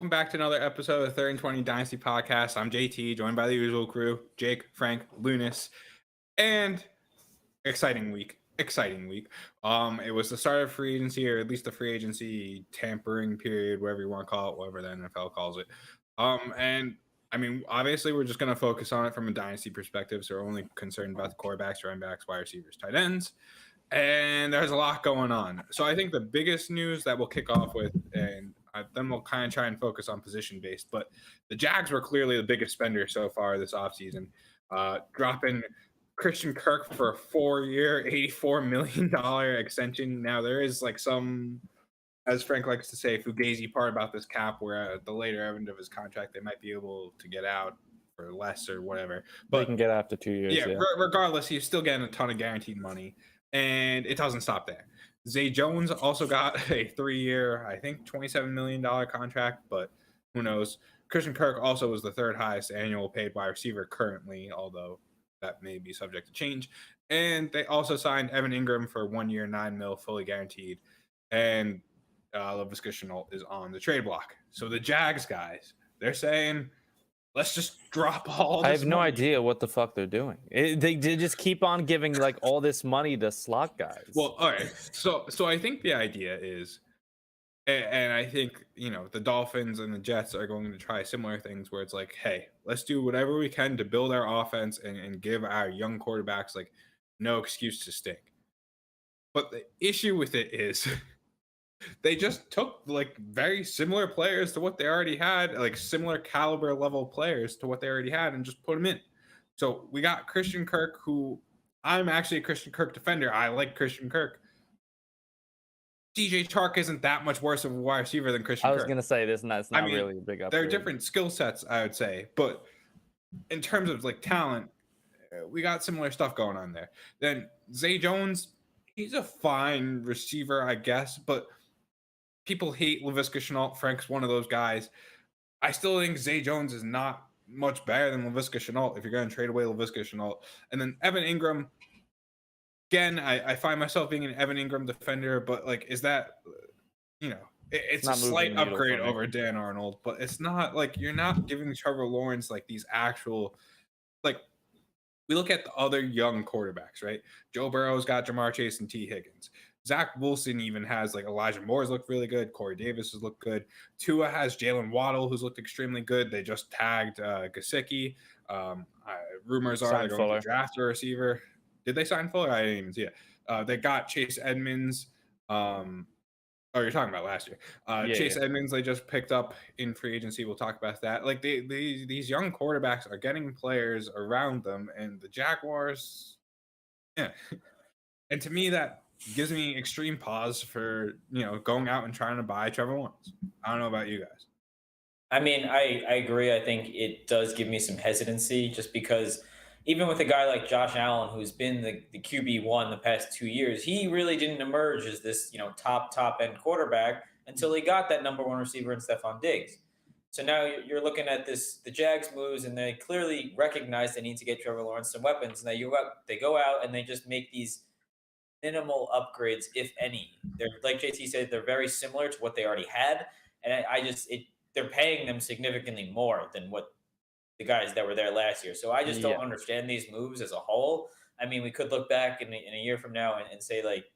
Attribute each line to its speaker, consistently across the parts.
Speaker 1: Welcome back to another episode of the 3rd and 20 Dynasty Podcast. I'm JT, joined by the usual crew, Jake, Frank, Lounis, and exciting week. It was the start of free agency, or at least the free agency tampering period, whatever you want to call it, whatever the NFL calls it. And I mean, obviously, we're just going to focus on it from a dynasty perspective, so we're only concerned about the quarterbacks, running backs, wide receivers, tight ends. And there's a lot going on. So I think the biggest news that we'll kick off with, and then we'll kind of try and focus on position-based, but the Jags were clearly the biggest spender so far this offseason, dropping Christian Kirk for a 4-year, $84 million extension. Now, there is like some, as Frank likes to say, fugazi part about this cap where at the later end of his contract, they might be able to get out for less or whatever.
Speaker 2: But they can get after 2 years.
Speaker 1: Yeah. Regardless, he's still getting a ton of guaranteed money. And it doesn't stop there. Zay Jones also got a 3-year, I think, $27 million contract, but who knows? Christian Kirk also was the third highest annual paid wide receiver currently, although that may be subject to change. And they also signed Evan Engram for 1 year, $9 million, fully guaranteed. And Laviska Shenault is on the trade block. So the Jags guys, they're saying, let's just drop all this
Speaker 2: I have no
Speaker 1: money.
Speaker 2: idea what the fuck they're doing. They just keep on giving like all this money to slot guys.
Speaker 1: Well, all right. So I think the idea is, and I think, the Dolphins and the Jets are going to try similar things where it's like, hey, let's do whatever we can to build our offense and give our young quarterbacks like no excuse to stink. But the issue with it is they just took like very similar players to what they already had, like similar caliber level players to what they already had, and just put them in. So we got Christian Kirk, who I'm actually a Christian Kirk defender. I like Christian Kirk. DJ Chark isn't that much worse of a wide receiver than Christian Kirk.
Speaker 2: I was going to say this, and that's not really a big upgrade.
Speaker 1: They're different skill sets, I would say. But in terms of like talent, we got similar stuff going on there. Then Zay Jones, he's a fine receiver, I guess, but people hate Laviska Shenault. Frank's one of those guys. I still think Zay Jones is not much better than Laviska Shenault if you're going to trade away Laviska Shenault. And then Evan Engram, again, I find myself being an Evan Engram defender, but like, is that, it's a slight upgrade over Dan Arnold, but it's not like you're not giving Trevor Lawrence like these actual, like, we look at the other young quarterbacks, right? Joe Burrow's got Jamar Chase and T. Higgins. Zach Wilson even has like Elijah Moore's looked really good. Corey Davis has looked good. Tua has Jalen Waddle, who's looked extremely good. They just tagged Gesicki. Rumors are they're going to draft a receiver. Did they sign Fuller? I didn't even see it. They got Chase Edmonds. You're talking about last year. Chase Edmonds they just picked up in free agency. We'll talk about that. Like these young quarterbacks are getting players around them, and the Jaguars, yeah. And to me, that gives me extreme pause for going out and trying to buy Trevor Lawrence. I don't know about you guys.
Speaker 3: I mean, I agree. I think it does give me some hesitancy just because even with a guy like Josh Allen, who's been the QB1 the past 2 years, he really didn't emerge as this top end quarterback until he got that number one receiver in Stephon Diggs. So now you're looking at the Jags moves, and they clearly recognize they need to get Trevor Lawrence some weapons. Now they go out and they just make these minimal upgrades, if any. They're, like JT said, they're very similar to what they already had, and they're paying them significantly more than what the guys that were there last year. So I just don't understand these moves as a whole. I mean, we could look back in a year from now and say, like,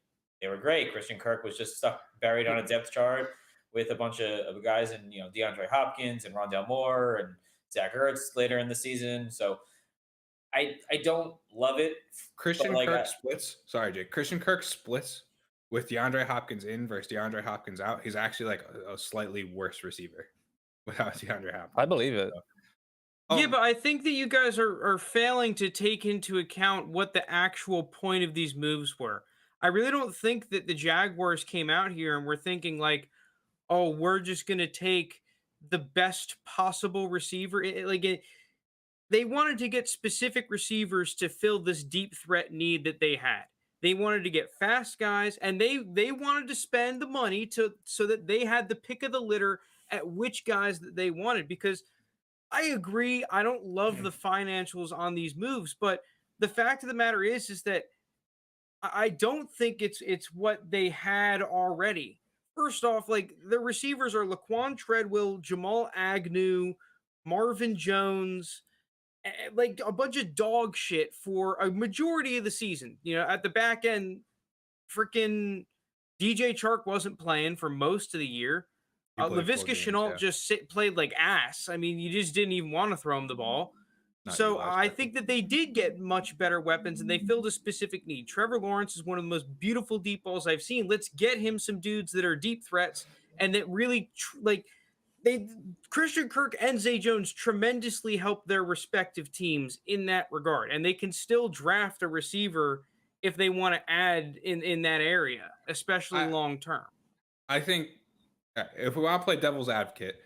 Speaker 3: they were great. Christian Kirk was just buried on a depth chart with a bunch of guys, and DeAndre Hopkins and Rondale Moore and Zach Ertz later in the season. So I don't love it.
Speaker 1: Christian Kirk splits. Sorry, Jake. Christian Kirk splits with DeAndre Hopkins in versus DeAndre Hopkins out. He's actually like a slightly worse receiver without DeAndre Hopkins.
Speaker 2: I believe it.
Speaker 4: Yeah, but I think that you guys are failing to take into account what the actual point of these moves were. I really don't think that the Jaguars came out here and were thinking like, oh, we're just going to take the best possible receiver. They wanted to get specific receivers to fill this deep threat need that they had. They wanted to get fast guys, and they wanted to spend the money so that they had the pick of the litter at which guys that they wanted. Because I agree, I don't love the financials on these moves, but the fact of the matter is that I don't think it's what they had already. first off, like the receivers are Laquan Treadwell, Jamal Agnew, Marvin Jones, like a bunch of dog shit for a majority of the season. At the back end, freaking DJ Chark wasn't playing for most of the year.
Speaker 1: He played 4
Speaker 4: Laviska
Speaker 1: games,
Speaker 4: Shenault
Speaker 1: yeah.
Speaker 4: just played like ass. I mean, you just didn't even want to throw him the ball.
Speaker 1: Not
Speaker 4: So
Speaker 1: utilized
Speaker 4: I
Speaker 1: correctly.
Speaker 4: think that they did get much better weapons and they filled a specific need. Trevor Lawrence is one of the most beautiful deep balls I've seen. Let's get him some dudes that are deep threats and that really Christian Kirk and Zay Jones tremendously help their respective teams in that regard. And they can still draft a receiver if they want to add in that area, especially long term.
Speaker 1: I think if we want to play devil's advocate,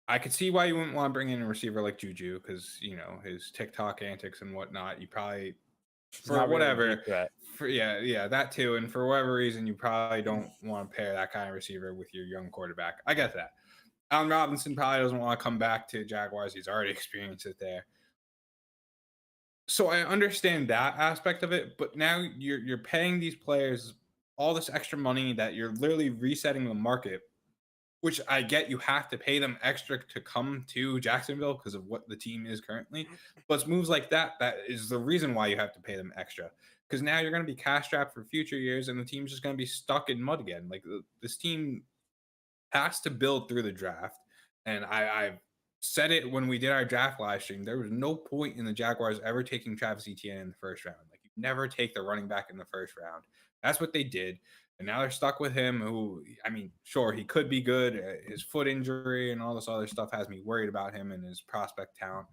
Speaker 1: I could see why you wouldn't want to bring in a receiver like Juju because his TikTok antics and whatnot. You probably for whatever, that too, and for whatever reason, you probably don't want to pair that kind of receiver with your young quarterback. I get that. Allen Robinson probably doesn't want to come back to Jaguars. He's already experienced it there. So I understand that aspect of it, but now you're paying these players all this extra money that you're literally resetting the market, which I get you have to pay them extra to come to Jacksonville because of what the team is currently. But it's moves like that is the reason why you have to pay them extra, because now you're going to be cash strapped for future years and the team's just going to be stuck in mud again. Like this team has to build through the draft. And I've said it when we did our draft live stream. There was no point in the Jaguars ever taking Travis Etienne in the first round. Like you never take the running back in the first round. That's what they did. And now they're stuck with him who, I mean, sure, he could be good. His foot injury and all this other stuff has me worried about him and his prospect talent.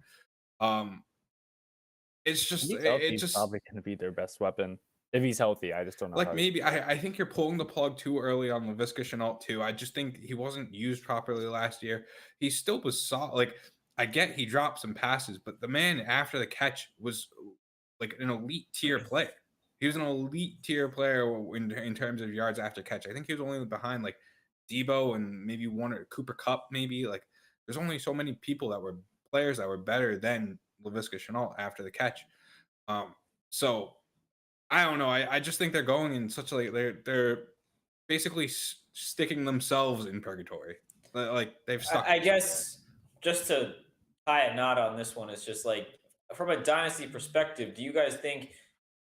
Speaker 1: It's just,
Speaker 2: he's probably going to be their best weapon. If he's healthy, I just don't know.
Speaker 1: Like maybe I think you're pulling the plug too early on Laviska Shenault too. I just think he wasn't used properly last year. He still was solid. Like I get he dropped some passes, but the man after the catch was like an elite tier player. He was an elite tier player in terms of yards after catch. I think he was only behind like Debo and maybe one or Cooper Kupp. Maybe like there's only so many people that were players that were better than Laviska Shenault after the catch. So. I don't know. I just think they're going in such a they're basically sticking themselves in purgatory. Like they've stuck.
Speaker 3: I guess just to tie a knot on this one, it's just like from a dynasty perspective, do you guys think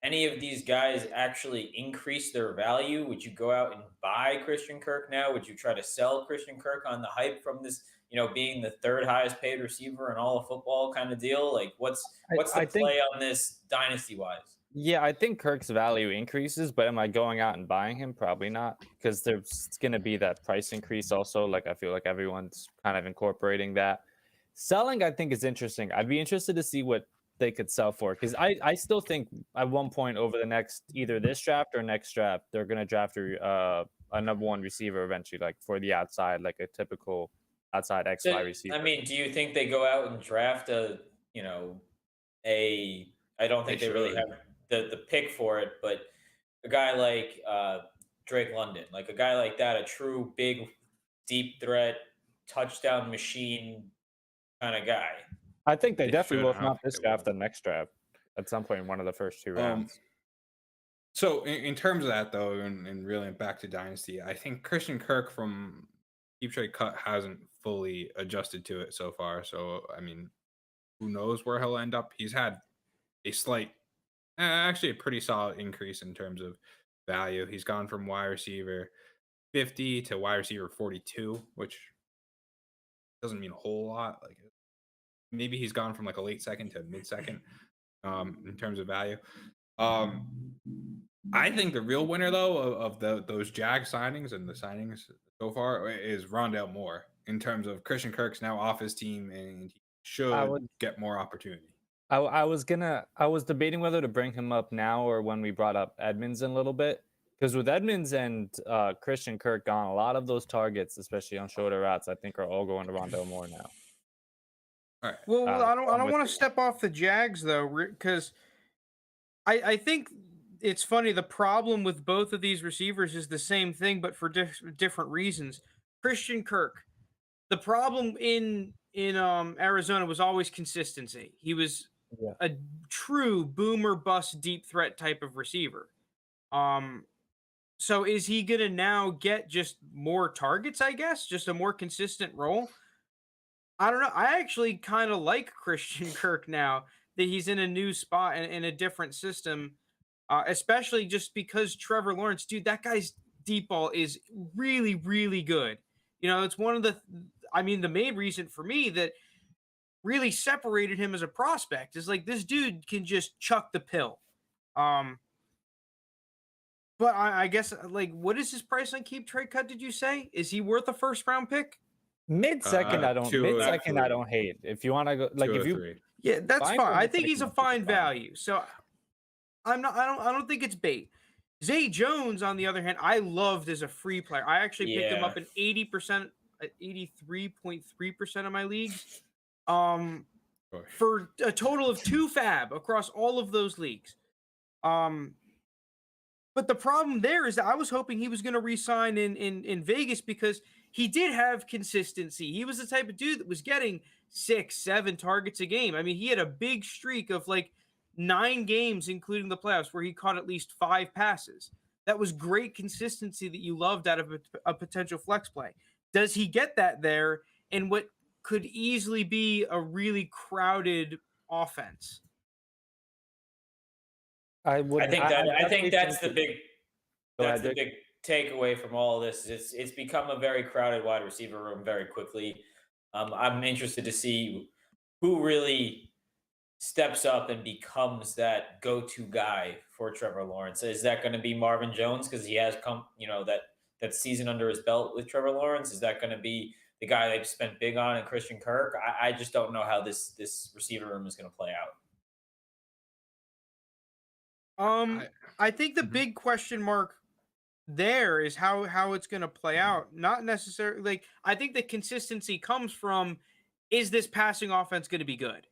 Speaker 3: any of these guys actually increase their value? Would you go out and buy Christian Kirk now? Would you try to sell Christian Kirk on the hype from this, being the third highest paid receiver in all of football kind of deal? Like what's the play on this dynasty wise?
Speaker 2: Yeah, I think Kirk's value increases, but am I going out and buying him? Probably not, because there's going to be that price increase also. Like I feel like everyone's kind of incorporating that. Selling, I think, is interesting. I'd be interested to see what they could sell for, because I still think at one point over the next either this draft or next draft, they're going to draft a number one receiver eventually, like for the outside, like a typical outside XY receiver.
Speaker 3: I mean, do you think they go out and draft I don't think they really have the pick for it, but a guy like Drake London, like a guy like that, a true big deep threat touchdown machine kind of guy.
Speaker 2: I think they definitely will, if not this draft, the next draft at some point in one of the first two rounds.
Speaker 1: So in terms of that though, and really back to Dynasty, I think Christian Kirk from Deep Trade Cut hasn't fully adjusted to it so far. So I mean, who knows where he'll end up? He's had a slight, actually a pretty solid increase in terms of value. He's gone from wide receiver 50 to wide receiver 42, which doesn't mean a whole lot. Like maybe he's gone from like a late second to mid second in terms of value. I think the real winner though of those Jag signings and the signings so far is Rondale Moore in terms of Christian Kirk's now off his team and he should get more opportunity.
Speaker 2: I was debating whether to bring him up now or when we brought up Edmonds in a little bit, because with Edmonds and Christian Kirk gone, a lot of those targets, especially on shorter routes, I think are all going to Rondale Moore now.
Speaker 1: All right.
Speaker 4: Well, I don't want to step off the Jags though, because I think it's funny. The problem with both of these receivers is the same thing, but for different reasons. Christian Kirk, the problem in Arizona was always consistency. He was a true boomer bust deep threat type of receiver. So is he going to now get just more targets, I guess? Just a more consistent role? I don't know. I actually kind of like Christian Kirk now that he's in a new spot and in a different system, especially just because Trevor Lawrence, dude, that guy's deep ball is really, really good. It's one of the main reason for me that really separated him as a prospect is like this dude can just chuck the pill. But I guess like what is his price on Keep Trade Cut? Did you say? Is he worth a first round pick?
Speaker 2: Mid second, I don't hate. If you want to go like if you
Speaker 1: 3.
Speaker 4: Yeah, that's fine. I think he's a
Speaker 2: second,
Speaker 4: fine value. So I don't think it's bait. Zay Jones, on the other hand, I loved as a free player. I actually picked him up in 80%, 83.3% of my leagues. For a total of 2 fab across all of those leagues. But the problem there is that I was hoping he was going to re-sign in Vegas because he did have consistency. He was the type of dude that was getting 6, 7 targets a game. I mean, he had a big streak of like 9 games, including the playoffs, where he caught at least 5 passes. That was great consistency that you loved out of a potential flex play. Does he get that there in what could easily be a really crowded offense?
Speaker 3: I think that's the big takeaway from all of this. It's become a very crowded wide receiver room very quickly. I'm interested to see who really steps up and becomes that go-to guy for Trevor Lawrence. Is that going to be Marvin Jones because he has come, that season under his belt with Trevor Lawrence? Is that going to be the guy they've spent big on in Christian Kirk? I just don't know how this receiver room is going to play out.
Speaker 4: I think the big question mark there is how it's going to play out. Not necessarily like I think the consistency comes from is this passing offense going to be good?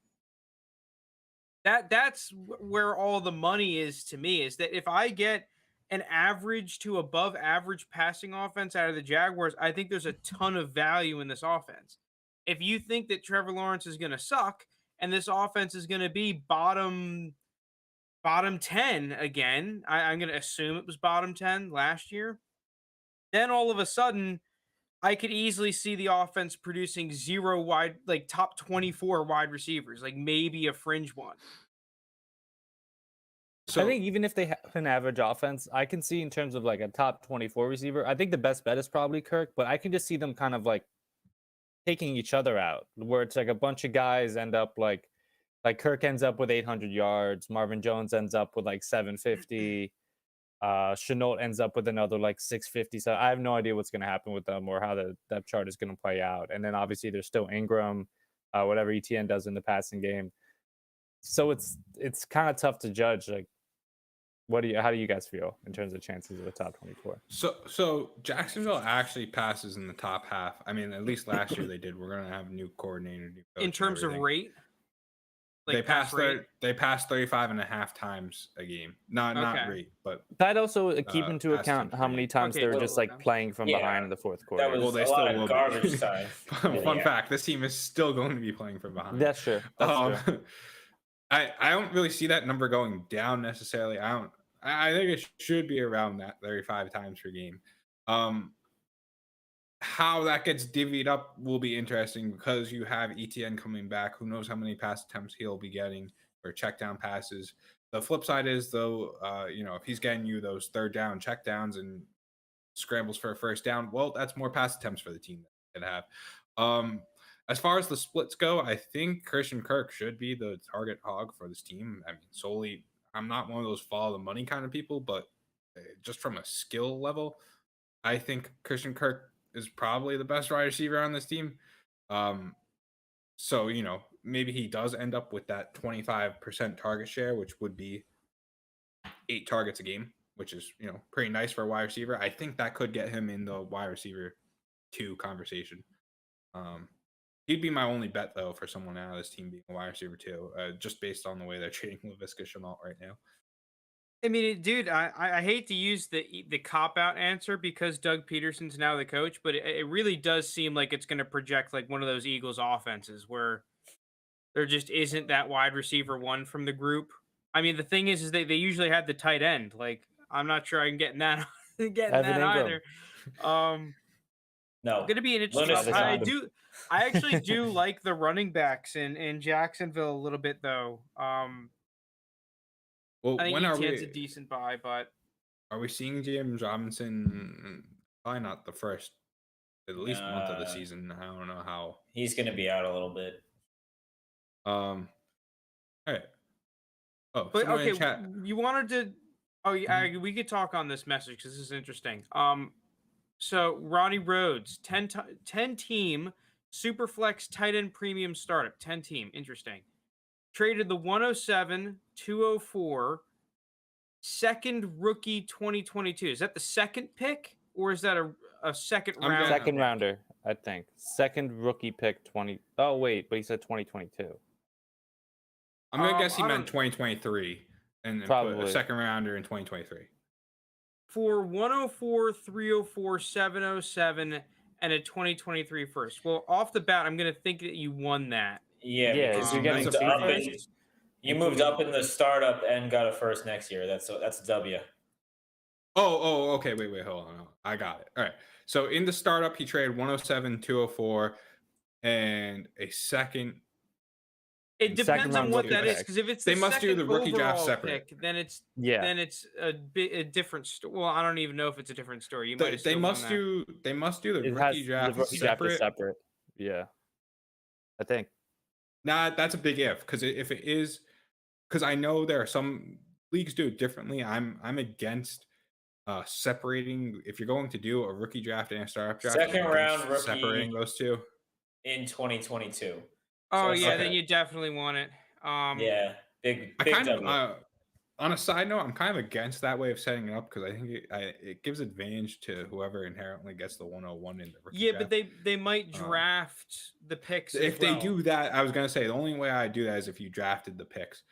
Speaker 4: That's where all the money is to me, is that if I get an average to above average passing offense out of the Jaguars, I think there's a ton of value in this offense. If you think that Trevor Lawrence is going to suck and this offense is going to be bottom 10 again, I'm going to assume it was bottom 10 last year, then all of a sudden I could easily see the offense producing 0 wide, like top 24 wide receivers, like maybe a fringe one.
Speaker 2: So I think even if they have an average offense, I can see in terms of like a top 24 receiver, I think the best bet is probably Kirk, but I can just see them kind of like taking each other out, where it's like a bunch of guys end up like Kirk ends up with 800 yards, Marvin Jones ends up with like 750, Shenault ends up with another like 650. So I have no idea what's going to happen with them or how the depth chart is going to play out. And then obviously there's still Engram, whatever ETN does in the passing game. So it's kind of tough to judge. Like, how do you guys feel in terms of chances of the top 24?
Speaker 1: So Jacksonville actually passes in the top half. I mean, at least last year they did. We're gonna have a new coordinator, new coach
Speaker 4: in terms of rate.
Speaker 1: Like they passed 35.5 times a game. Not rate, but
Speaker 2: that also keep into account how many times they're just like playing from behind in the fourth quarter.
Speaker 3: That was a lot of garbage time.
Speaker 1: Fun fact: this team is still going to be playing from behind.
Speaker 2: That's true. That's true.
Speaker 1: I don't really see that number going down necessarily. I think it should be around that 35 times per game. How that gets divvied up will be interesting because you have ETN coming back. Who knows how many pass attempts he'll be getting or check down passes. The flip side is though, if he's getting you those third down check downs and scrambles for a first down, well, that's more pass attempts for the team that can have. As far as the splits go, I think Christian Kirk should be the target hog for this team. I mean, solely, I'm not one of those follow the money kind of people, but just from a skill level, I think Christian Kirk is probably the best wide receiver on this team. So, maybe he does end up with that 25% target share, which would be 8 targets a game, which is, pretty nice for a wide receiver. I think that could get him in the wide receiver 2 conversation. He'd be my only bet, though, for someone out of this team being a wide receiver 2, just based on the way they're treating Laviska Shenault right now.
Speaker 4: I mean, dude, I hate to use the cop-out answer because Doug Peterson's now the coach, but it really does seem like it's going to project like one of those Eagles offenses where there just isn't that wide receiver 1 from the group. I mean, the thing is they usually have the tight end. Like, I'm not sure I can get in that getting
Speaker 2: Evan
Speaker 4: that
Speaker 2: Engram.
Speaker 4: either.
Speaker 3: No.
Speaker 4: Going to be an interesting.
Speaker 3: Lounis
Speaker 2: signed
Speaker 4: I actually do like the running backs in Jacksonville a little bit though.
Speaker 1: Well,
Speaker 4: I think
Speaker 1: when are
Speaker 4: ETN's
Speaker 1: we?
Speaker 4: a decent buy, but
Speaker 1: Are we seeing James Robinson? Probably not the first, at least month of the season. I don't know how.
Speaker 3: He's going to be out a little bit.
Speaker 1: All right. Oh,
Speaker 4: but
Speaker 1: someone in
Speaker 4: okay,
Speaker 1: chat.
Speaker 4: you wanted to. Oh yeah, we could talk on this message because this is interesting. So Ronnie Rhodes, 10 team Superflex tight end premium startup, 10 team, interesting. Traded the 107, 204, second rookie 2022. Is that the second pick or is that a second
Speaker 1: I'm
Speaker 4: round?
Speaker 1: gonna-
Speaker 2: Second rounder, I think. Second rookie pick 20. Oh wait, but he said 2022.
Speaker 1: I'm gonna guess he
Speaker 4: I
Speaker 1: meant
Speaker 4: don't-
Speaker 1: 2023 and then put
Speaker 2: Probably.
Speaker 1: a second rounder in 2023.
Speaker 4: For 104, 304, 707, and a 2023 first. Well, off the bat, I'm going to think that you won that.
Speaker 3: Yeah,
Speaker 2: Yeah,
Speaker 3: because
Speaker 2: you're
Speaker 3: you
Speaker 2: getting
Speaker 3: moved
Speaker 1: a
Speaker 3: up
Speaker 1: first.
Speaker 3: in, you moved up in the startup and got a first next year. That's a W.
Speaker 1: Oh, okay. Wait, hold on. I got it. All right. So in the startup, he traded 107, 204, and a second.
Speaker 4: It
Speaker 2: Second
Speaker 4: depends on
Speaker 2: round
Speaker 4: what
Speaker 2: rookie
Speaker 4: that is,
Speaker 2: pick.
Speaker 4: because if it's
Speaker 1: They
Speaker 4: the
Speaker 1: must do
Speaker 4: second
Speaker 1: the rookie draft
Speaker 4: overall
Speaker 1: separate.
Speaker 4: pick, then it's
Speaker 2: Yeah.
Speaker 4: a different story. Well, I don't even know if it's a different story. You might have
Speaker 1: They
Speaker 4: still
Speaker 1: must
Speaker 4: won that.
Speaker 1: do. They must do the
Speaker 2: It has
Speaker 1: rookie draft
Speaker 2: the rookie draft is
Speaker 1: separate.
Speaker 2: separate. Yeah. I think.
Speaker 1: Nah, that's a big if. Because if it is, because I know there are some leagues do it differently. I'm against separating. If you're going to do a rookie draft and a startup draft,
Speaker 3: Second
Speaker 1: I'm against
Speaker 3: round rookie.
Speaker 1: separating those two.
Speaker 3: In 2022.
Speaker 4: Oh,
Speaker 3: it's
Speaker 4: yeah,
Speaker 3: like
Speaker 4: then you definitely won it.
Speaker 3: Yeah, big
Speaker 1: I kind
Speaker 3: W.
Speaker 1: of on a side note, I'm kind of against that way of setting it up because I think it gives advantage to whoever inherently gets the 101 in the rookie
Speaker 4: Yeah,
Speaker 1: draft.
Speaker 4: but they might draft the picks.
Speaker 1: If
Speaker 4: as
Speaker 1: they
Speaker 4: well.
Speaker 1: do that, I was gonna say the only way I do that is if you drafted the picks,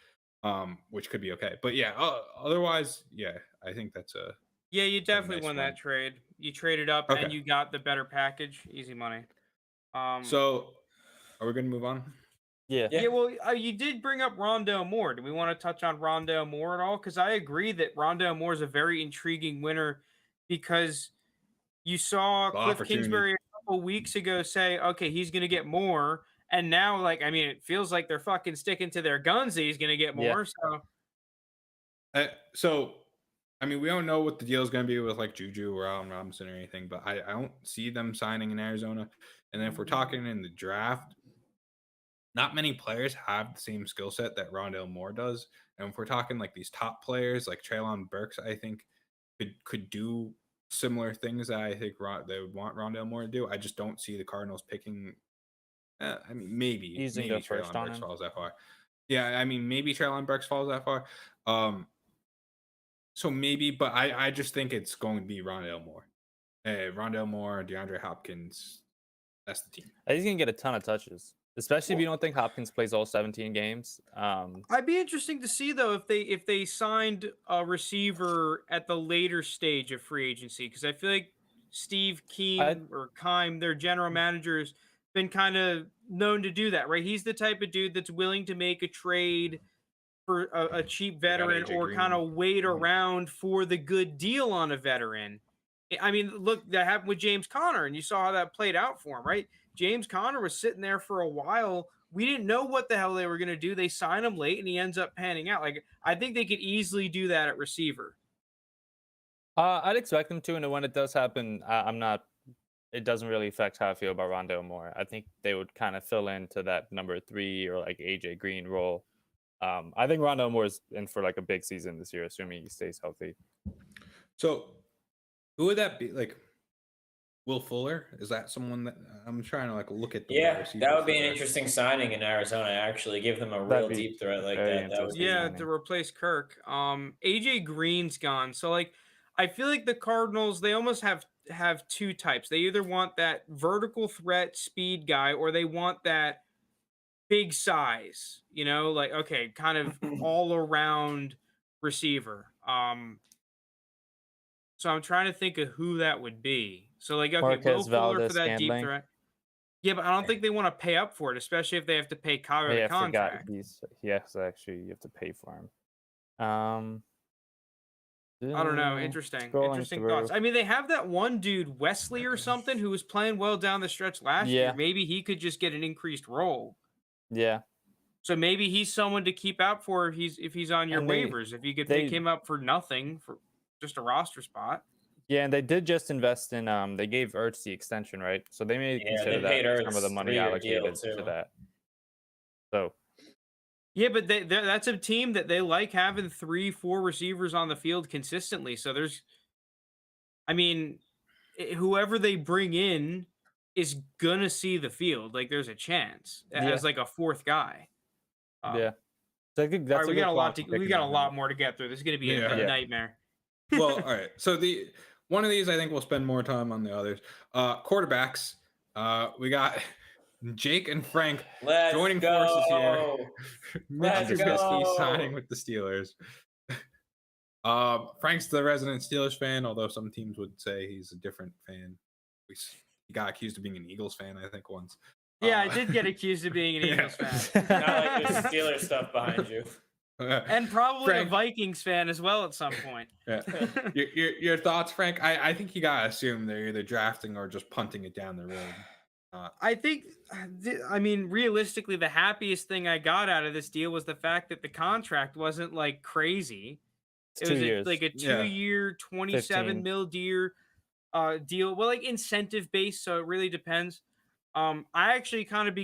Speaker 1: which could be okay. But yeah, otherwise, yeah, I think that's a
Speaker 4: Yeah, you definitely
Speaker 1: nice
Speaker 4: won
Speaker 1: one.
Speaker 4: that trade. You traded up
Speaker 1: Okay.
Speaker 4: and you got the better package. Easy money.
Speaker 1: So. Are we gonna move on?
Speaker 2: Yeah.
Speaker 4: Yeah, well, you did bring up Rondale Moore. Do we want to touch on Rondale Moore at all? Because I agree that Rondale Moore is a very intriguing winner because you saw Cliff
Speaker 1: opportunity.
Speaker 4: Kingsbury a couple weeks ago say, okay, he's going to get more. And now, like, I mean, it feels like they're fucking sticking to their guns that he's going to get more.
Speaker 1: Yeah. So, I mean, we don't know what the deal is going to be with like Juju or Allen Robinson or anything, but I don't see them signing in Arizona. And then if we're talking in the draft, not many players have the same skill set that Rondale Moore does. And if we're talking like these top players like Treylon Burks, I think could do similar things that I think they would want Rondale Moore to do. I just don't see the Cardinals picking. I mean, maybe
Speaker 2: Using first
Speaker 1: Treylon
Speaker 2: on
Speaker 1: Burks
Speaker 2: him.
Speaker 1: falls that far. Yeah, I mean, maybe Treylon Burks falls that far. So maybe, but I just think it's going to be Rondale Moore. Rondale Moore, DeAndre Hopkins. That's the team.
Speaker 2: He's gonna get a ton of touches, especially if you don't think Hopkins plays all 17 games.
Speaker 4: I'd be interesting to see though if they signed a receiver at the later stage of free agency, because I feel like Steve Keim, their general manager, has been kind of known to do that, right? He's the type of dude that's willing to make a trade for a cheap veteran or kind of wait around for the good deal on a veteran. I mean, look, that happened with James Conner, and you saw how that played out for him, right? James Conner was sitting there for a while. We didn't know what the hell they were going to do. They sign him late, and he ends up panning out. Like, I think they could easily do that at receiver.
Speaker 2: I'd expect them to, and when it does happen, I'm not. It doesn't really affect how I feel about Rondale Moore. I think they would kind of fill into that number 3 or like AJ Green role. I think Rondale Moore is in for like a big season this year, assuming he stays healthy.
Speaker 1: So, who would that be? Like, Will Fuller? Is that someone that I'm trying to like look at?
Speaker 3: Yeah, that would be an interesting signing in Arizona. Actually, give them a real deep threat like that. That would be
Speaker 4: to replace Kirk. AJ Green's gone, so like I feel like the Cardinals, they almost have two types. They either want that vertical threat speed guy, or they want that big size, like, okay, kind of all around receiver. So I'm trying to think of who that would be. So like, okay,
Speaker 2: Marquez
Speaker 4: Will Fuller for
Speaker 2: Valdez
Speaker 4: that
Speaker 2: Scantling.
Speaker 4: deep threat. Yeah, but I don't think they want to pay up for it, especially if they have to pay Kyler the contract.
Speaker 2: Yes, actually, you have to pay for him.
Speaker 4: I don't know. Interesting thoughts.
Speaker 2: Through.
Speaker 4: I mean, they have that one dude, Wesley or something, who was playing well down the stretch last year. Maybe he could just get an increased role.
Speaker 2: Yeah.
Speaker 4: So maybe he's someone to keep out for if he's on your waivers. If you could pick him up for nothing, for just a roster spot.
Speaker 2: Yeah, and they did just invest in they gave Ertz the extension, right? So they may consider that some of the money allocated to that. So
Speaker 4: yeah, but that's a team that they like having 3-4 receivers on the field consistently. So whoever they bring in is gonna see the field. Like there's a chance as like a fourth guy.
Speaker 2: Yeah, so I think that's
Speaker 4: we got a lot more to get through. This is gonna be a nightmare.
Speaker 1: Well, all right. So one of these I think we'll spend more time on the others. Quarterbacks. We got Jake and Frank joining forces here. Mitch Trubisky signing with the Steelers. Frank's the resident Steelers fan, although some teams would say he's a different fan. He got accused of being an Eagles fan, I think, once.
Speaker 4: Yeah, I did get accused of being an Eagles fan.
Speaker 3: Not like there's Steelers stuff behind you.
Speaker 4: And probably a Vikings fan as well at some point.
Speaker 1: Yeah. Your thoughts, Frank? I think you gotta assume they're either drafting or just punting it down the road.
Speaker 4: I think, realistically, the happiest thing I got out of this deal was the fact that the contract wasn't like crazy.
Speaker 2: It was
Speaker 4: like a 2-year, 27 mil deal. Well, like incentive based, so it really depends. I actually kind of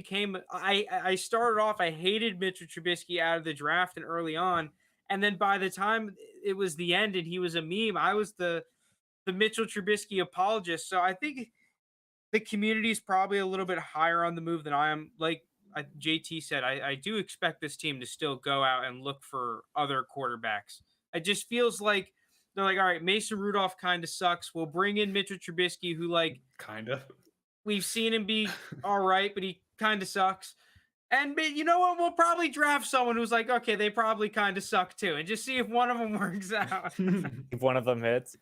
Speaker 4: I started off, I hated Mitchell Trubisky out of the draft and early on. And then by the time it was the end and he was a meme, I was the Mitchell Trubisky apologist. So I think the community is probably a little bit higher on the move than I am. Like JT said, I do expect this team to still go out and look for other quarterbacks. It just feels like they're like, all right, Mason Rudolph kind of sucks. We'll bring in Mitchell Trubisky, who
Speaker 1: kind of.
Speaker 4: We've seen him be all right, but he kind of sucks. And you know what? We'll probably draft someone who's like, okay, they probably kind of suck too, and just see if one of them works out.
Speaker 2: If one of them hits.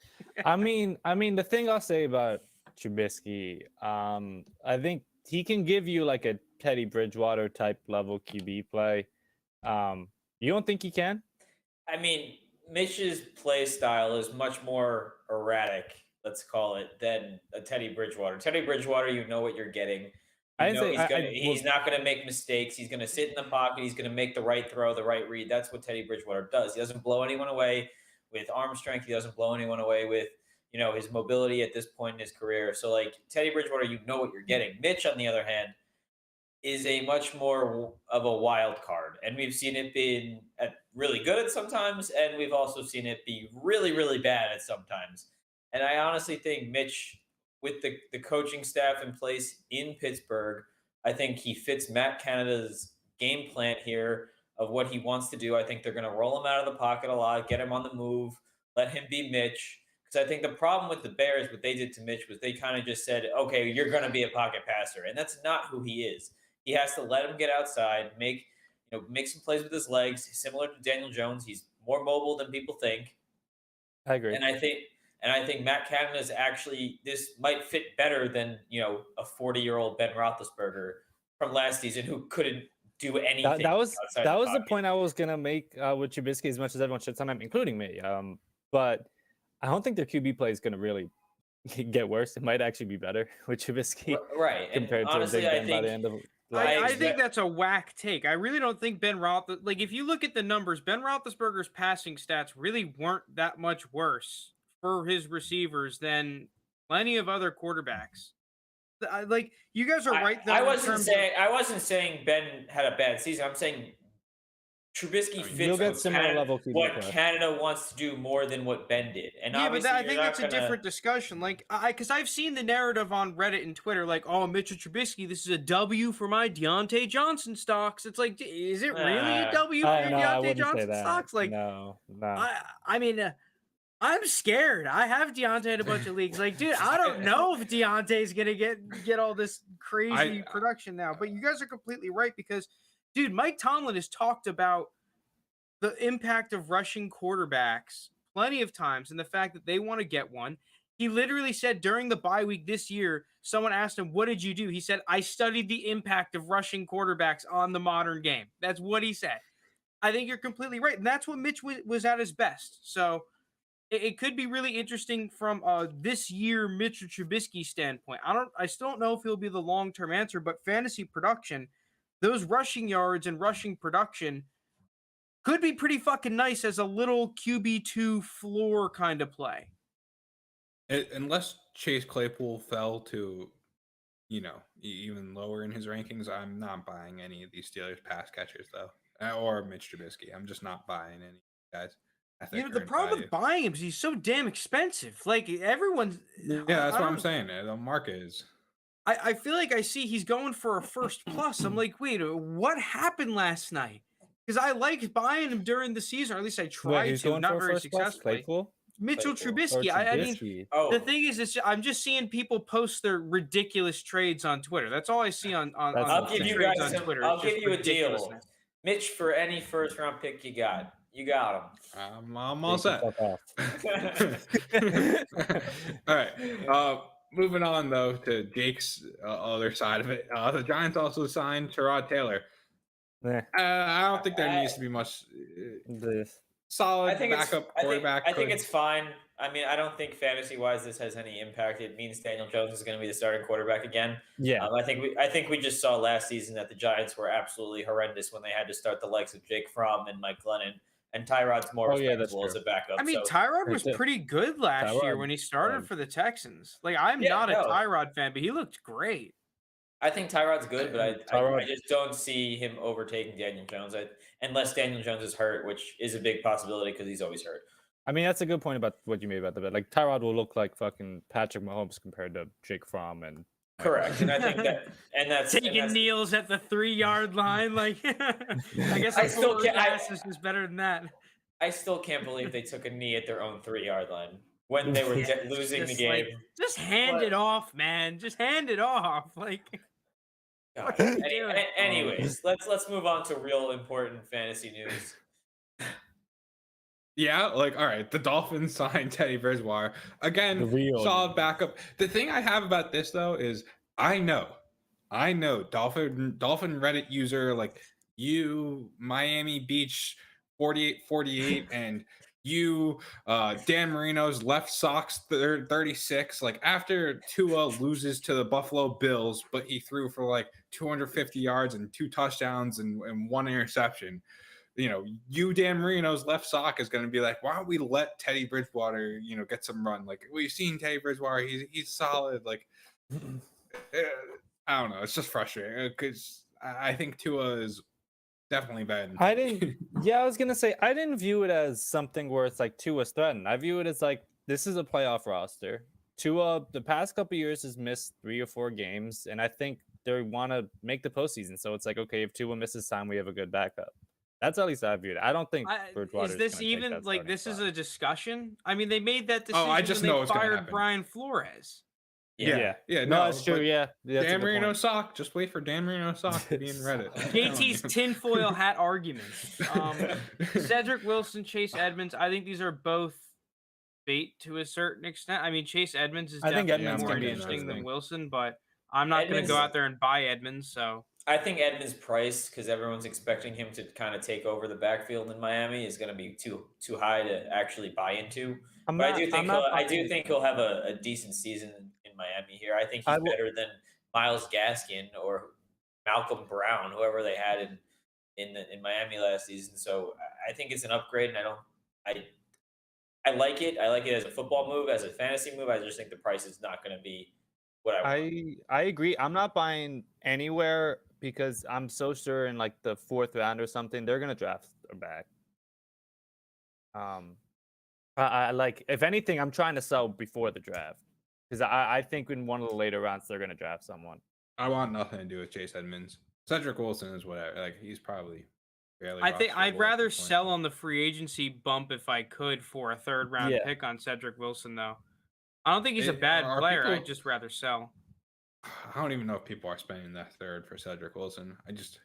Speaker 2: I mean, the thing I'll say about Trubisky, I think he can give you like a Teddy Bridgewater type level QB play. You don't think he can?
Speaker 3: I mean, Mitch's play style is much more erratic, let's call it, than a Teddy Bridgewater. Teddy Bridgewater, you know what you're getting. He's not going to make mistakes. He's going to sit in the pocket. He's going to make the right throw, the right read. That's what Teddy Bridgewater does. He doesn't blow anyone away with arm strength. He doesn't blow anyone away with, his mobility at this point in his career. So, like, Teddy Bridgewater, you know what you're getting. Mitch, on the other hand, is a much more of a wild card. And we've seen it be really good at sometimes, and we've also seen it be really, really bad at sometimes. And I honestly think Mitch, with the coaching staff in place in Pittsburgh, I think he fits Matt Canada's game plan here of what he wants to do. I think they're going to roll him out of the pocket a lot, get him on the move, let him be Mitch. Because I think the problem with the Bears, what they did to Mitch was they kind of just said, okay, you're going to be a pocket passer. And that's not who he is. He has to let him get outside, make some plays with his legs, similar to Daniel Jones. He's more mobile than people think.
Speaker 2: I agree.
Speaker 3: And I think Matt Canada is actually, this might fit better than, a 40-year-old Ben Roethlisberger from last season who couldn't do anything.
Speaker 2: That was the point I was going to make with Trubisky, as much as everyone shits on him, including me. But I don't think their QB play is going to really get worse. It might actually be better with Trubisky.
Speaker 3: Right.
Speaker 2: Compared to Big Ben by the end of
Speaker 4: I think that's a whack take. I really don't think if you look at the numbers, Ben Roethlisberger's passing stats really weren't that much worse for his receivers than plenty of other quarterbacks. Like, you guys are right there.
Speaker 3: I wasn't saying Ben had a bad season. I'm saying Trubisky fits what Canada wants to do more than what Ben did. And
Speaker 4: but I think that's a different discussion. Like, because I've seen the narrative on Reddit and Twitter, like, oh, Mitchell Trubisky, this is a W for my Deontay Johnson stocks. It's like, is it really a W for your Deontay Johnson stocks? Like,
Speaker 2: no.
Speaker 4: I'm scared. I have Deontay in a bunch of leagues. Like, dude, I don't know if Deontay's gonna get all this crazy production now. But you guys are completely right, because, dude, Mike Tomlin has talked about the impact of rushing quarterbacks plenty of times and the fact that they want to get one. He literally said during the bye week this year, someone asked him, what did you do? He said, I studied the impact of rushing quarterbacks on the modern game. That's what he said. I think you're completely right. And that's what Mitch was at his best. So it could be really interesting from this year Mitchell Trubisky standpoint. I still don't know if he'll be the long-term answer, but fantasy production, those rushing yards and rushing production could be pretty fucking nice as a little QB2 floor kind of play.
Speaker 1: Unless Chase Claypool fell to, even lower in his rankings, I'm not buying any of these Steelers pass catchers though, or Mitch Trubisky. I'm just not buying any guys.
Speaker 4: The problem with buying him is he's so damn expensive. Like everyone's.
Speaker 1: Yeah, that's what I'm saying. The market is.
Speaker 4: I feel like I see he's going for a first plus. I'm like, wait, what happened last night? Because I liked buying him during the season, or at least I tried to, not very successfully. Mitchell Trubisky. I mean, the thing is, I'm just seeing people post their ridiculous trades on Twitter. That's all I see on
Speaker 3: I'll give you guys
Speaker 4: on Twitter.
Speaker 3: I'll give you a deal. Mitch, for any first round pick you got him.
Speaker 1: I'm all set. All right. Moving on though to Jake's other side of it. The Giants also signed Tyrod Taylor. I don't think there needs to be much solid backup quarterback.
Speaker 3: I think it's fine. I mean, I don't think fantasy-wise this has any impact. It means Daniel Jones is going to be the starting quarterback again.
Speaker 2: Yeah,
Speaker 3: I think we just saw last season that the Giants were absolutely horrendous when they had to start the likes of Jake Fromm and Mike Glennon, and Tyrod's more respectable as a backup.
Speaker 4: I mean, Tyrod was pretty good last year when he started for the Texans. Like, I'm not a Tyrod fan, but he looked great.
Speaker 3: I think Tyrod's good, but I just don't see him overtaking Daniel Jones unless Daniel Jones is hurt, which is a big possibility because he's always hurt.
Speaker 2: I mean, that's a good point about what you made about the bet. Like, Tyrod will look like fucking Patrick Mahomes compared to Jake Fromm and.
Speaker 3: Correct, and I think that's
Speaker 4: taking kneels at the 3-yard line. Like, I guess I still can't. Is better than that.
Speaker 3: I still can't believe they took a knee at their own 3-yard line when they were losing the game.
Speaker 4: Just hand it off, man. Just hand it off. Like.
Speaker 3: Anyways, let's move on to real important fantasy news.
Speaker 1: Yeah, all right, the Dolphins signed Teddy Bridgewater. Again, solid backup. The thing I have about this, though, is I know, Dolphin Reddit user, like you, Miami Beach 4848, and you, Dan Marino's left socks 36. Like, after Tua loses to the Buffalo Bills, but he threw for like 250 yards and 2 touchdowns and 1 interception. You, Dan Marino's left sock is going to be like, why don't we let Teddy Bridgewater, get some run? Like, we've seen Teddy Bridgewater. He's solid. Like, I don't know. It's just frustrating because I think Tua is definitely bad.
Speaker 2: I was going to say, I didn't view it as something where it's like Tua's threatened. I view it as like, this is a playoff roster. Tua, the past couple of years, has missed 3 or 4 games, and I think they want to make the postseason. So it's like, okay, if Tua misses time, we have a good backup. That's at least I viewed it. I don't think Bridgewater
Speaker 4: is this even like this spot. Is a discussion? I mean, they made that decision.
Speaker 1: I just know
Speaker 4: they fired Brian Flores.
Speaker 1: Yeah.
Speaker 2: No, that's true. Yeah,
Speaker 1: Dan Marino sock. Just wait for Dan Marino sock to be in Reddit.
Speaker 4: JT's tinfoil hat argument. Cedrick Wilson, Chase Edmonds. I think these are both bait to a certain extent. I mean, Chase Edmonds is definitely more interesting than Wilson, but I'm not going to go out there and buy Edmonds. So.
Speaker 3: I think Edmonds' price, because everyone's expecting him to kind of take over the backfield in Miami, is going to be too high to actually buy into. I do think he'll have a decent season in Miami here. I think he's better than Myles Gaskin or Malcolm Brown, whoever they had in Miami last season. So I think it's an upgrade, and I like it. I like it as a football move, as a fantasy move. I just think the price is not going to be what I want.
Speaker 2: I agree. I'm not buying anywhere because I'm so sure in like the 4th round or something, they're going to draft a back. I like, if anything, I'm trying to sell before the draft because I think in one of the later rounds, they're going to draft someone.
Speaker 1: I want nothing to do with Chase Edmonds. Cedrick Wilson is whatever. Like, he's probably barely.
Speaker 4: I think I'd rather sell on the free agency bump if I could for a 3rd round pick on Cedrick Wilson, though. I don't think he's a bad player. I'd just rather sell.
Speaker 1: I don't even know if people are spending that 3rd for Cedrick Wilson. I just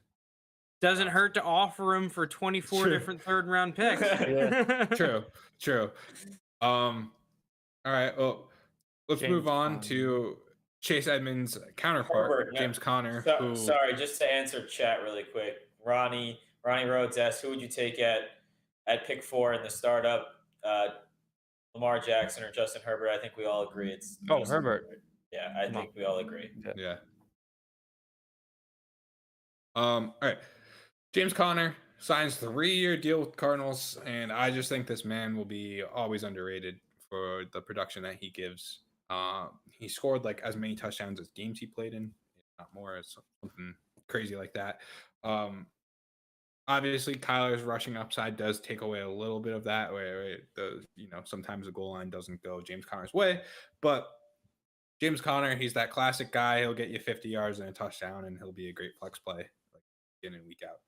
Speaker 4: doesn't hurt to offer him for 24 different 3rd round picks.
Speaker 1: True. All right. Well, let's move on to Chase Edmonds' counterpart, James Conner.
Speaker 3: Sorry, just to answer chat really quick. Ronnie Rhodes asked, who would you take at pick 4 in the startup? Lamar Jackson or Justin Herbert. I think we all agree it's Justin
Speaker 2: Herbert.
Speaker 3: Yeah, I think we all agree.
Speaker 1: Yeah. All right. James Conner signs 3-year deal with Cardinals, and I just think this man will be always underrated for the production that he gives. He scored like as many touchdowns as games he played in, not more, something crazy like that. Obviously, Kyler's rushing upside does take away a little bit of that, where sometimes the goal line doesn't go James Conner's way, but James Conner, he's that classic guy. He'll get you 50 yards and a touchdown, and he'll be a great flex play, like in and week out.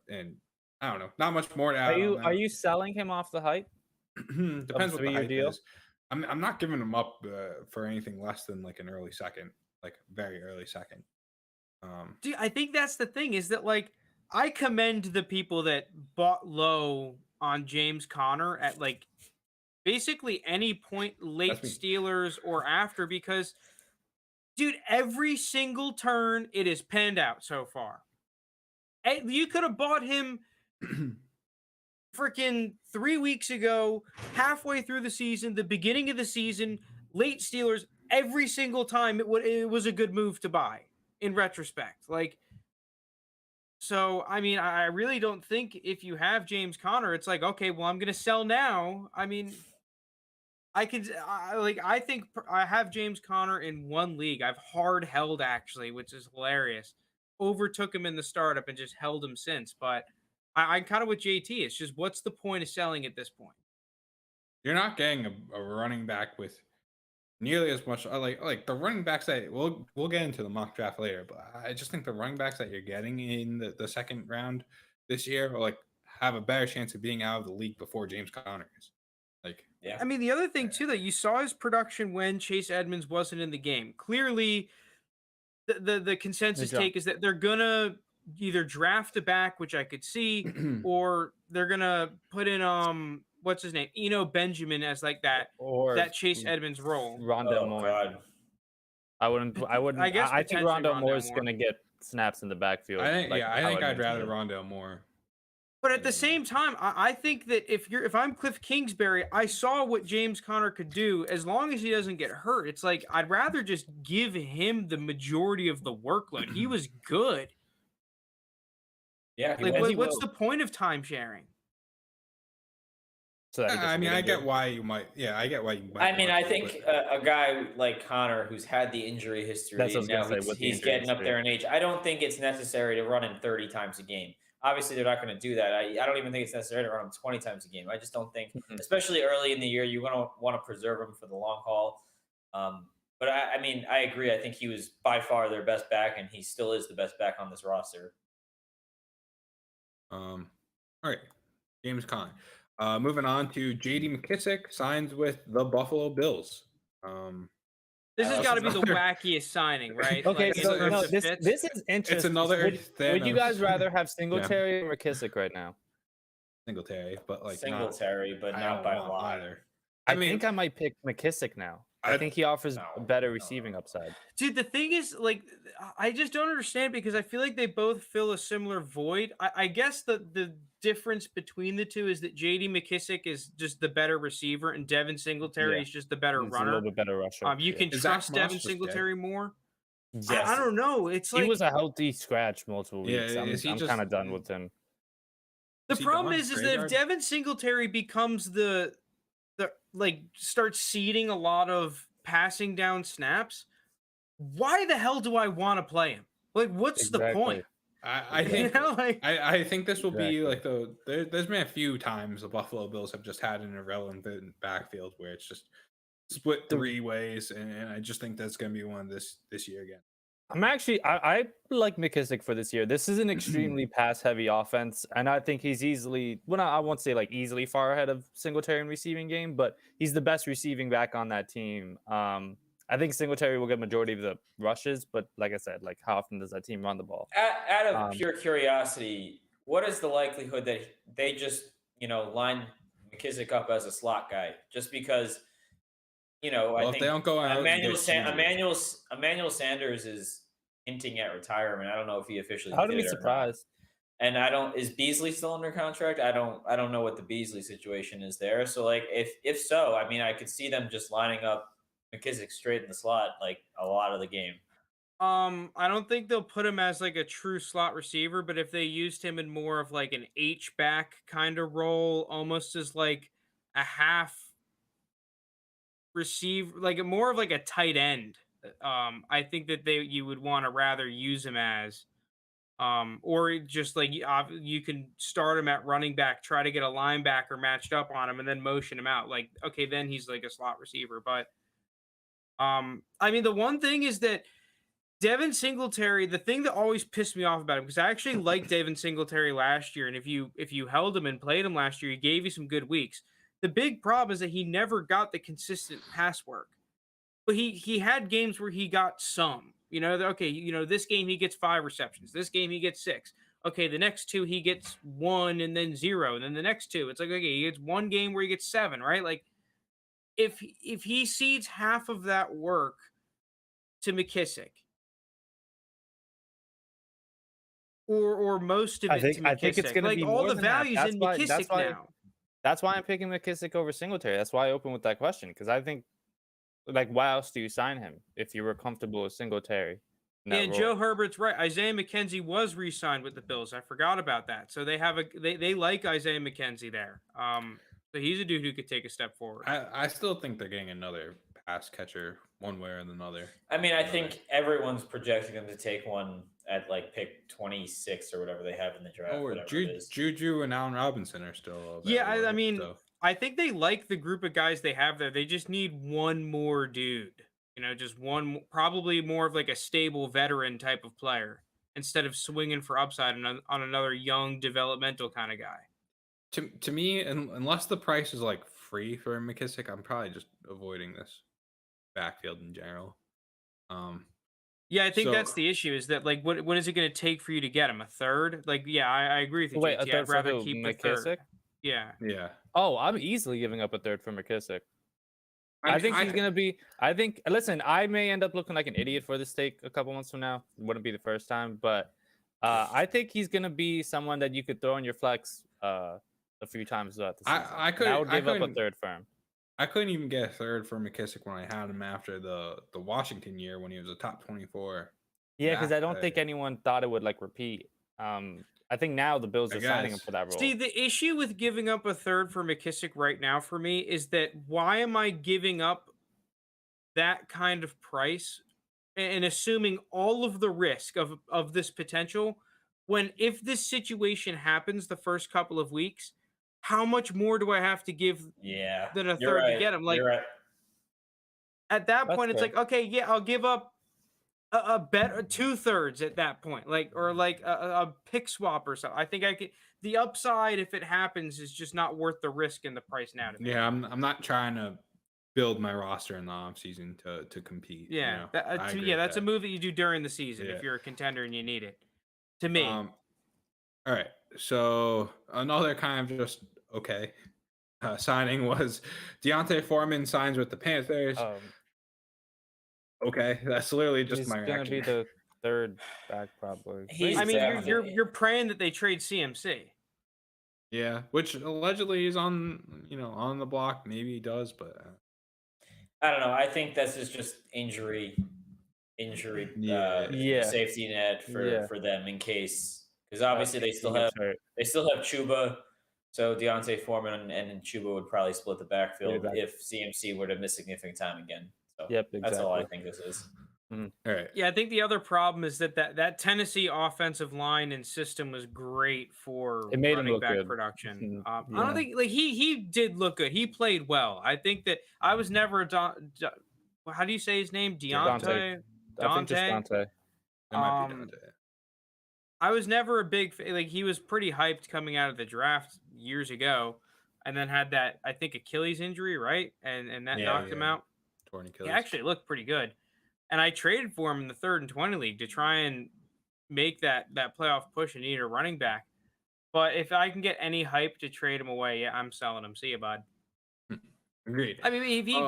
Speaker 1: And I don't know, not much more to add.
Speaker 2: Are you selling him off the hype?
Speaker 1: Depends what the hype is. I'm not giving him up for anything less than like an early second, like very early second.
Speaker 4: Dude, I think that's the thing is that like I commend the people that bought low on James Conner at like basically any point late Steelers or after, because dude, every single turn it is panned out so far. You could have bought him freaking 3 weeks ago, halfway through the season, the beginning of the season, late Steelers. Every single time it was a good move to buy in retrospect. Like, so I mean, I really don't think if you have James Conner, it's like, okay, well, I'm gonna sell now. I mean, I think I have James Conner in one league. I've hard held actually, which is hilarious. Overtook him in the startup and just held him since. But I'm kind of with JT. It's just, what's the point of selling at this point?
Speaker 1: You're not getting a running back with nearly as much like the running backs that we'll get into the mock draft later, but I just think the running backs that you're getting in the second round this year like have a better chance of being out of the league before James Conner is. Like,
Speaker 3: yeah.
Speaker 4: I mean, the other thing too that you saw his production when Chase Edmonds wasn't in the game. Clearly, the consensus take is that they're gonna either draft a back, which I could see, or they're gonna put in what's his name, Eno Benjamin as like that Chase Edmonds role.
Speaker 2: Rondell Moore.
Speaker 3: God.
Speaker 2: I wouldn't. I think Rondell Moore is going to get snaps in the backfield.
Speaker 1: I think I'd rather Rondell Moore.
Speaker 4: But at the same time, I think that if I'm Cliff Kingsbury, I saw what James Conner could do as long as he doesn't get hurt. It's like I'd rather just give him the majority of the workload. He was good.
Speaker 3: Yeah.
Speaker 4: Like, what's the point of time sharing?
Speaker 2: So
Speaker 1: I mean, I get why you might. Yeah, I get why you might.
Speaker 3: I mean, I think a guy like Conner, who's had the injury history, he's getting up there in age. I don't think it's necessary to run him 30 times a game. Obviously, they're not going to do that. I don't even think it's necessary to run him 20 times a game. I just don't think, especially early in the year, you're going to want to preserve him for the long haul. But I mean, I agree. I think he was by far their best back, and he still is the best back on this roster.
Speaker 1: All right, James Conner. Moving on to J.D. McKissic signs with the Buffalo Bills.
Speaker 4: This has got to be the wackiest signing, right?
Speaker 2: Okay,
Speaker 4: like,
Speaker 2: so this is interesting.
Speaker 1: It's another.
Speaker 2: Would you guys rather have Singletary or McKissic right now?
Speaker 1: Singletary, but like
Speaker 3: Singletary, but not by a lot.
Speaker 2: I think I might pick McKissic now. I think he offers a better receiving upside.
Speaker 4: Dude, the thing is, like, I just don't understand because I feel like they both fill a similar void. I guess the difference between the two is that J.D. McKissic is just the better receiver and Devin Singletary is just the better runner.
Speaker 2: A little bit better rusher.
Speaker 4: You can trust Devin Singletary more.
Speaker 2: Yes.
Speaker 4: I don't know. It's like
Speaker 2: he was a healthy scratch multiple weeks. I'm kind of done with him.
Speaker 4: The problem is that if Devin Singletary becomes starts ceding a lot of passing down snaps, why the hell do I want to play him? Like, what's the point?
Speaker 1: I think I think this will be like there's been a few times the Buffalo Bills have just had an irrelevant backfield where it's just split 3 ways, and I just think that's going to be one this year again.
Speaker 2: I like McKissic for this year. This is an extremely pass-heavy offense, and I think he's easily, I won't say like easily far ahead of Singletary in receiving game, but he's the best receiving back on that team. I think Singletary will get majority of the rushes, but like I said, like how often does that team run the ball?
Speaker 3: Out of pure curiosity, what is the likelihood that they just, line McKissic up as a slot guy just because, I think
Speaker 1: if they don't go out,
Speaker 3: Emmanuel Sanders is hinting at retirement. I don't know if he officially.
Speaker 2: I would be surprised.
Speaker 3: And is Beasley still under contract? I don't know what the Beasley situation is there. So like if so, I mean I could see them just lining up McKissick straight in the slot like a lot of the game.
Speaker 4: I don't think they'll put him as like a true slot receiver, but if they used him in more of like an H back kind of role, almost as like a half receiver, like more of like a tight end, I think that you would want to rather use him as, or just like you can start him at running back, try to get a linebacker matched up on him, and then motion him out. Like, okay, then he's like a slot receiver. But I mean, the one thing is that Devin Singletary, the thing that always pissed me off about him, because I actually liked Devin Singletary last year, and if you held him and played him last year, he gave you some good weeks. The big problem is that he never got the consistent pass work, but he had games where he got some. Okay, this game he gets 5 receptions. This game he gets 6. Okay, the next 2 he gets 1 and then 0, and then the next 2 it's like okay, he gets 1 game where he gets 7, right? Like if he cedes half of that work to McKissick, or most of it to McKissick.
Speaker 2: I think it's going to be
Speaker 4: all
Speaker 2: more
Speaker 4: the
Speaker 2: than that.
Speaker 4: values in McKissick now.
Speaker 2: That's why I'm picking McKissick over Singletary. That's why I opened with that question, because I think, like, why else do you sign him if you were comfortable with Singletary?
Speaker 4: And Joe Herbert's right. Isaiah McKenzie was re-signed with the Bills. I forgot about that. So they have they like Isaiah McKenzie there. So he's a dude who could take a step forward.
Speaker 1: I still think they're getting another pass catcher one way or another.
Speaker 3: I mean, I think everyone's projecting them to take one at like pick 26 or whatever they have in the draft.
Speaker 1: Or Juju and Allen Robinson are still available.
Speaker 4: Yeah, I mean, I think they like the group of guys they have there. They just need one more dude. Just one, probably more of like a stable veteran type of player instead of swinging for upside on another young developmental kind of guy.
Speaker 1: To me, unless the price is like free for McKissick, I'm probably just avoiding this backfield in general.
Speaker 4: Yeah, I think that's the issue. Is that like what is it going to take for you to get him a third? Like, yeah, I agree with you.
Speaker 2: Wait,
Speaker 4: JT. I'd rather keep McKissick. Third. Yeah.
Speaker 2: Oh, I'm easily giving up a third for McKissick. I think he's going to be. Listen, I may end up looking like an idiot for this take a couple months from now. It wouldn't be the first time, but I think he's going to be someone that you could throw in your flex a few times throughout the season. I would give up a third for him.
Speaker 1: I couldn't even get a third for McKissick when I had him after the Washington year when he was a top 24.
Speaker 2: Yeah, because I don't think anyone thought it would like repeat. I think now the Bills are signing him for that role.
Speaker 4: See, the issue with giving up a third for McKissick right now for me is that why am I giving up that kind of price and assuming all of the risk of this potential when if this situation happens the first couple of weeks, how much more do I have to give than a third to get him? Like at that point, it's like, okay, yeah, I'll give up a bet 2/3 at that point, or a pick swap or something. I think I could. The upside, if it happens, is just not worth the risk in the price now. To me.
Speaker 1: Yeah, I'm not trying to build my roster in the offseason to compete.
Speaker 4: Yeah, that's a move that you do during the season if you're a contender and you need it. To me.
Speaker 1: All right, so another kind of just signing was Deontay Foreman signs with the Panthers. Okay, that's literally just my reaction.
Speaker 2: He's gonna be the third back probably.
Speaker 4: You're praying that they trade CMC.
Speaker 1: Yeah, which allegedly is on the block. Maybe he does, but
Speaker 3: I don't know. I think this is just injury safety net for them in case, because obviously they still have Chuba. So Deontay Foreman and Chuba would probably split the backfield if CMC were to miss significant time again. So that's all I think this is.
Speaker 1: Mm-hmm. All right.
Speaker 4: Yeah, I think the other problem is that Tennessee offensive line and system was great for running back good. Production. I don't think he did look good. He played well. I think that I was never a how do you say his name? Dante.
Speaker 1: It might be Dante.
Speaker 4: I was never a big he was pretty hyped coming out of the draft years ago, and then had that I think Achilles injury, right? And that knocked him out.
Speaker 1: Torn Achilles.
Speaker 4: He actually looked pretty good, and I traded for him in the 3rd and 20 league to try and make that playoff push and need a running back. But if I can get any hype to trade him away, I'm selling him. See you, bud.
Speaker 1: Agreed.
Speaker 4: I mean,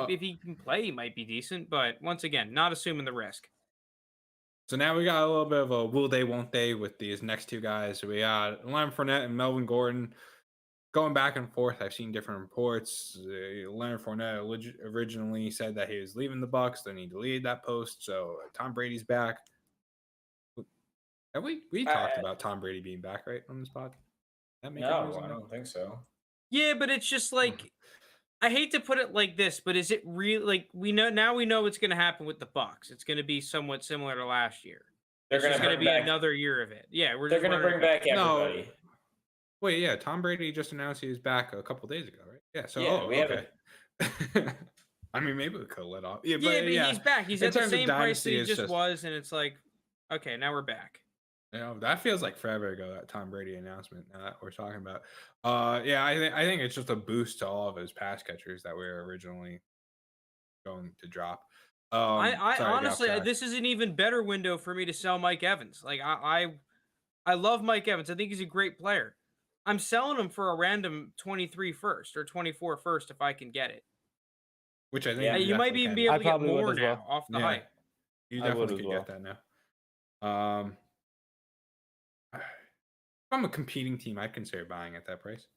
Speaker 4: if he can play, he might be decent, but once again, not assuming the risk.
Speaker 1: So now we got a little bit of a will they, won't they with these next two guys. We got Leonard Fournette and Melvin Gordon going back and forth. I've seen different reports. Leonard Fournette originally said that he was leaving the Bucs, then he deleted that post. So Tom Brady's back. Have we talked about Tom Brady being back, right, on this pod?
Speaker 3: No, I don't think so.
Speaker 4: Yeah, but it's just like, I hate to put it like this, but is it real? Like, we know what's going to happen with the Bucs. It's going to be somewhat similar to last year.
Speaker 3: They're
Speaker 4: It's going to be another year of it. Yeah,
Speaker 3: They're going to bring back everybody.
Speaker 1: No. Wait, yeah, Tom Brady just announced he was back a couple days ago, right? Yeah, so okay. I mean, maybe we could let off. Yeah, but
Speaker 4: he's back. He's at the same price that he just was, and it's like, okay, now we're back.
Speaker 1: You know, that feels like forever ago, that Tom Brady announcement that we're talking about. Yeah, I think it's just a boost to all of his pass catchers that we were originally going to drop.
Speaker 4: I honestly, this is an even better window for me to sell Mike Evans. Like, I love Mike Evans. I think he's a great player. I'm selling him for a random 23 first or 24 first if I can get it.
Speaker 1: Which I think
Speaker 4: you might even be able to get more now off the hype.
Speaker 1: You definitely could get that now. If I'm a competing team, I'd consider buying at that price.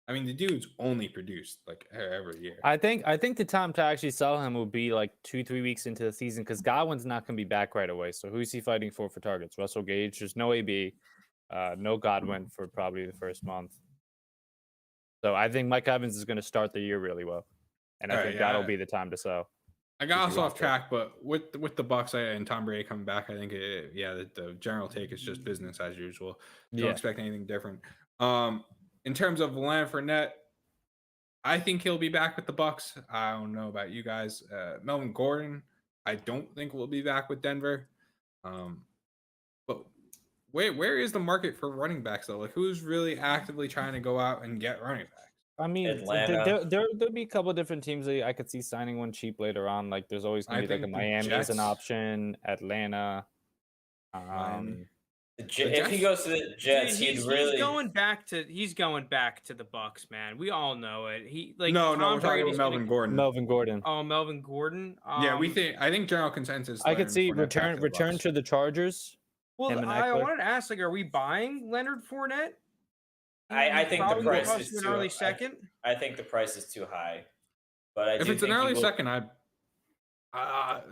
Speaker 1: I mean, the dude's only produced like every year.
Speaker 2: I think the time to actually sell him will be like 2-3 weeks into the season because Godwin's not going to be back right away. So who's he fighting for targets? Russell Gage. There's no AB, no Godwin for probably the first month. So I think Mike Evans is going to start the year really well, and I think that'll be the time to sell.
Speaker 1: I got us off track, but with the Bucs and Tom Brady coming back, I think the general take is just business as usual. Don't expect anything different. In terms of Leonard Fournette, I think he'll be back with the Bucs. I don't know about you guys. Melvin Gordon, I don't think will be back with Denver. But where is the market for running backs though? Like, who's really actively trying to go out and get running backs?
Speaker 2: I mean, there'll be a couple of different teams that I could see signing one cheap later on. Like, there's always going to be like a Miami as an option, Atlanta.
Speaker 3: If he goes to the Jets, he's
Speaker 4: going back to the Bucs, man. We all know it.
Speaker 1: We're talking about Melvin Gordon.
Speaker 2: Melvin Gordon.
Speaker 4: Oh, Melvin Gordon.
Speaker 1: I think general consensus.
Speaker 2: I could see return to the Chargers.
Speaker 4: Well, I wanted to ask, like, are we buying Leonard Fournette?
Speaker 3: I think the price is
Speaker 4: too
Speaker 3: early second. I think the price is too high. But
Speaker 1: if it's an early second,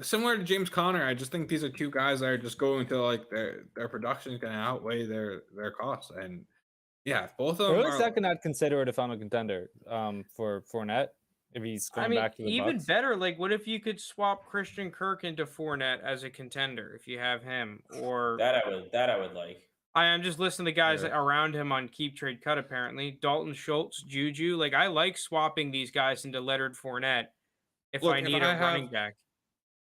Speaker 1: similar to James Conner, I just think these are two guys that are just going to like their production is going to outweigh their costs, and both of them.
Speaker 2: Early second, I'd consider it if I'm a contender for Fournette. If he's going back to the
Speaker 4: even
Speaker 2: Bucs.
Speaker 4: Better, like, what if you could swap Christian Kirk into Fournette as a contender if you have him, or
Speaker 3: that I would like.
Speaker 4: I'm just listening to guys around him on Keep Trade Cut. Apparently, Dalton Schultz, Juju. Like, I like swapping these guys into Leonard Fournette if I need a running back.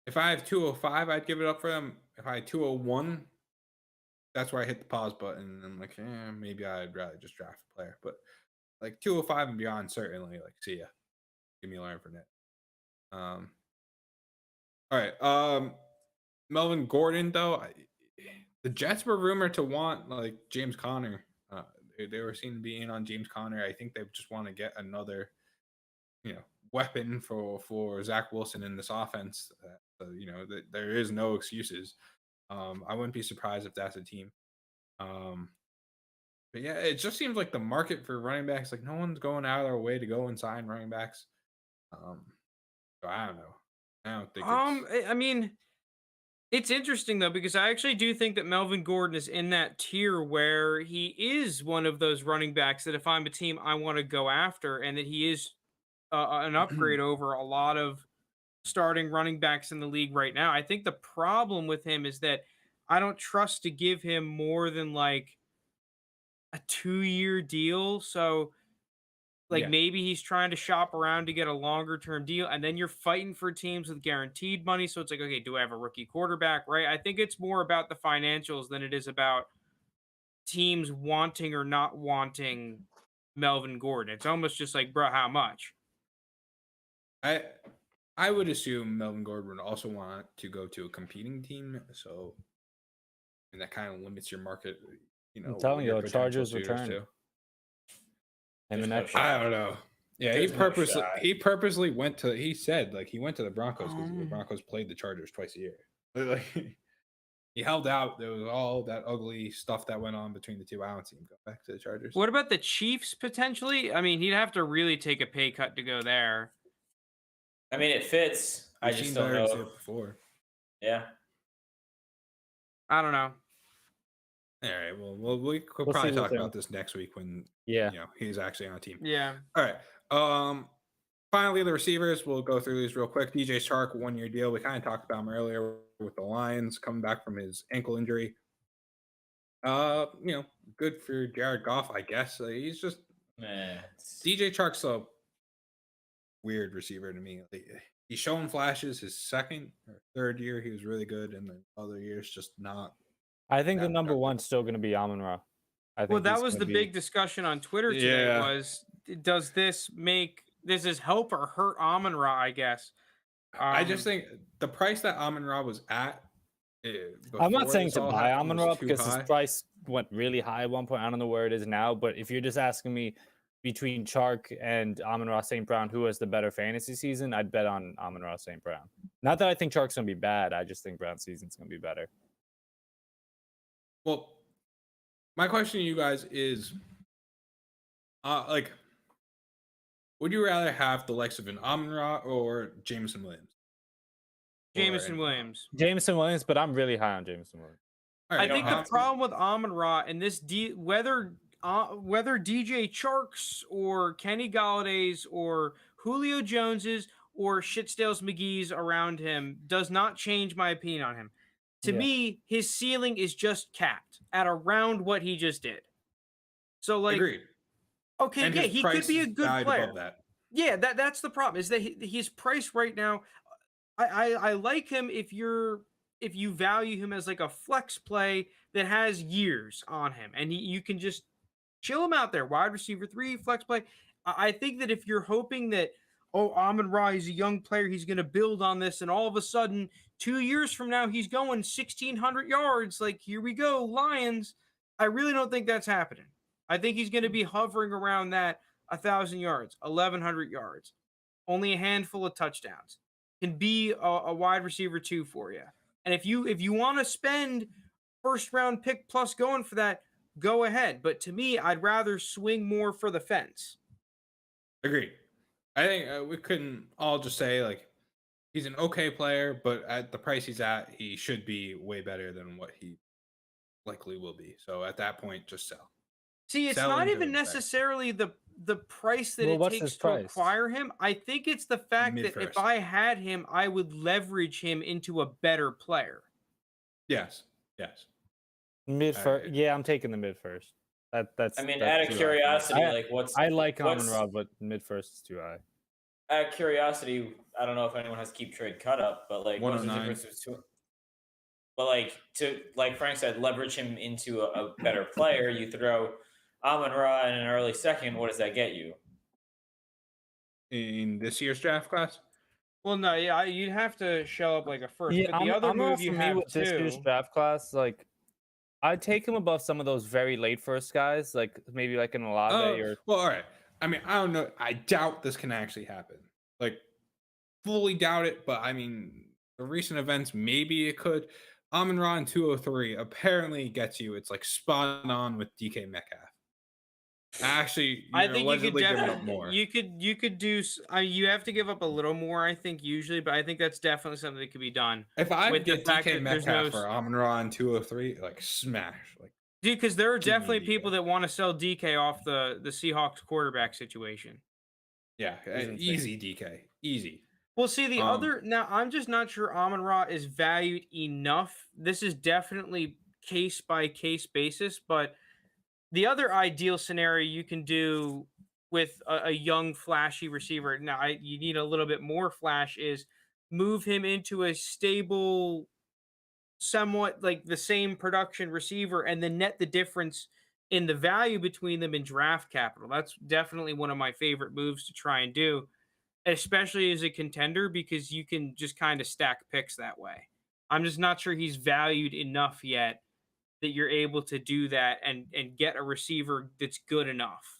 Speaker 1: If I have 205, I'd give it up for them. If I had 201, that's where I hit the pause button. And I'm like, maybe I'd rather just draft a player. But like 205 and beyond, certainly, like, see ya. Give me a Leonard Fournette. All right. Melvin Gordon, though. The Jets were rumored to want like James Conner. They were seen to be in on James Conner. I think they just want to get another, weapon for Zach Wilson in this offense. There is no excuses. I wouldn't be surprised if that's a team. But yeah, it just seems like the market for running backs, like no one's going out of their way to go and sign running backs. So I don't know. I don't think.
Speaker 4: I mean. It's interesting, though, because I actually do think that Melvin Gordon is in that tier where he is one of those running backs that if I'm a team, I want to go after, and that he is an upgrade over a lot of starting running backs in the league right now. I think the problem with him is that I don't trust to give him more than like a 2-year deal. So maybe he's trying to shop around to get a longer term deal, and then you're fighting for teams with guaranteed money. So it's like, okay, do I have a rookie quarterback? Right. I think it's more about the financials than it is about teams wanting or not wanting Melvin Gordon. It's almost just like, bro, how much?
Speaker 1: I would assume Melvin Gordon would also want to go to a competing team. So, and that kind of limits your market.
Speaker 2: I'm telling you, Chargers return.
Speaker 1: Too.
Speaker 2: And the next,
Speaker 1: I don't know. Yeah, he purposely went to. He said he went to the Broncos because the Broncos played the Chargers twice a year. he held out. There was all that ugly stuff that went on between the two. I don't see him go back to the Chargers.
Speaker 4: What about the Chiefs potentially? I mean, he'd have to really take a pay cut to go there.
Speaker 3: I mean, it fits. I
Speaker 1: We've
Speaker 3: just
Speaker 1: seen
Speaker 3: don't
Speaker 1: Berrios
Speaker 3: know.
Speaker 1: do it before.
Speaker 3: Yeah.
Speaker 4: I don't know.
Speaker 1: All right. Well, we could
Speaker 2: We'll
Speaker 1: probably
Speaker 2: see
Speaker 1: talk
Speaker 2: with
Speaker 1: about
Speaker 2: him.
Speaker 1: this next week when
Speaker 2: Yeah.
Speaker 1: he's actually on a team.
Speaker 4: Yeah.
Speaker 1: All right. Finally, the receivers. We'll go through these real quick. DJ Chark, 1-year deal. We kind of talked about him earlier with the Lions coming back from his ankle injury. Good for Jared Goff, I guess. He's just DJ Chark's a weird receiver to me. He's showing flashes. His second or third year, he was really good, and the other years just not.
Speaker 2: I think the number one's still going to be Amon-Ra.
Speaker 4: Well, that was the big discussion on Twitter today. Was does this help or hurt Amon-Ra? I guess.
Speaker 1: I just think the price that Amon-Ra was at.
Speaker 2: I'm not saying to buy Amon-Ra because his price went really high at one point. I don't know where it is now, but if you're just asking me between Chark and Amon-Ra St. Brown, who has the better fantasy season, I'd bet on Amon-Ra St. Brown. Not that I think Chark's going to be bad. I just think Brown's season's going to be better.
Speaker 1: Well, my question to you guys is, would you rather have the likes of an Amon-Ra or Jameson Williams?
Speaker 4: Jameson Williams.
Speaker 2: Jameson Williams, but I'm really high on Jameson Williams.
Speaker 4: Right, I think the problem with Amon-Ra and this whether DJ Chark's or Kenny Galladay's or Julio Jones's or Shitstales McGee's around him does not change my opinion on him. To me, his ceiling is just capped at around what he just did. So,
Speaker 1: agreed.
Speaker 4: Okay, and he could be a good player. Yeah, that's the problem. Is that his price right now? I like him if you value him as like a flex play that has years on him, and you can just chill him out there. Wide receiver 3, flex play. I think that if you're hoping that, Amon-Ra, he's a young player, he's going to build on this, and all of a sudden, 2 years from now, he's going 1,600 yards. Like, here we go, Lions. I really don't think that's happening. I think he's going to be hovering around that 1,000 yards, 1,100 yards, only a handful of touchdowns. Can be a wide receiver 2 for you. And if you want to spend first round pick plus going for that, go ahead. But to me, I'd rather swing more for the fence.
Speaker 1: Agreed. I think we couldn't all just say he's an okay player, but at the price he's at, he should be way better than what he likely will be. So at that point, just sell.
Speaker 4: See, it's not even necessarily the price that it takes to acquire him. I think it's the fact that if I had him, I would leverage him into a better player.
Speaker 1: Yes.
Speaker 2: Mid-first. Yeah, I'm taking the mid-first. That's.
Speaker 3: I mean, out of curiosity,
Speaker 2: I like Amon-Ra, but mid-first is too high.
Speaker 3: Out of curiosity, I don't know if anyone has keep trade cut up, but what's the difference between? But like Frank said, leverage him into a better player. You throw Amon-Ra in an early second, what does that get you?
Speaker 1: In this year's draft class?
Speaker 4: Well, no, yeah, you'd have to show up like a first.
Speaker 2: Yeah,
Speaker 4: but the other move you have
Speaker 2: with this year's draft class, I'd take him above some of those very late first guys, maybe an Olave or.
Speaker 1: Well, all right. I mean, I don't know. I doubt this can actually happen. Fully doubt it. But I mean, the recent events, maybe it could. Amon-Ra in 203 apparently gets you. It's spot on with DK Metcalf. Actually,
Speaker 4: I think you could
Speaker 1: give up more.
Speaker 4: You could do. You have to give up a little more, I think, usually, but I think that's definitely something that could be done.
Speaker 1: If I get DK Metcalf for Amon-Ra in 203, smash,
Speaker 4: dude, because there are definitely people that want to sell DK off the Seahawks quarterback situation.
Speaker 1: Yeah, easy DK, easy.
Speaker 4: Well, see, the other now, I'm just not sure Amon-Ra is valued enough. This is definitely case by case basis, but the other ideal scenario you can do with a young, flashy receiver, now you need a little bit more flash, is move him into a stable, somewhat the same production receiver, and then net the difference in the value between them in draft capital. That's definitely one of my favorite moves to try and do, especially as a contender, because you can just kind of stack picks that way. I'm just not sure he's valued enough yet that you're able to do that and get a receiver that's good enough.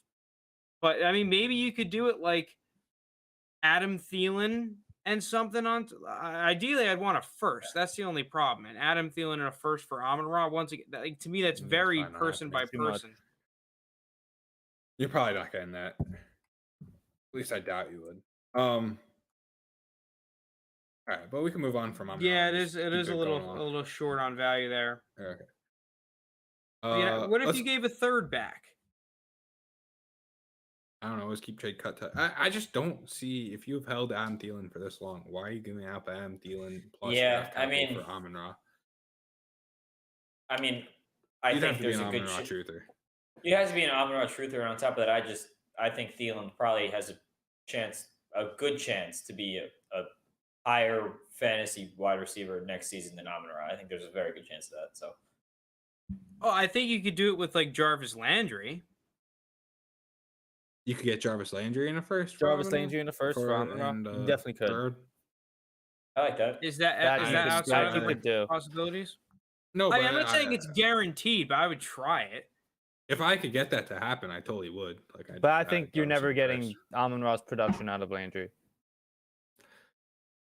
Speaker 4: But I mean, maybe you could do it like Adam Thielen and something on. Ideally, I'd want a first. That's the only problem. And Adam Thielen and a first for Amon-Ra. Once again, like, to me, that's very
Speaker 1: probably not
Speaker 4: person by
Speaker 1: happening.
Speaker 2: Too much.
Speaker 4: person.
Speaker 1: You're probably not getting that. At least I doubt you would. All right, but we can move on from Amon-Ra.
Speaker 4: Yeah,
Speaker 1: and just
Speaker 4: it
Speaker 1: keep
Speaker 4: is a
Speaker 1: going along.
Speaker 4: little short on value there.
Speaker 1: Okay.
Speaker 4: What if
Speaker 1: let's-
Speaker 4: you gave a third back?
Speaker 1: I don't know. Let's keep trade cut. I just don't see if you've held Adam Thielen for this long. Why are you giving out Adam Thielen plus
Speaker 3: Yeah,
Speaker 1: draft
Speaker 3: I
Speaker 1: capital
Speaker 3: mean,
Speaker 1: for Amon-Ra?
Speaker 3: I mean, I
Speaker 1: You'd have
Speaker 3: think
Speaker 1: to be
Speaker 3: there's
Speaker 1: an
Speaker 3: a good
Speaker 1: Amon-Ra truther.
Speaker 3: It has to be an Amon-Ra truther. On top of that, I think Thielen probably has a good chance to be a higher fantasy wide receiver next season than Amon-Ra. I think there's a very good chance of that. So,
Speaker 4: Oh, I think you could do it with like Jarvis Landry.
Speaker 1: You could get Jarvis Landry in the first.
Speaker 2: Jarvis Landry in the first for Amon-Ra.
Speaker 1: and,
Speaker 2: You definitely could.
Speaker 1: third.
Speaker 3: I like that.
Speaker 4: Is that
Speaker 2: That you
Speaker 4: outside
Speaker 2: could
Speaker 4: of like
Speaker 2: do.
Speaker 4: possibilities?
Speaker 1: No,
Speaker 4: I mean,
Speaker 1: but
Speaker 4: I'm not saying it's guaranteed, but I would try it.
Speaker 1: if I could get that to happen, I totally would. Like,
Speaker 2: But I
Speaker 1: I'd
Speaker 2: think
Speaker 1: go
Speaker 2: you're
Speaker 1: to
Speaker 2: never
Speaker 1: some
Speaker 2: getting
Speaker 1: first.
Speaker 2: Amon-Ra's production out of Landry.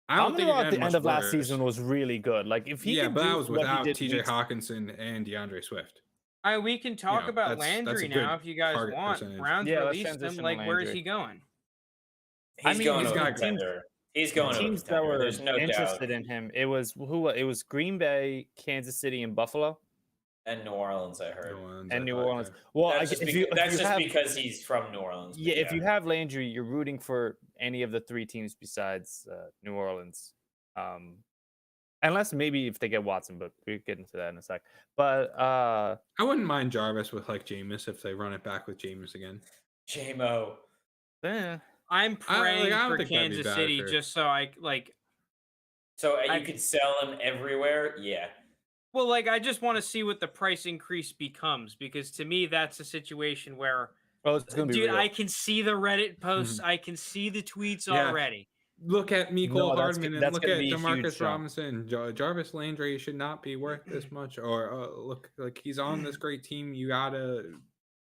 Speaker 1: I don't think
Speaker 2: Amon-Ra
Speaker 1: it
Speaker 2: at
Speaker 1: got
Speaker 2: the end
Speaker 1: much
Speaker 2: of last
Speaker 1: worse.
Speaker 2: season was really good. Like if he
Speaker 1: Yeah,
Speaker 2: could
Speaker 1: but
Speaker 2: do
Speaker 1: that was
Speaker 2: what he
Speaker 1: without
Speaker 2: did
Speaker 1: T.J.
Speaker 2: weeks-
Speaker 1: Hawkinson and DeAndre Swift.
Speaker 4: We can talk
Speaker 1: know,
Speaker 4: about
Speaker 1: that's a
Speaker 4: Landry
Speaker 1: good
Speaker 4: now if you guys
Speaker 1: target
Speaker 4: want.
Speaker 1: percentage.
Speaker 4: Browns
Speaker 2: Yeah, let's
Speaker 4: released him.
Speaker 2: transition to
Speaker 4: Like, where is
Speaker 2: Landry.
Speaker 4: he going?
Speaker 3: He's going
Speaker 1: he's
Speaker 3: to a
Speaker 1: got
Speaker 3: contender. He's going to a
Speaker 2: teams that
Speaker 3: contender.
Speaker 2: were
Speaker 3: There's no
Speaker 2: interested
Speaker 3: doubt.
Speaker 2: in him. It was Green Bay, Kansas City, and Buffalo,
Speaker 3: And New Orleans, I heard.
Speaker 2: and New Orleans. Well,
Speaker 3: That's just,
Speaker 2: if you have,
Speaker 3: because he's from New Orleans. but
Speaker 2: yeah, if you have Landry, you're rooting for any of the three teams besides New Orleans, unless maybe if they get Watson, but we'll get into that in a sec. But
Speaker 1: I wouldn't mind Jarvis with like Jameis if they run it back with Jameis again.
Speaker 3: J-Mo.
Speaker 2: eh,
Speaker 4: I'm praying
Speaker 1: I don't
Speaker 4: for
Speaker 1: think that'd be
Speaker 4: Kansas
Speaker 1: bad
Speaker 4: City
Speaker 1: for-
Speaker 4: just so I like.
Speaker 3: So
Speaker 4: I-
Speaker 3: you could sell him everywhere? Yeah.
Speaker 4: Well, like I just want to see what the price increase becomes because to me that's a situation where,
Speaker 2: well, it's gonna be
Speaker 4: dude,
Speaker 2: real.
Speaker 4: I can see the Reddit posts, I can see the tweets
Speaker 1: Yeah.
Speaker 4: already.
Speaker 1: Look at Mecole
Speaker 2: No, that's
Speaker 1: Hardman and
Speaker 2: that's
Speaker 1: look
Speaker 2: gonna
Speaker 1: at
Speaker 2: be a huge
Speaker 1: Demarcus
Speaker 2: jump.
Speaker 1: Robinson. Jarvis Landry should not be worth this much. Or look, like he's on this great team. You gotta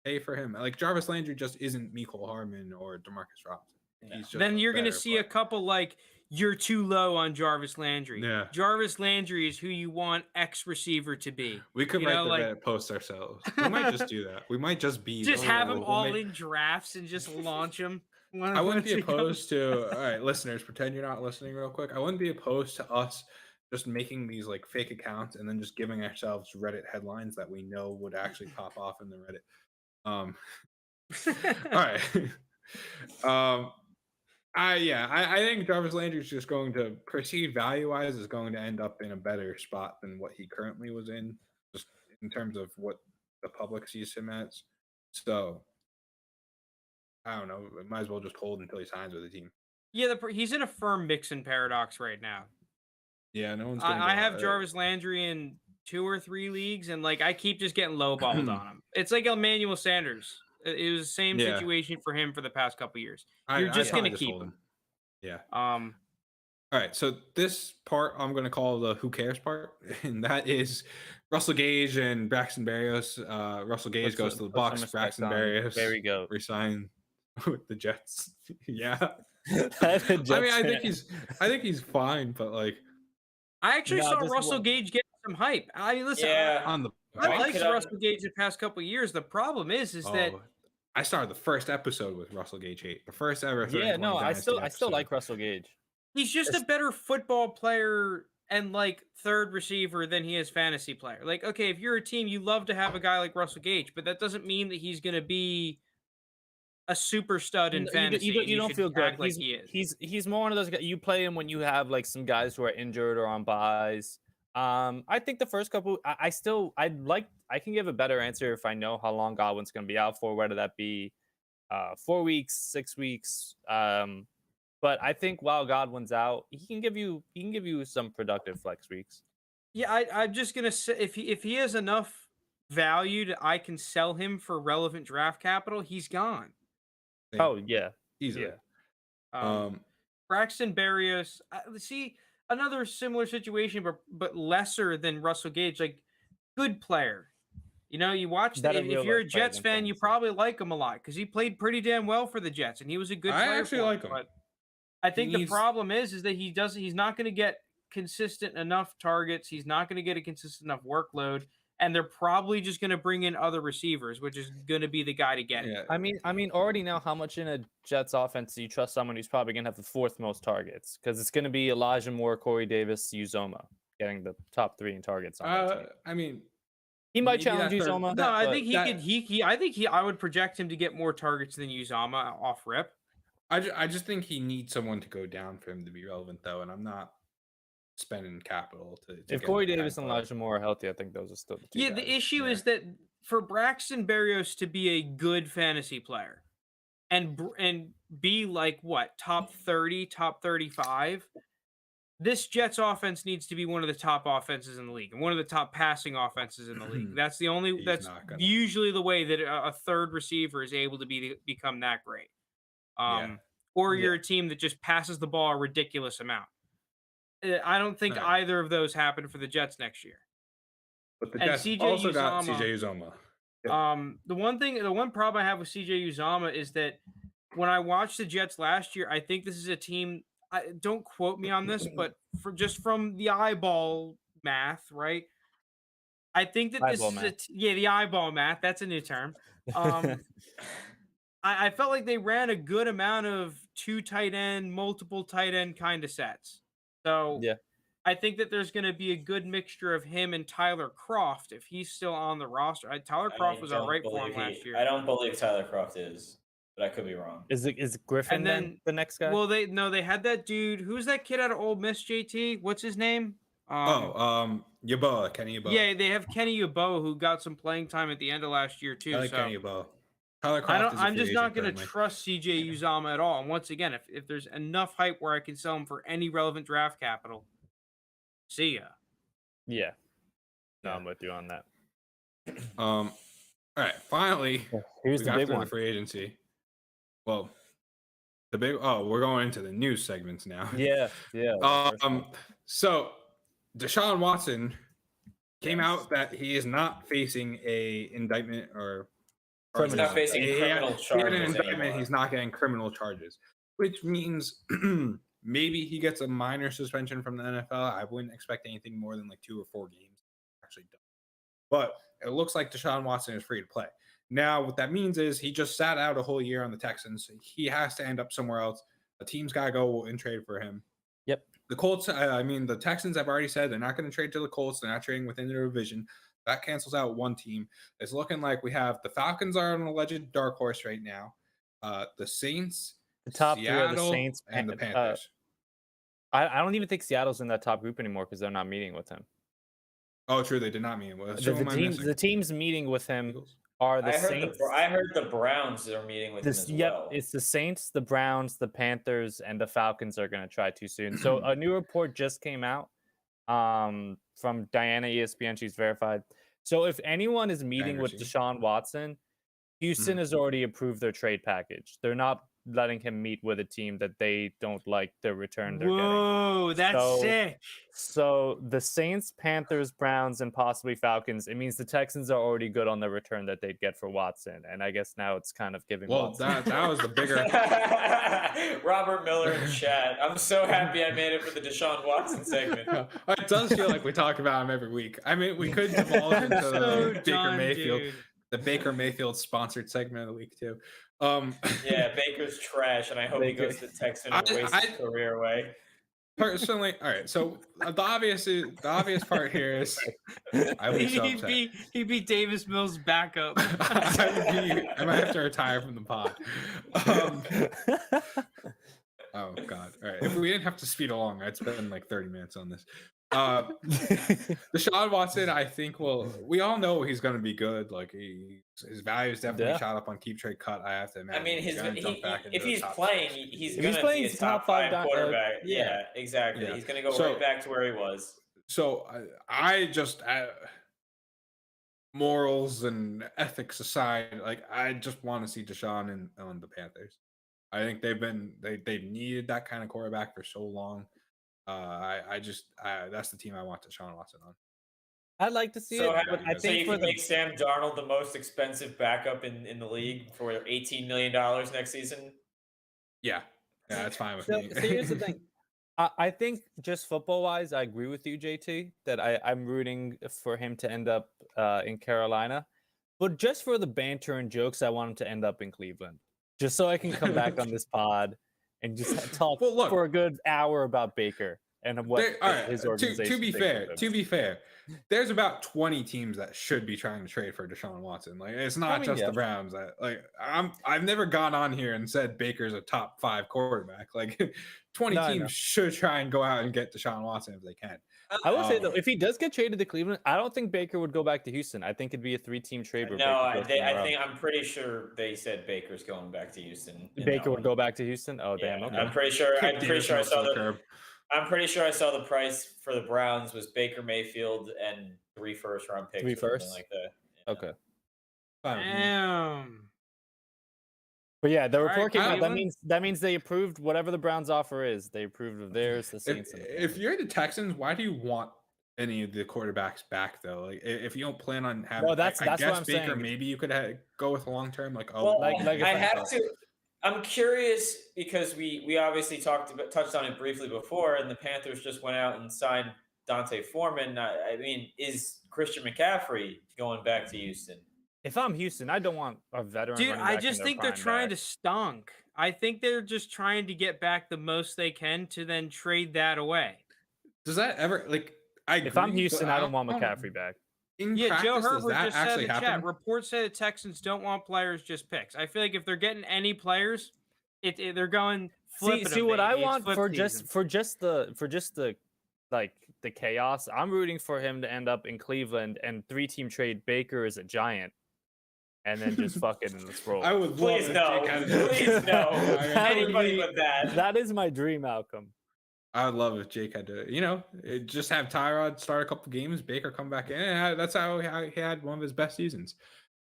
Speaker 1: pay for him. Like Jarvis Landry just isn't Mecole Hardman or Demarcus Robinson.
Speaker 3: No.
Speaker 1: He's just
Speaker 4: Then
Speaker 1: a
Speaker 4: you're going to
Speaker 1: better
Speaker 4: see a
Speaker 1: player.
Speaker 4: couple like you're too low on Jarvis Landry.
Speaker 1: Yeah.
Speaker 4: Jarvis Landry is who you want X receiver to be.
Speaker 1: We could
Speaker 4: you
Speaker 1: write
Speaker 4: know,
Speaker 1: the
Speaker 4: like-
Speaker 1: Reddit post ourselves. We might just do that. We might just be
Speaker 4: Just have them
Speaker 1: we'll
Speaker 4: all
Speaker 1: make-
Speaker 4: in drafts and just launch them.
Speaker 1: I wouldn't be opposed to. All right, listeners, pretend you're not listening real quick. I wouldn't be opposed to us just making these like fake accounts and then just giving ourselves Reddit headlines that we know would actually pop off in the Reddit. All right. I think Jarvis Landry is just going to perceived value-wise is going to end up in a better spot than what he currently was in, just in terms of what the public sees him as. So I don't know. Might as well just hold until he signs with the team.
Speaker 4: Yeah, he's in a firm Mixon paradox right now.
Speaker 1: Yeah, no one's.
Speaker 4: I have Jarvis Landry in 2 or 3 leagues, and like I keep just getting lowballed on him. It's like Emmanuel Sanders. It was the same
Speaker 1: Yeah.
Speaker 4: situation for him for the past couple years.
Speaker 1: I'd
Speaker 4: You're just
Speaker 1: probably
Speaker 4: gonna keep
Speaker 1: hold
Speaker 4: him.
Speaker 1: Yeah.
Speaker 4: Um,
Speaker 1: All right. So this part I'm going to call the "Who cares" part, and that is Russell Gage and Braxton Berrios. Russell Gage goes to the
Speaker 2: Put some
Speaker 1: Bucs.
Speaker 2: respect
Speaker 1: Braxton
Speaker 2: on
Speaker 1: Berrios
Speaker 2: There we go.
Speaker 1: resign with the Jets. Yeah.
Speaker 2: I
Speaker 1: I mean, I think he's fine, but like
Speaker 4: I actually
Speaker 2: No,
Speaker 4: saw
Speaker 2: this
Speaker 4: Russell
Speaker 2: one-
Speaker 4: Gage get some hype. I mean, listen,
Speaker 3: Yeah.
Speaker 1: on the.
Speaker 4: I
Speaker 3: Why
Speaker 4: liked
Speaker 3: could I-
Speaker 4: Russell Gage the past couple of years. The problem is that
Speaker 1: Oh, I started the first episode with Russell Gage 8. The first ever.
Speaker 2: Yeah,
Speaker 1: 30-20
Speaker 2: no, I
Speaker 1: Dynasty
Speaker 2: still
Speaker 1: episode.
Speaker 2: like Russell Gage.
Speaker 4: he's just a better football player and like third receiver than he is fantasy player. Like, okay, if you're a team, you love to have a guy like Russell Gage, but that doesn't mean that he's going to be a super stud in fantasy.
Speaker 2: You don't
Speaker 4: should
Speaker 2: feel good.
Speaker 4: act like he is.
Speaker 2: He's more one of those guys. You play him when you have like some guys who are injured or on buys. I think the first couple, I can give a better answer if I know how long Godwin's going to be out for, whether that be 4 weeks, 6 weeks. But I think while Godwin's out, he can give you some productive flex weeks.
Speaker 4: Yeah, I'm just gonna say if he has enough value that I can sell him for relevant draft capital, he's gone.
Speaker 1: Same.
Speaker 2: Oh yeah,
Speaker 1: easily.
Speaker 2: yeah.
Speaker 4: Braxton Berrios, see another similar situation, but lesser than Russell Gage. Like good player, you know. You watch
Speaker 2: Better
Speaker 4: if
Speaker 2: real
Speaker 4: you're a
Speaker 2: life player
Speaker 4: Jets
Speaker 2: than
Speaker 4: fan, you
Speaker 2: fantasy.
Speaker 4: probably like him a lot because he played pretty damn well for the Jets, and he was a good
Speaker 1: I
Speaker 4: player.
Speaker 1: actually
Speaker 4: for
Speaker 1: like
Speaker 4: them,
Speaker 1: him.
Speaker 4: but I think the problem is that he's not going to get consistent enough targets. He's not going to get a consistent enough workload, and they're probably just going to bring in other receivers, which is going to be the guy to get it.
Speaker 2: I mean, already now, how much in a Jets offense do you trust someone who's probably going to have the fourth most targets? Because it's going to be Elijah Moore, Corey Davis, Uzomah getting the top 3 in targets.
Speaker 1: I mean,
Speaker 2: he might challenge Uzomah.
Speaker 4: No, I think I would project him to get more targets than Uzomah off rip.
Speaker 1: I just think he needs someone to go down for him to be relevant, though, and I'm not spending capital to
Speaker 2: if Corey Davis and Elijah Moore are healthy, I think those are still the two guys.
Speaker 4: The issue is that for Braxton Berrios to be a good fantasy player and be like what, top 30, top 35, this Jets offense needs to be one of the top offenses in the league and one of the top passing offenses in the league. That's usually the way that a third receiver is able to become that great. Or you're a team that just passes the ball a ridiculous amount. I don't think either of those happen for the Jets next year.
Speaker 1: But the Jets also got CJ Uzomah.
Speaker 4: The one problem I have with CJ Uzomah is that when I watched the Jets last year, I think this is a team. Don't quote me on this, but from the eyeball math, right? I think that the eyeball math. That's a new term. I felt like they ran a good amount of 2 tight end, multiple tight end kind of sets. So I think that there's going to be a good mixture of him and Tyler Kroft if he's still on the roster. Tyler Kroft was all right for him last year.
Speaker 3: I don't believe Tyler Kroft is, but I could be wrong.
Speaker 2: Is Griffin and then the next guy?
Speaker 4: Well, they had that dude. Who's that kid out of Ole Miss? JT, what's his name?
Speaker 1: Yeboah, Kenny Yeboah.
Speaker 4: Yeah, they have Kenny Yeboah who got some playing time at the end of last year too.
Speaker 1: I like Kenny Yeboah.
Speaker 4: I'm just not going to trust CJ Uzomah at all. And once again, if there's enough hype where I can sell him for any relevant draft capital, see ya.
Speaker 2: Yeah. No, I'm with you on that.
Speaker 1: All right. Finally,
Speaker 2: here's the big one.
Speaker 1: The free agency. Well, we're going into the news segments now.
Speaker 2: Yeah.
Speaker 1: So Deshaun Watson came out that he is not facing a indictment or
Speaker 3: he's not facing criminal charges.
Speaker 1: He had an indictment. He's not getting criminal charges, which means maybe he gets a minor suspension from the NFL. I wouldn't expect anything more than like 2 or 4 games actually done. But it looks like Deshaun Watson is free to play. Now, what that means is he just sat out a whole year on the Texans. He has to end up somewhere else. The team's got to go and trade for him.
Speaker 2: Yep.
Speaker 1: The Colts, the Texans have already said they're not going to trade to the Colts. They're not trading within their division. That cancels out one team. It's looking like we have the Falcons are an alleged dark horse right now. The Saints,
Speaker 2: the top
Speaker 1: Seattle,
Speaker 2: 3 are the Saints
Speaker 1: and the Panthers.
Speaker 2: I don't even think Seattle's in that top group anymore because they're not meeting with him.
Speaker 1: Oh, true. They did not meet with
Speaker 2: him. The teams meeting with him are the Saints.
Speaker 3: I heard the Browns are meeting with him as well.
Speaker 2: It's the Saints, the Browns, the Panthers, and the Falcons are going to try too soon. So a new report just came out from Diana ESPN. She's verified. So if anyone is meeting with Deshaun Watson, Houston has already approved their trade package. They're not letting him meet with a team that they don't like the return they're getting.
Speaker 4: Whoa, that's sick.
Speaker 2: So the Saints, Panthers, Browns, and possibly Falcons, it means the Texans are already good on the return that they'd get for Watson. And I guess now it's kind of giving Watson.
Speaker 1: that was the bigger...
Speaker 3: Robert Miller in chat. I'm so happy I made it for the Deshaun Watson segment.
Speaker 1: It does feel like we talk about him every week. I mean, we could divulge into the Baker Mayfield. Dude. The Baker Mayfield sponsored segment of the week too.
Speaker 3: Yeah, Baker's trash, and I hope he goes to Texas and wastes his career away.
Speaker 1: Personally, all right. So the obvious part here is
Speaker 4: he beat Davis Mills' backup.
Speaker 1: I might have to retire from the pod. Oh God! All right. If we didn't have to speed along, I'd spend like 30 minutes on this. Deshaun Watson, I think we all know he's going to be good. Like his value is definitely shot up on Keep Trade Cut. I have to imagine.
Speaker 3: I mean, if he's playing, he's going to be a
Speaker 2: top
Speaker 3: 5 quarterback. Yeah, exactly. Yeah. He's going to go right back to where he was.
Speaker 1: So I just morals and ethics aside, like I just want to see Deshaun on the Panthers. I think they've needed that kind of quarterback for so long. That's the team I want Deshaun Watson on.
Speaker 2: I'd like to see it.
Speaker 3: But I think you can make Sam Darnold the most expensive backup in the league for $18 million next season.
Speaker 1: Yeah. Yeah, that's fine with
Speaker 2: So,
Speaker 1: me.
Speaker 2: so here's the thing. I think just football-wise, I agree with you, JT, that I'm rooting for him to end up in Carolina. But just for the banter and jokes, I want him to end up in Cleveland. Just so I can come back on this pod and just talk for a good hour about Baker and what his organization.
Speaker 1: To be fair, there's about 20 teams that should be trying to trade for Deshaun Watson. Like, it's not just the Browns. I've never gone on here and said Baker's a top 5 quarterback. Like 20 teams should try and go out and get Deshaun Watson if they can.
Speaker 2: I would say though, if he does get traded to Cleveland, I don't think Baker would go back to Houston. I think it'd be a 3-team trade.
Speaker 3: I'm pretty sure they said Baker's going back to Houston.
Speaker 2: Baker would go back to Houston. Oh damn! Okay.
Speaker 3: I'm pretty sure I saw the price for the Browns was Baker Mayfield and 3 first-round picks.
Speaker 2: 3 first,
Speaker 3: like that.
Speaker 2: Yeah. Okay.
Speaker 4: Damn.
Speaker 2: But yeah, the report came out. That means they approved whatever the Browns' offer is. They approved of theirs. The Saints.
Speaker 1: If you're the Texans, why do you want any of the quarterbacks back though? Like, if you don't plan on having, I guess what I'm Baker, saying. Maybe you could go with long term.
Speaker 3: I'm curious because we obviously touched on it briefly before, and the Panthers just went out and signed Dante Foreman. I mean, is Christian McCaffrey going back to Houston?
Speaker 2: If I'm Houston, I don't want a veteran.
Speaker 4: Dude, I just think they're trying to stunk. I think they're just trying to get back the most they can to then trade that away.
Speaker 1: Does that ever
Speaker 2: if I'm Houston, I don't want McCaffrey back.
Speaker 4: Joe Herbert just said in the chat. Reports say the Texans don't want players, just picks. I feel like if they're getting any players, they're going.
Speaker 2: See what I want for just the chaos. I'm rooting for him to end up in Cleveland and 3-team trade Baker as a Giant. And then just fucking let's roll.
Speaker 1: I would
Speaker 3: please no. Anybody but that.
Speaker 2: That is my dream outcome.
Speaker 1: I would love if Jake had to, just have Tyrod start a couple games, Baker come back in. And that's how he had one of his best seasons.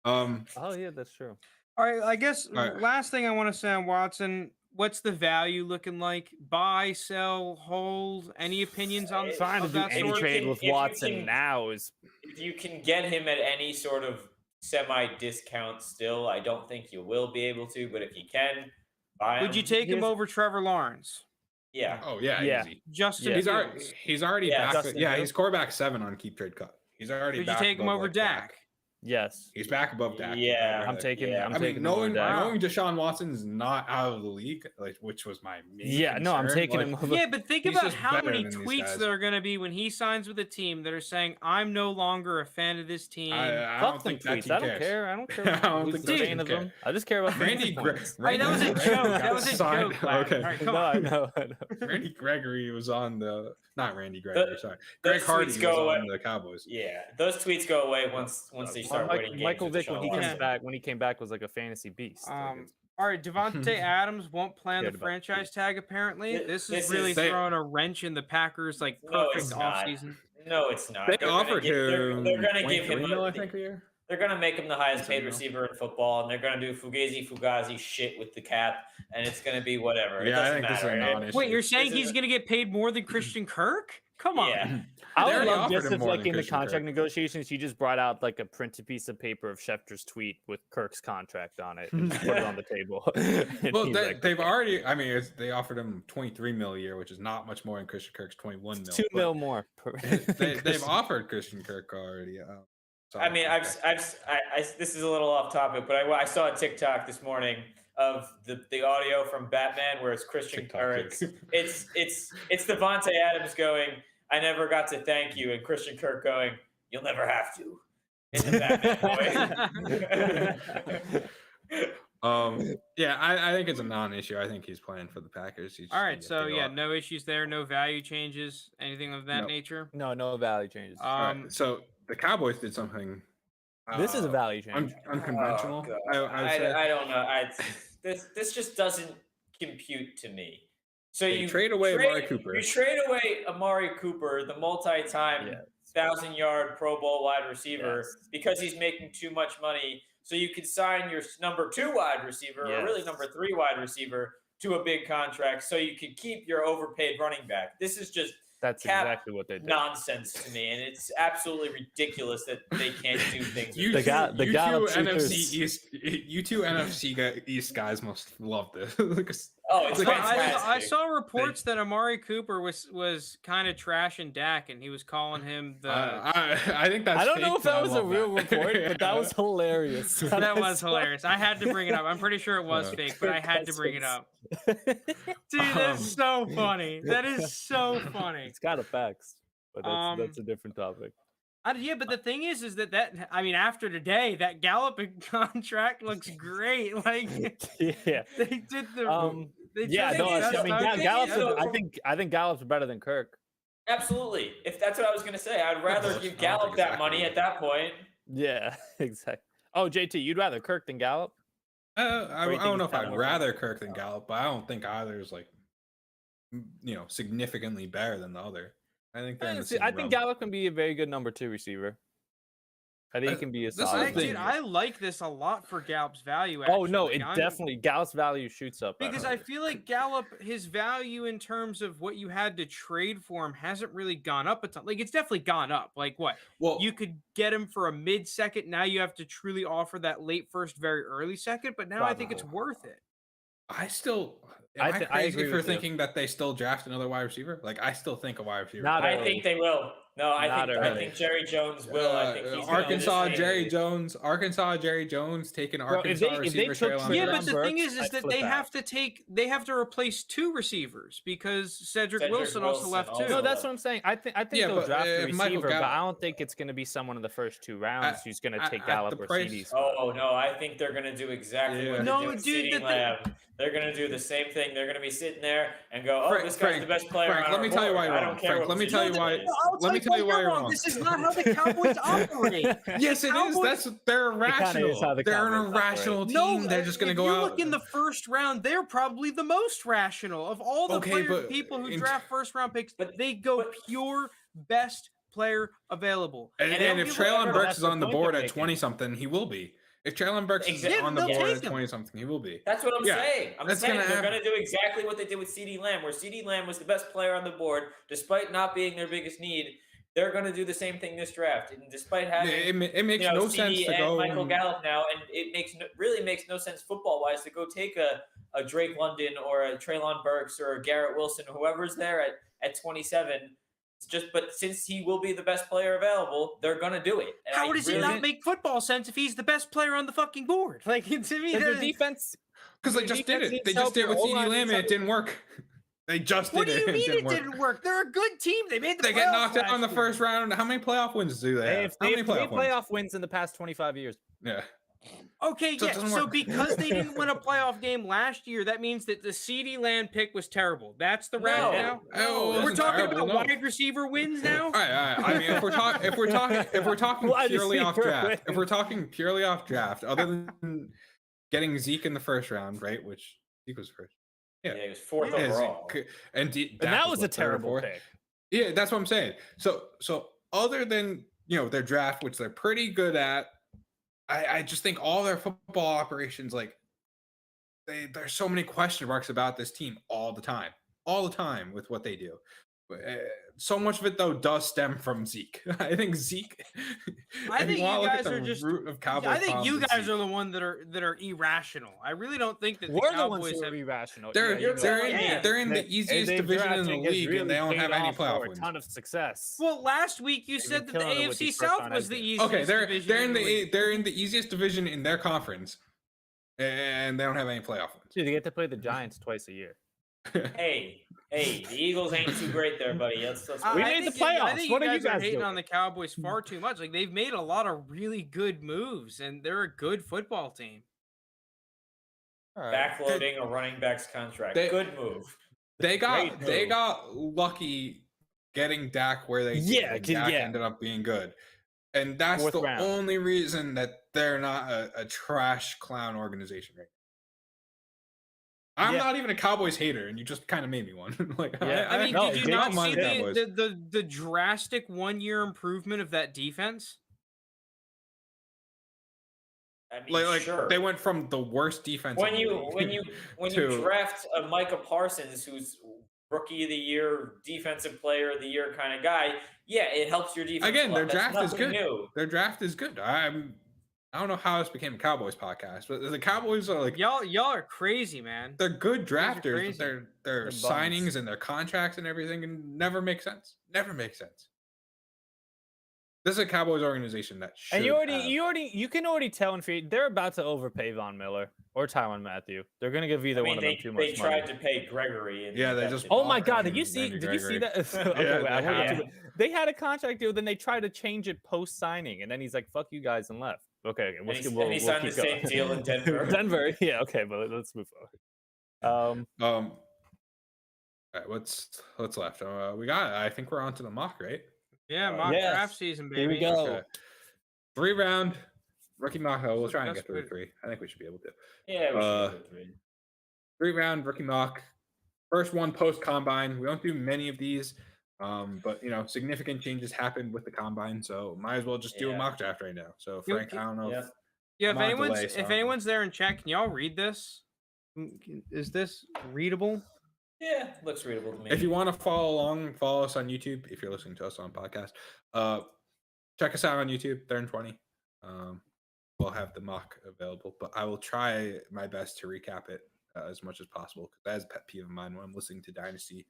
Speaker 2: Oh yeah, that's true.
Speaker 4: All right, I guess last thing I want to say on Watson. What's the value looking like? Buy, sell, hold? Any opinions on
Speaker 2: trying to do any trade with Watson now is
Speaker 3: if you can get him at any sort of semi-discount still. I don't think you will be able to, but if you can, buy him.
Speaker 4: Would you take him over Trevor Lawrence?
Speaker 3: Yeah.
Speaker 1: Oh yeah. Easy.
Speaker 4: Justin.
Speaker 1: He's already back. He's quarterback 7 on keep trade cut. He's already.
Speaker 4: Would you take him over Dak?
Speaker 2: Yes.
Speaker 1: He's back above Dak.
Speaker 3: Yeah.
Speaker 2: I'm taking
Speaker 1: knowing Deshaun Watson's not out of the league, which was my main concern.
Speaker 2: I'm taking him over.
Speaker 4: Yeah, but think about how many tweets there are going to be when he signs with a team that are saying, I'm no longer a fan of this team.
Speaker 1: I don't think
Speaker 2: tweets. I don't care. I don't care.
Speaker 1: I don't think
Speaker 2: a fan of them. I just care about
Speaker 1: Randy
Speaker 4: Right, that was a joke. That was a joke.
Speaker 1: Okay.
Speaker 4: Right, come on.
Speaker 2: I know.
Speaker 1: Randy Gregory was on not Randy Gregory, sorry. Greg Hardy was on the Cowboys.
Speaker 3: Yeah, those tweets go away once they start winning games.
Speaker 2: Michael Vick, when he came back, was like a fantasy beast.
Speaker 4: All right, Devante Adams won't play on the franchise tag. Apparently, this is really throwing a wrench in the Packers' perfect offseason.
Speaker 3: No, it's not.
Speaker 1: They offered him.
Speaker 3: They're going to give him.
Speaker 1: I think a year.
Speaker 3: They're going to make him the highest paid receiver in football, and they're going to do Fugazi shit with the cap, and it's going to be whatever.
Speaker 1: Yeah, I think this is a non-issue.
Speaker 4: Wait, you're saying he's going to get paid more than Christian Kirk? Come on.
Speaker 3: Yeah.
Speaker 2: I would love just if, in the contract negotiations, he just brought out a printed piece of paper of Schefter's tweet with Kirk's contract on it and put it on the table.
Speaker 1: Well, they've already. I mean, they offered him $23 million a year, which is not much more than Christian Kirk's $21 million.
Speaker 2: $2 million more.
Speaker 1: They've offered Christian Kirk already.
Speaker 3: I mean, this is a little off topic, but I saw a TikTok this morning of the audio from Batman where it's Christian Kirk. It's Devante Adams going, "I never got to thank you," and Christian Kirk going, "You'll never have to." In the Batman voice.
Speaker 1: Yeah, I think it's a non-issue. I think he's playing for the Packers.
Speaker 4: All right, so no issues there, no value changes, anything of that nature.
Speaker 2: No value changes.
Speaker 1: So the Cowboys did something.
Speaker 2: This is a value change.
Speaker 1: Unconventional.
Speaker 3: I don't know. This just doesn't compute to me. So you
Speaker 1: trade away Amari Cooper.
Speaker 3: You trade away Amari Cooper, the multi-time 1,000-yard Pro Bowl wide receiver, because he's making too much money. So you could sign your number 2 wide receiver, or really number 3 wide receiver, to a big contract, so you could keep your overpaid running back. This is just
Speaker 2: exactly what they did.
Speaker 3: Nonsense to me, and it's absolutely ridiculous that they can't do things.
Speaker 1: You two NFC East guys must love this.
Speaker 3: Oh, it's fantastic.
Speaker 4: I saw reports that Amari Cooper was kind of trashing Dak, and he was calling him the.
Speaker 1: I think that's.
Speaker 2: I don't know
Speaker 1: fake,
Speaker 2: if that
Speaker 1: and I
Speaker 2: was a
Speaker 1: love
Speaker 2: real
Speaker 1: that.
Speaker 2: report, but that was hilarious.
Speaker 4: That was hilarious. I had to bring it up. I'm pretty sure it was fake, but I had to bring it up. Dude, that's so funny. That is so funny.
Speaker 2: It's got effects, but that's a different topic.
Speaker 4: Yeah, but the thing is that I mean, after today, that Gallup contract looks great. Like,
Speaker 2: yeah,
Speaker 4: they did the.
Speaker 2: Gallup's. I think Gallup's better than Kirk.
Speaker 3: Absolutely. If that's what I was going to say, I'd rather give Gallup that money at that point.
Speaker 2: Yeah, exactly. Oh, JT, you'd rather Kirk than Gallup?
Speaker 1: I don't know if I'd rather Kirk than Gallup, but I don't think either is like, significantly better than the other. I think they're in the same
Speaker 2: I think
Speaker 1: realm.
Speaker 2: Gallup can be a very good number 2 receiver. I think he can be a solid.
Speaker 4: Dude, I like this a lot for Gallup's value.
Speaker 2: Oh no,
Speaker 4: actually.
Speaker 2: definitely Gallup's value shoots up
Speaker 4: because I feel like Gallup, his value in terms of what you had to trade for him hasn't really gone up a ton. Like, it's definitely gone up. Like, what?
Speaker 1: Well,
Speaker 4: you could get him for a mid-second. Now you have to truly offer that late first, very early second. But now I think it's worth it.
Speaker 1: I still. Am I crazy
Speaker 2: agree
Speaker 1: for
Speaker 2: with you.
Speaker 1: thinking that they still draft another wide receiver? Like, I still think a wide receiver.
Speaker 3: I think they will. No, I think Jerry Jones will. I think he's
Speaker 1: Arkansas Jerry Jones taking Arkansas receiver Traylon.
Speaker 4: Yeah, but the thing is that they have to replace 2 receivers because Cedric Wilson also left too.
Speaker 2: No, that's what I'm saying. I think they'll draft a receiver, but I don't think it's going to be someone in the first 2 rounds who's going to take Gallup or CD.
Speaker 3: Oh no, I think they're going to do exactly what they do with CeeDee Lamb. They're going to do the same thing. They're going to be sitting there and go, "Oh, this guy's the best player."
Speaker 1: Frank, let me tell you why you're wrong. Frank, let me tell you why. Let me tell you why you're wrong.
Speaker 4: This is not how the Cowboys operate.
Speaker 1: Yes, it is. They're irrational. They're an irrational team.
Speaker 4: No,
Speaker 1: they're just going to go
Speaker 4: out.
Speaker 1: out.
Speaker 4: If you look in the first round, they're probably the most rational of all the people who draft first round picks. But they go pure best player available.
Speaker 1: And if Traylon Burks is on the board at 20-something, he will be. If Traylon Burks is on the board at 20-something, he will be.
Speaker 3: That's what I'm saying. I'm saying they're going to do exactly what they did with CeeDee Lamb, where CeeDee Lamb was the best player on the board, despite not being their biggest need. They're going to do the same thing this draft, and despite having
Speaker 1: it makes no sense to go
Speaker 3: Michael Gallup now, and it really makes no sense football wise to go take a Drake London or a Traylon Burks or a Garrett Wilson, whoever's there at 27. But since he will be the best player available, they're gonna do it. And
Speaker 4: how does it not make football sense if he's the best player on the fucking board? Like, to me,
Speaker 2: their defense,
Speaker 1: because they just did it. They just did it with CeeDee Lamb and it didn't work. They just did it.
Speaker 4: What do you mean it didn't work? They're a good team. They made the playoffs. They
Speaker 1: get knocked out in the first round. How many playoff wins do they have?
Speaker 2: How many playoff wins in the past 25 years?
Speaker 1: Yeah.
Speaker 4: Okay, so because they didn't win a playoff game last year, that means that the CeeDee Lamb pick was terrible. That's the rationale. We're talking about wide receiver wins now.
Speaker 1: All right. I mean, if we're talking purely off draft, other than getting Zeke in the first round, right? Which Zeke was first.
Speaker 3: Yeah, he was 4th overall.
Speaker 1: And
Speaker 2: that was a terrible pick.
Speaker 1: Yeah, that's what I'm saying. So other than their draft, which they're pretty good at. I just think all their football operations, like, there's so many question marks about this team all the time with what they do. So much of it, though, does stem from Zeke. I think Zeke.
Speaker 4: I think you guys are just.
Speaker 1: I
Speaker 4: think you guys are the ones that are irrational. I really don't think that
Speaker 2: we're the ones who are irrational.
Speaker 1: They're in the easiest division in the league, and they don't have any playoff wins.
Speaker 2: A ton of success.
Speaker 4: Well, last week you said that the AFC South was the easiest. Okay,
Speaker 1: they're in the easiest division in their conference, and they don't have any playoff wins.
Speaker 2: Dude, they get to play the Giants twice a year.
Speaker 3: Hey, the Eagles ain't too great there, buddy.
Speaker 2: We made the playoffs.
Speaker 4: I think you guys are hating on the Cowboys far too much. Like, they've made a lot of really good moves, and they're a good football team.
Speaker 3: Backloading a running back's contract. Good move.
Speaker 1: They got lucky getting Dak where they did. Dak ended up being good. And that's the only reason that they're not a trash clown organization right now. I'm not even a Cowboys hater, and you just kind of made me one.
Speaker 4: Did you not see the drastic 1-year improvement of that defense?
Speaker 3: I mean, sure.
Speaker 1: They went from the worst defense.
Speaker 3: When you draft a Micah Parsons, who's rookie of the year, defensive player of the year kind of guy, it helps your defense.
Speaker 1: Again, their draft is good. Their draft is good. I don't know how this became a Cowboys podcast, but the Cowboys are like
Speaker 4: y'all are crazy, man.
Speaker 1: they're good
Speaker 4: Guys are
Speaker 1: drafters,
Speaker 4: crazy.
Speaker 1: but their
Speaker 2: They're
Speaker 1: signings
Speaker 2: bums.
Speaker 1: and their contracts and everything and never make sense. Never makes sense. This is a Cowboys organization that should
Speaker 2: And
Speaker 1: have.
Speaker 2: you can already tell they're about to overpay Von Miller or Tyrann Mathieu. They're gonna give either one of them too much
Speaker 3: they
Speaker 2: money.
Speaker 3: tried to pay Gregory. And
Speaker 1: Yeah, they
Speaker 3: that
Speaker 1: just
Speaker 3: didn't
Speaker 2: Oh my
Speaker 3: work.
Speaker 2: God! Did you
Speaker 1: Randy
Speaker 2: see that?
Speaker 1: Gregory.
Speaker 2: Okay,
Speaker 1: Yeah,
Speaker 2: wait, I
Speaker 1: they
Speaker 2: won't get
Speaker 3: had.
Speaker 2: to it. They had a contract deal, then they tried to change it post signing, and then he's like, "Fuck you guys," and left. Okay,
Speaker 3: And he signed the same deal in Denver.
Speaker 2: Denver, yeah. Okay, but let's move forward.
Speaker 1: All right, what's left? We got. I think we're on to the mock, right?
Speaker 4: Yeah, mock
Speaker 2: Yes.
Speaker 4: draft season, baby.
Speaker 2: Here we go.
Speaker 1: Okay. 3-round rookie mock. We'll try and
Speaker 4: That's
Speaker 1: get through
Speaker 4: good.
Speaker 1: 3. I think we should be able to.
Speaker 3: Yeah, we should do 3.
Speaker 1: 3-round rookie mock. First one post combine. We don't do many of these, but significant changes happened with the combine, so might as well just do a
Speaker 3: Yeah.
Speaker 1: mock draft right now. So
Speaker 4: You-
Speaker 1: Frank, I don't know.
Speaker 3: Yeah.
Speaker 4: Yeah,
Speaker 1: I'm
Speaker 4: if
Speaker 1: on
Speaker 4: anyone's
Speaker 1: delay, so I
Speaker 4: if
Speaker 1: don't know.
Speaker 4: anyone's there in chat, can y'all read this? Is this readable?
Speaker 3: Yeah, looks readable to me.
Speaker 1: If you want to follow along, follow us on YouTube. If you're listening to us on podcast, check us out on YouTube. Third and 20. We'll have the mock available, but I will try my best to recap it as much as possible because that is a pet peeve of mine when I'm listening to Dynasty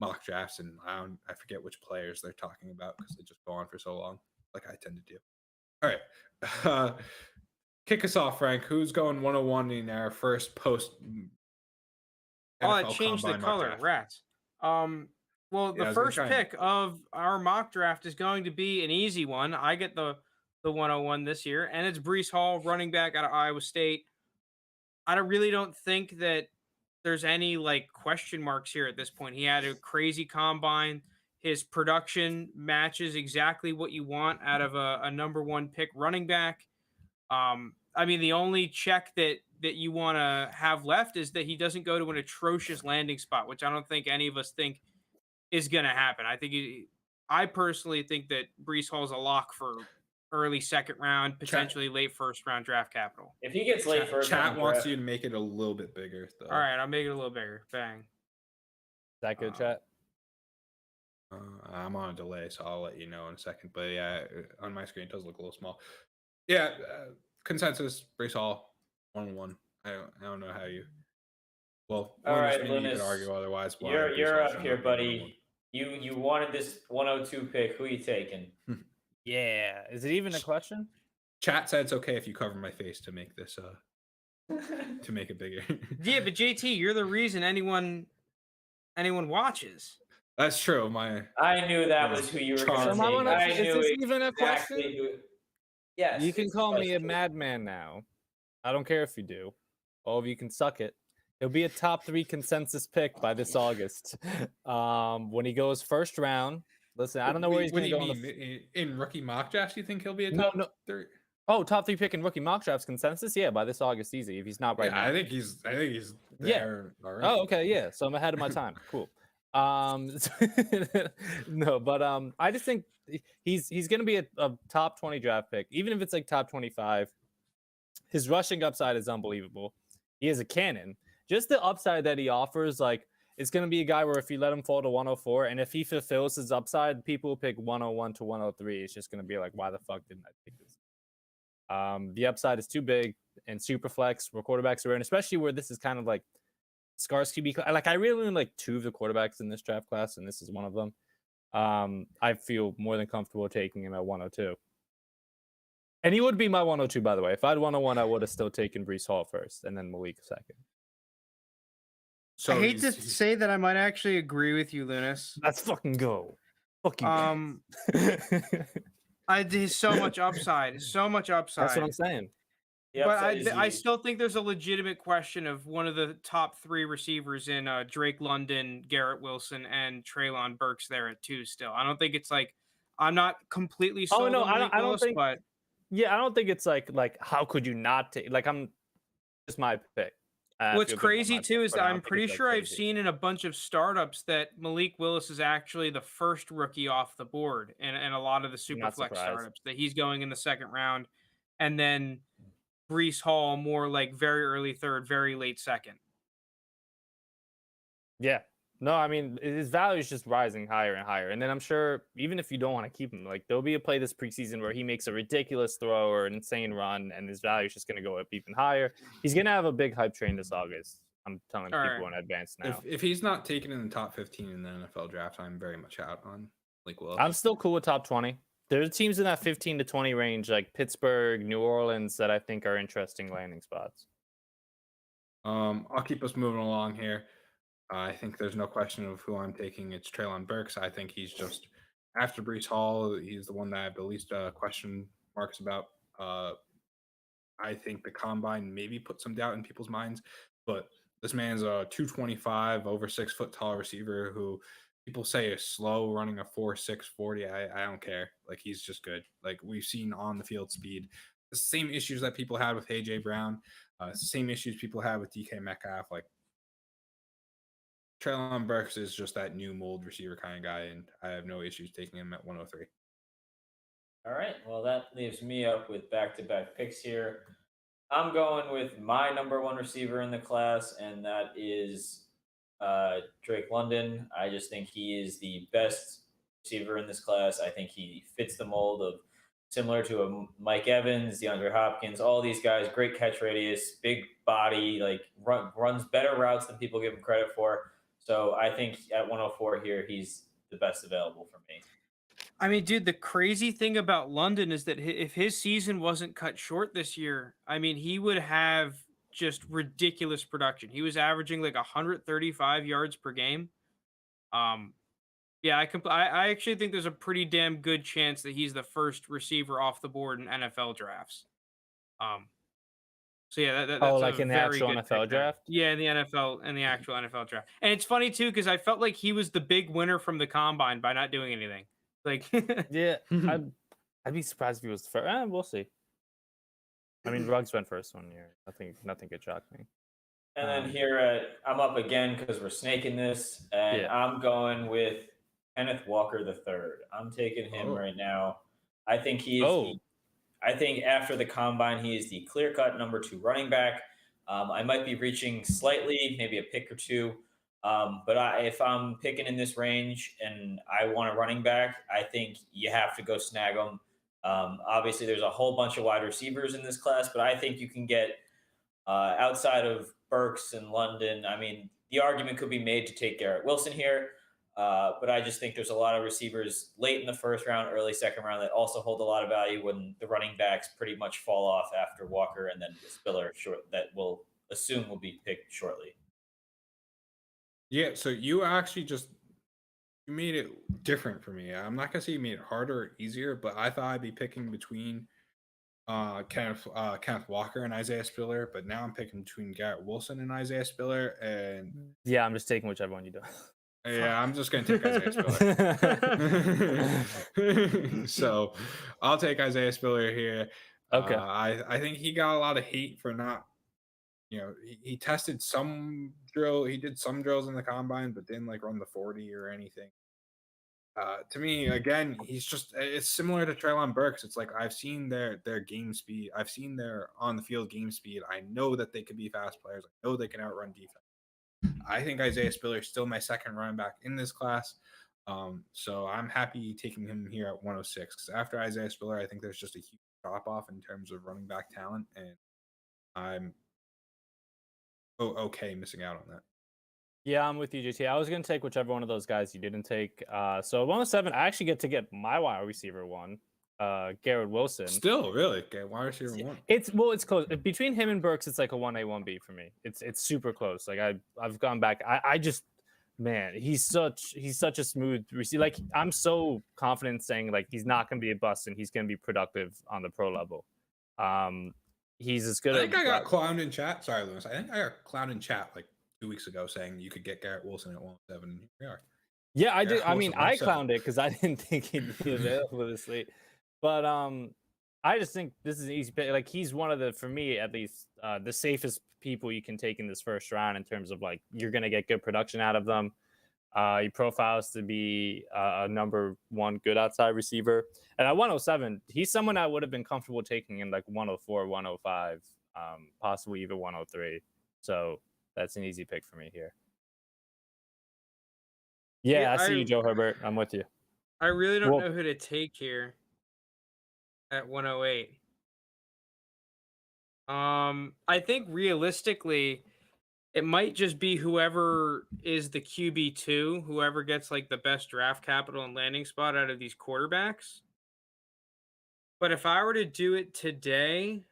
Speaker 1: mock drafts and I forget which players they're talking about because they just go on for so long, like I tend to do. All right, kick us off, Frank. Who's going 101 in our first post?
Speaker 4: Oh, I
Speaker 1: NFL
Speaker 4: changed the
Speaker 1: Combine mock
Speaker 4: color.
Speaker 1: draft?
Speaker 4: Rats. Well,
Speaker 1: Yeah, I
Speaker 4: the
Speaker 1: was gonna
Speaker 4: first
Speaker 1: try and-
Speaker 4: pick of our mock draft is going to be an easy one. I get the 101 this year, and it's Breece Hall, running back out of Iowa State. I really don't think that there's any question marks here at this point. He had a crazy combine. His production matches exactly what you want out of a number 1 pick running back. I mean, the only check that you want to have left is that he doesn't go to an atrocious landing spot, which I don't think any of us think is going to happen. I personally think that Breece Hall's a lock for early second round, potentially late first round draft capital.
Speaker 3: If he gets late first
Speaker 1: Chat
Speaker 3: round
Speaker 1: wants
Speaker 3: draft,
Speaker 1: you to make it a little bit bigger, though.
Speaker 4: All right, I'll make it a little bigger. Bang.
Speaker 2: Is that good, chat?
Speaker 1: I'm on a delay, so I'll let you know in a second. But yeah, on my screen, it does look a little small. Yeah, consensus, Breece Hall, 1-1. I don't know how you. Well,
Speaker 3: all right,
Speaker 1: maybe you could
Speaker 3: Linus,
Speaker 1: argue otherwise. why
Speaker 3: you're
Speaker 1: Breece Hall
Speaker 3: up
Speaker 1: should
Speaker 3: here,
Speaker 1: not be
Speaker 3: buddy. You wanted this 102 pick. Who are you taking?
Speaker 1: 101.
Speaker 2: Yeah. Is it even a question?
Speaker 1: Chat said it's okay if you cover my face to make this to make it bigger.
Speaker 4: Yeah, but JT, you're the reason anyone watches.
Speaker 1: That's true.
Speaker 3: I knew that was who you were going to
Speaker 1: Charm.
Speaker 3: take. I
Speaker 2: Is
Speaker 3: knew
Speaker 2: this even a
Speaker 3: exactly
Speaker 2: question?
Speaker 3: who. Yes.
Speaker 2: You can
Speaker 3: it's
Speaker 2: call me a
Speaker 3: question.
Speaker 2: madman now. I don't care if you do. All of you can suck it. He'll be a top 3 consensus pick by this August. When he goes first round. Listen, I don't know where he's
Speaker 1: What
Speaker 2: going
Speaker 1: do
Speaker 2: to
Speaker 1: you
Speaker 2: go.
Speaker 1: mean? In rookie mock drafts, you think he'll be a
Speaker 2: No,
Speaker 1: top
Speaker 2: no.
Speaker 1: 3?
Speaker 2: Oh, top 3 pick in rookie mock drafts consensus? Yeah, by this August easy. If he's not right
Speaker 1: Yeah,
Speaker 2: now.
Speaker 1: I think he's
Speaker 2: Yeah.
Speaker 1: there already.
Speaker 2: Oh, okay, yeah. So I'm ahead of my time. Cool. No, but I just think he's gonna be a top 20 draft pick, even if it's like top 25. His rushing upside is unbelievable. He is a cannon. Just the upside that he offers, it's gonna be a guy where if you let him fall to 104, and if he fulfills his upside, people will pick 101 to 103. It's just gonna be like, why the fuck didn't I pick this? The upside is too big, and Superflex, where quarterbacks are in, especially where this is kind of like scarce QB. I really like 2 of the quarterbacks in this draft class, and this is one of them. I feel more than comfortable taking him at 102. And he would be my 102, by the way. If I had 101, I would have still taken Breece Hall first, and then Malik second.
Speaker 1: So
Speaker 4: I hate to
Speaker 1: he's-
Speaker 4: say that I might actually agree with you, Lunas.
Speaker 2: Let's fucking go. Fuck you.
Speaker 4: There's so much upside. So much upside.
Speaker 2: That's what I'm saying.
Speaker 3: The
Speaker 4: But
Speaker 3: upside is
Speaker 4: I
Speaker 3: huge.
Speaker 4: still think there's a legitimate question of one of the top 3 receivers in Drake London, Garrett Wilson, and Treylon Burks there at 2 still. I don't think it's I'm not completely sold
Speaker 2: no,
Speaker 4: on
Speaker 2: I don't-
Speaker 4: Malik
Speaker 2: I don't
Speaker 4: Willis,
Speaker 2: think-
Speaker 4: but
Speaker 2: Yeah, I don't think it's like how could you not take? I'm just my pick. I
Speaker 4: what's
Speaker 2: feel good about
Speaker 4: crazy
Speaker 2: my
Speaker 4: too
Speaker 2: pick,
Speaker 4: is
Speaker 2: but
Speaker 4: that
Speaker 2: I
Speaker 4: I'm
Speaker 2: don't think
Speaker 4: pretty
Speaker 2: it's,
Speaker 4: sure I've
Speaker 2: crazy.
Speaker 4: seen in a bunch of startups that Malik Willis is actually the first rookie off the board in a lot of the
Speaker 2: Not
Speaker 4: Superflex
Speaker 2: surprised.
Speaker 4: startups, that he's going in the second round, and then Breece Hall more like very early third, very late second.
Speaker 2: Yeah, No, I mean, his value is just rising higher and higher. And then I'm sure even if you don't want to keep him, like there'll be a play this preseason where he makes a ridiculous throw or an insane run and his value is just going to go up even higher. He's going to have a big hype train this August. I'm telling people in advance now.
Speaker 1: If he's not taken in the top 15 in the NFL draft, I'm very much out on Blake Willis.
Speaker 2: I'm still cool with top 20. There's teams in that 15 to 20 range, like Pittsburgh, New Orleans, that I think are interesting landing spots.
Speaker 1: I'll keep us moving along here. I think there's no question of who I'm taking. It's Treylon Burks. I think he's just, after Breece Hall, he's the one that I have the least question marks about. I think the combine maybe put some doubt in people's minds, but this man's a 225, over 6 foot tall receiver who people say is slow, running a 4.6 40. I don't care. Like, he's just good. Like, we've seen on the field speed. The same issues that people had with AJ Brown, same issues people had with DK Metcalf. Like, Treylon Burks is just that new mold receiver kind of guy, and I have no issues taking him at 103.
Speaker 3: All right. Well, that leaves me up with back-to-back picks here. I'm going with my number one receiver in the class, and that is Drake London. I just think he is the best receiver in this class. I think he fits the mold of similar to a Mike Evans, DeAndre Hopkins, all these guys, great catch radius, big body, like runs better routes than people give him credit for. So I think at 104 here, he's the best available for me.
Speaker 4: I mean, dude, the crazy thing about London is that if his season wasn't cut short this year, I mean, he would have just ridiculous production. He was averaging like 135 yards per game. Yeah, I actually think there's a pretty damn good chance that he's the first receiver off the board in NFL drafts. So yeah, that's
Speaker 2: like in the
Speaker 4: very
Speaker 2: actual
Speaker 4: good
Speaker 2: NFL
Speaker 4: pick there.
Speaker 2: draft?
Speaker 4: Yeah, in the actual NFL draft. And it's funny too because I felt like he was the big winner from the combine by not doing anything. Like,
Speaker 2: yeah, I'd be surprised if he was the first. We'll see. I mean, Ruggs went first one year. Nothing could shock me.
Speaker 3: And then here I'm up again because we're snaking this, and I'm going with Kenneth Walker III. I'm taking him right now. I think he is. I think after the combine, he is the clear-cut number 2 running back. I might be reaching slightly, maybe a pick or two. But if I'm picking in this range and I want a running back, I think you have to go snag them. Obviously, there's a whole bunch of wide receivers in this class, but I think you can get outside of Burks and London. I mean, the argument could be made to take Garrett Wilson here. But I just think there's a lot of receivers late in the first round, early second round that also hold a lot of value when the running backs pretty much fall off after Walker and then Spiller that we'll assume will be picked shortly.
Speaker 1: Yeah, so you actually you made it different for me. I'm not gonna say you made it harder or easier, but I thought I'd be picking between Kenneth Walker and Isaiah Spiller, but now I'm picking between Garrett Wilson and Isaiah Spiller, and
Speaker 2: yeah, I'm just taking whichever one you do.
Speaker 1: Yeah, I'm just gonna take Isaiah Spiller. So I'll take Isaiah Spiller here.
Speaker 2: Okay.
Speaker 1: I think he got a lot of hate for not, he tested some drill. He did some drills in the combine, but didn't like run the 40 or anything. To me, again, it's similar to Treylon Burks. It's like I've seen their game speed. I've seen their on the field game speed. I know that they could be fast players. I know they can outrun defense. I think Isaiah Spiller is still my second running back in this class. So I'm happy taking him here at 106 because after Isaiah Spiller, I think there's just a huge drop off in terms of running back talent, and I'm okay missing out on that.
Speaker 2: Yeah, I'm with you, JT. I was going to take whichever one of those guys you didn't take. So 107, I actually get to get my wide receiver one, Garrett Wilson.
Speaker 1: Still, really? Okay, wide receiver one.
Speaker 2: It's close. Between him and Burks, it's like a 1A, 1B for me. It's super close. Like I've gone back. I just, man, he's such a smooth receiver. Like I'm so confident saying like he's not going to be a bust and he's going to be productive on the pro level. He's as good.
Speaker 1: I think I got clowned in chat. Sorry, Lounis. I think I got clowned in chat like 2 weeks ago saying you could get Garrett Wilson at 107. Here we are.
Speaker 2: Yeah, I did. I mean, I clowned it because I didn't think he'd be available this late. But I just think this is an easy pick. Like he's one of the, for me at least, the safest people you can take in this first round in terms of like you're gonna get good production out of them. He profiles to be a number 1 good outside receiver. And at 107, he's someone I would have been comfortable taking in like 104, 105, possibly even 103. So that's an easy pick for me here. Yeah, I see you, Joe Herbert. I'm with you.
Speaker 4: I really don't know who to take here at 108. I think realistically, it might just be whoever is the QB2, whoever gets like the best draft capital and landing spot out of these quarterbacks. But if I were to do it today,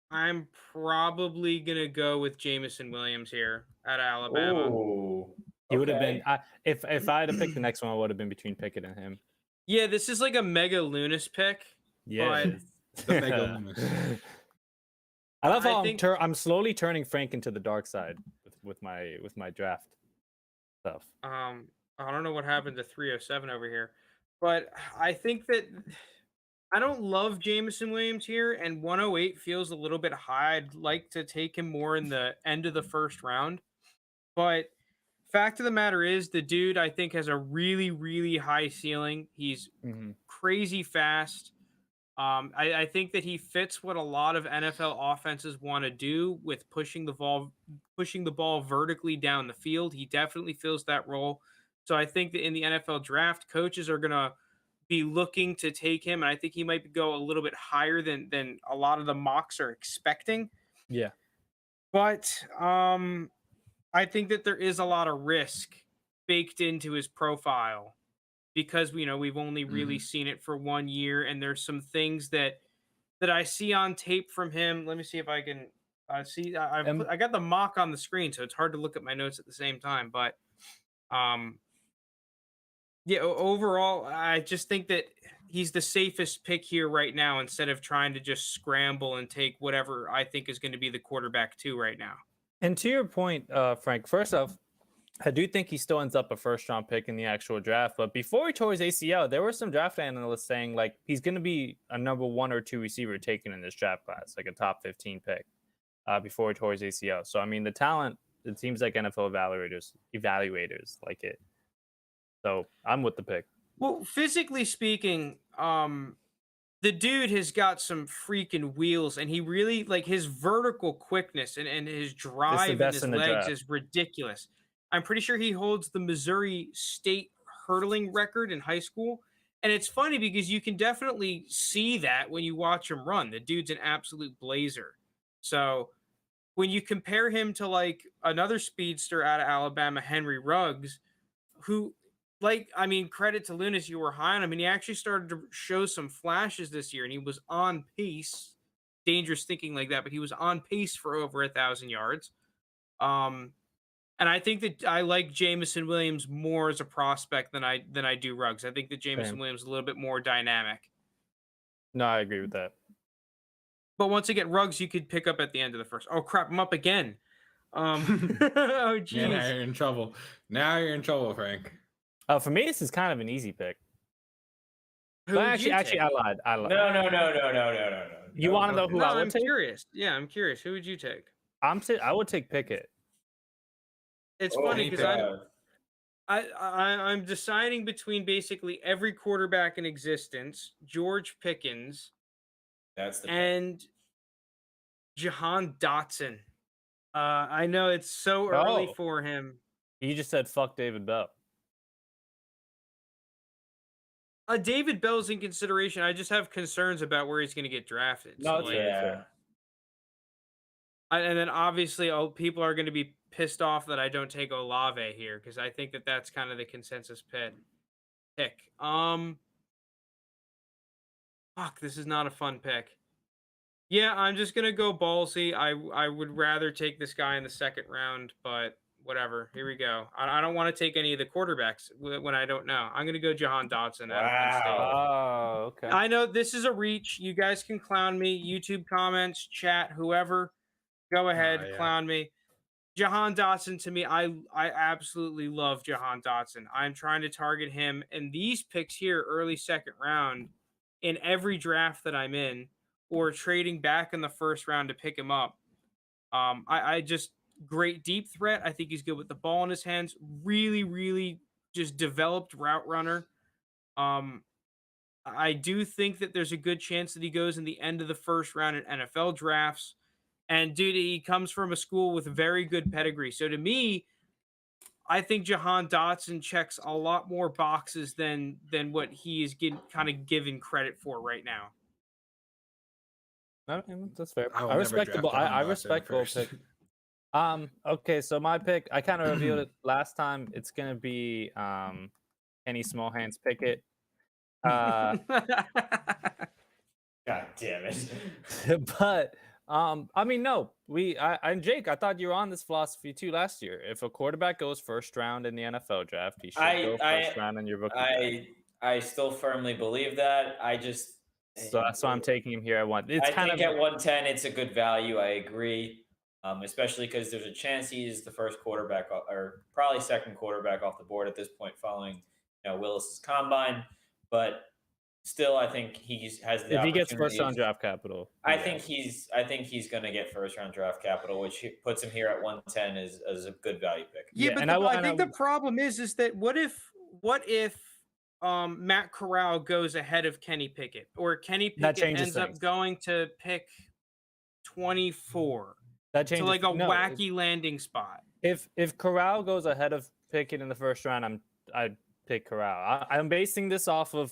Speaker 4: I'm probably gonna go with Jameson Williams here at Alabama.
Speaker 3: Ooh,
Speaker 2: He would have been if I had to pick the next one, it would have been between Pickett and him.
Speaker 4: Yeah, this is like a mega Lounis pick.
Speaker 2: Yeah,
Speaker 1: The mega Lounis.
Speaker 2: I love how I'm slowly turning Frank into the dark side with my draft stuff.
Speaker 4: I don't know what happened to 307 over here, but I think that I don't love Jameson Williams here, and 108 feels a little bit high. I'd like to take him more in the end of the first round, but fact of the matter is, the dude I think has a really, really high ceiling. He's crazy fast. I think that he fits what a lot of NFL offenses want to do with pushing the ball vertically down the field. He definitely fills that role. So I think that in the NFL draft, coaches are gonna be looking to take him, and I think he might go a little bit higher than a lot of the mocks are expecting.
Speaker 2: Yeah,
Speaker 4: but I think that there is a lot of risk baked into his profile, because we've only really seen it for 1 year, and there's some things that I see on tape from him. Let me see if I can see. I got the mock on the screen, so it's hard to look at my notes at the same time. But yeah, overall, I just think that he's the safest pick here right now, instead of trying to just scramble and take whatever I think is going to be the quarterback 2 right now.
Speaker 2: And to your point, Frank, first off, I do think he still ends up a first-round pick in the actual draft. But before he tore his ACL, there were some draft analysts saying, like, he's going to be a number 1 or 2 receiver taken in this draft class, like a top 15 pick, before he tore his ACL. So, I mean, the talent, it seems like NFL evaluators like it. So, I'm with the pick.
Speaker 4: Well, physically speaking, the dude has got some freaking wheels, and he really, like, his vertical quickness and his drive in his legs is ridiculous. I'm pretty sure he holds the Missouri State hurdling record in high school. And it's funny because you can definitely see that when you watch him run. The dude's an absolute blazer. So when you compare him to like another speedster out of Alabama, Henry Ruggs, who, like, I mean, credit to Lounis, you were high on him. And he actually started to show some flashes this year, and he was on pace. Dangerous thinking like that, but he was on pace for over 1,000 yards. And I think that I like Jameson Williams more as a prospect than I do Ruggs. I think that Jameson Williams is a little bit more dynamic.
Speaker 2: No, I agree with that.
Speaker 4: But once again, Ruggs you could pick up at the end of the first. Oh crap, I'm up again. Oh jeez.
Speaker 1: Yeah, now you're in trouble. Now you're in trouble, Frank.
Speaker 2: For me, this is kind of an easy pick.
Speaker 4: Actually,
Speaker 2: I lied.
Speaker 3: No.
Speaker 2: You want to know who I would
Speaker 4: I'm
Speaker 2: take?
Speaker 4: curious. Yeah, I'm curious. Who would you take?
Speaker 2: I would take Pickett.
Speaker 4: It's funny because I'm deciding between basically every quarterback in existence, George Pickens, and Jahan Dotson. I know it's so early for him.
Speaker 2: You just said fuck David Bell.
Speaker 4: David Bell's in consideration. I just have concerns about where he's going to get drafted.
Speaker 2: No,
Speaker 4: so,
Speaker 3: yeah.
Speaker 4: And then obviously, people are going to be pissed off that I don't take Olave here, because I think that that's kind of the consensus pick. Fuck, this is not a fun pick. Yeah, I'm just gonna go ballsy. I would rather take this guy in the second round, but whatever. Here we go. I don't want to take any of the quarterbacks when I don't know. I'm gonna go Jahan Dotson.
Speaker 2: Oh, okay.
Speaker 4: I know this is a reach. You guys can clown me. YouTube comments, chat, whoever. Go ahead, clown me. Jahan Dotson, to me, I absolutely love Jahan Dotson. I'm trying to target him. And these picks here, early second round, in every draft that I'm in, or trading back in the first round to pick him up. I just, great deep threat. I think he's good with the ball in his hands. Really, really just developed route runner. I do think that there's a good chance that he goes in the end of the first round in NFL drafts. And dude, he comes from a school with very good pedigree. So to me, I think Jahan Dotson checks a lot more boxes than what he is kind of given credit for right now.
Speaker 2: That's fair.
Speaker 1: I will
Speaker 2: I
Speaker 1: never
Speaker 2: respect
Speaker 1: draft
Speaker 2: the
Speaker 1: Jahan
Speaker 2: I
Speaker 1: Dotson
Speaker 2: respect bold
Speaker 1: first.
Speaker 2: pick. Okay, so my pick, I kind of revealed it last time. It's gonna be Kenny Smallhands Pickett.
Speaker 3: God damn it.
Speaker 2: But I mean, no, and Jake, I thought you were on this philosophy too last year. If a quarterback goes first round in the NFL draft, he should go first round in your rookie draft.
Speaker 3: I still firmly believe that.
Speaker 2: So that's why I'm taking him here at one. It's
Speaker 3: I think at 110, it's a good value. I agree, especially because there's a chance he's the first quarterback or probably second quarterback off the board at this point, following Willis's combine. But still, I think he has the.
Speaker 2: If he gets first round draft capital,
Speaker 3: I think he's going to get first round draft capital, which puts him here at 110 as a good value pick.
Speaker 4: Yeah, but I think the problem is that what if Matt Corral goes ahead of Kenny Pickett, or Kenny Pickett ends up going to pick 24.
Speaker 2: That changes.
Speaker 4: So like a wacky landing spot.
Speaker 2: If Corral goes ahead of Pickett in the first round, I'd pick Corral. I'm basing this off of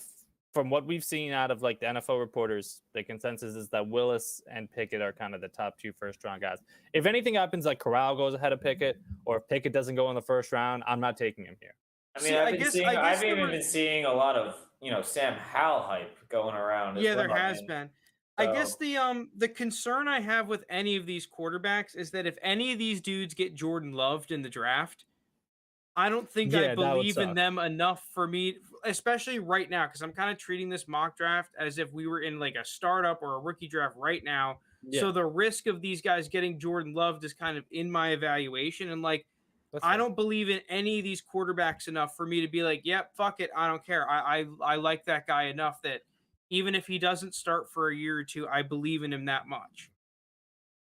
Speaker 2: from what we've seen out of like the NFL reporters. The consensus is that Willis and Pickett are kind of the top 2 first round guys. If anything happens, like Corral goes ahead of Pickett, or if Pickett doesn't go in the first round, I'm not taking him here.
Speaker 3: I mean, I've even been seeing a lot of Sam Howell hype going around.
Speaker 4: Yeah, there has been. I guess the concern I have with any of these quarterbacks is that if any of these dudes get Jordan Loved in the draft, I don't think I believe in them enough for me, especially right now, because I'm kind of treating this mock draft as if we were in like a startup or a rookie draft right now. Yeah. So the risk of these guys getting Jordan Loved is kind of in my evaluation, and like I don't believe in any of these quarterbacks enough for me to be like, yep, fuck it, I don't care. I like that guy enough that even if he doesn't start for a year or two, I believe in him that much.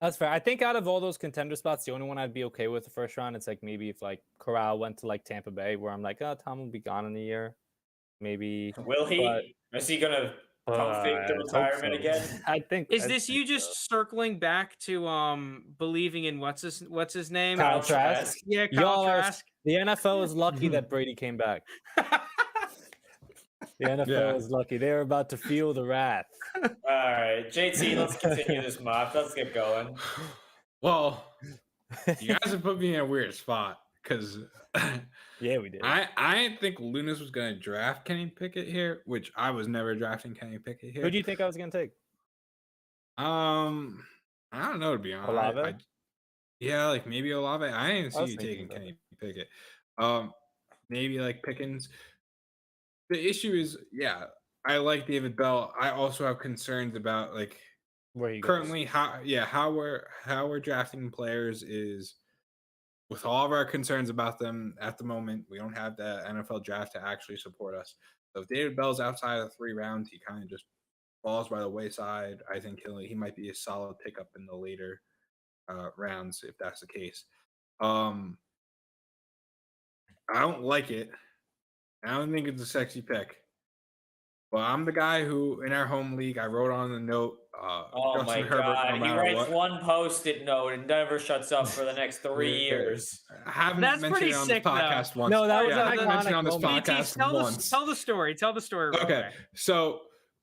Speaker 2: That's fair. I think out of all those contender spots, the only one I'd be okay with the first round, it's like maybe if like Corral went to like Tampa Bay, where I'm like, oh, Tom will be gone in a year. Maybe.
Speaker 3: Will he? Is he going to pump fake the retirement again?
Speaker 2: I think.
Speaker 4: Is this you just circling back to believing in what's his name?
Speaker 2: Kyle Trask.
Speaker 4: Yeah, Kyle Trask.
Speaker 2: The NFL is lucky that Brady came back. The NFL is lucky. They were about to feel the wrath.
Speaker 3: All right, JT, let's continue this mock. Let's get going.
Speaker 1: Well, you guys have put me in a weird spot because
Speaker 2: yeah, we did.
Speaker 1: I didn't think Lounis was going to draft Kenny Pickett here, which I was never drafting Kenny Pickett here.
Speaker 2: Who do you think I was going to take?
Speaker 1: I don't know, to be honest.
Speaker 2: Olave?
Speaker 1: Yeah, like maybe Olave. I didn't see you taking Kenny Pickett. Maybe like Pickens. The issue is, I like David Bell. I also have concerns about like
Speaker 2: where he
Speaker 1: currently how we're drafting players is with all of our concerns about them at the moment. We don't have the NFL draft to actually support us. So if David Bell's outside of 3 rounds, he kind of just falls by the wayside. I think he might be a solid pickup in the later rounds if that's the case. I don't like it. I don't think it's a sexy pick. Well, I'm the guy who, in our home league, I wrote on the note.
Speaker 3: Oh my God! He writes one post-it note and never shuts up for the next 3 years.
Speaker 1: I haven't mentioned it on this podcast once.
Speaker 2: No, that was
Speaker 1: I haven't mentioned it on this podcast once.
Speaker 4: Tell the story. Tell the story.
Speaker 1: Okay, so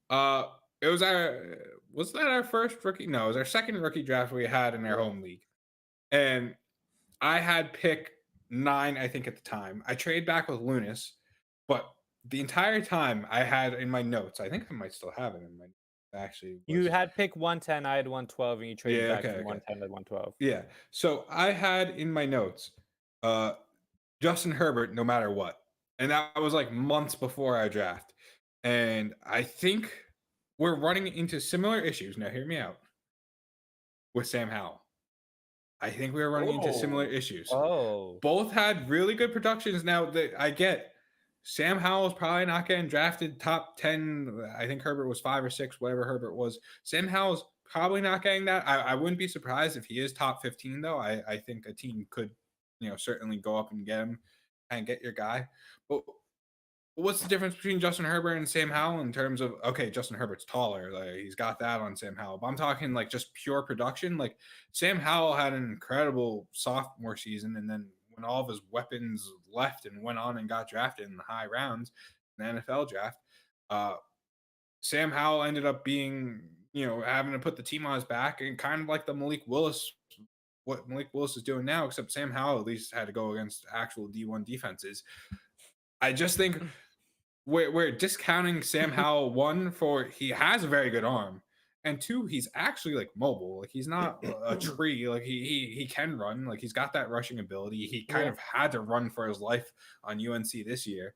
Speaker 1: it was our first rookie? No, it was our second rookie draft we had in our home league, and I had pick 9, I think, at the time. I traded back with Lounis. But the entire time I had in my notes, I think I might still have it in my notes, actually.
Speaker 2: You had pick 110, I had 112, and you traded back from 110 to 112.
Speaker 1: Yeah. So I had in my notes Justin Herbert no matter what. And that was like months before our draft. And I think we're running into similar issues. Now hear me out. With Sam Howell. I think we were running into similar issues. Both had really good productions. Now that I get Sam Howell's probably not getting drafted top 10. I think Herbert was 5 or 6, whatever Herbert was. Sam Howell's probably not getting that. I wouldn't be surprised if he is top 15, though. I think a team could, certainly go up and get him and get your guy. But what's the difference between Justin Herbert and Sam Howell in terms of, okay, Justin Herbert's taller. Like, he's got that on Sam Howell. But I'm talking like just pure production. Like Sam Howell had an incredible sophomore season, and then when all of his weapons left and went on and got drafted in the high rounds in the NFL draft. Sam Howell ended up being, having to put the team on his back, and kind of like what Malik Willis is doing now, except Sam Howell at least had to go against actual D1 defenses. I just think we're discounting Sam Howell, one, for he has a very good arm, and two, he's actually like mobile. Like he's not a tree. Like he can run. Like he's got that rushing ability. He kind of had to run for his life on UNC this year.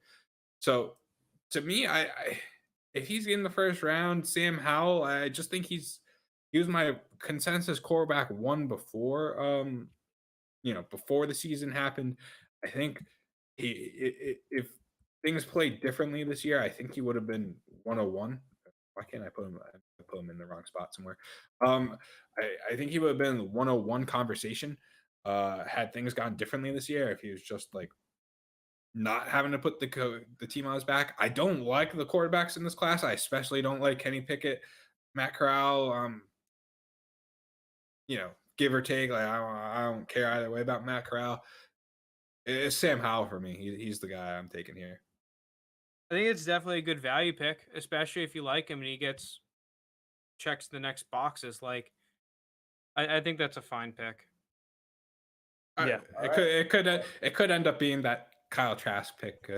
Speaker 1: So to me, I if he's in the first round, Sam Howell, I just think he was my consensus quarterback one before before the season happened. I think if things played differently this year, I think he would have been 101. Why can't I put him in the wrong spot somewhere? I think he would have been the 101 conversation had things gone differently this year, if he was just like not having to put the team on his back. I don't like the quarterbacks in this class. I especially don't like Kenny Pickett, Matt Corral. Give or take. Like I don't care either way about Matt Corral. It's Sam Howell for me. He's the guy I'm taking here.
Speaker 4: I think it's definitely a good value pick, especially if you like him and he checks the next boxes. Like, I think that's a fine pick.
Speaker 2: Yeah,
Speaker 1: it could end up being that Kyle Trask pick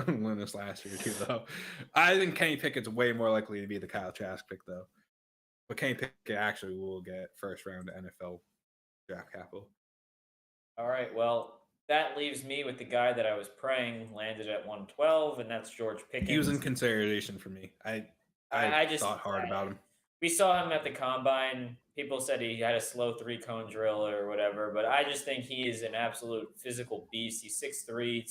Speaker 1: win this last year too, though. I think Kenny Pickett's way more likely to be the Kyle Trask pick, though. But Kenny Pickett actually will get first round NFL draft capital.
Speaker 3: All right, well, that leaves me with the guy that I was praying landed at 112, and that's George Pickens.
Speaker 1: He was in consideration for me. I just thought hard about him.
Speaker 3: We saw him at the combine. People said he had a slow 3-cone drill or whatever, but I just think he is an absolute physical beast. He's 6'3",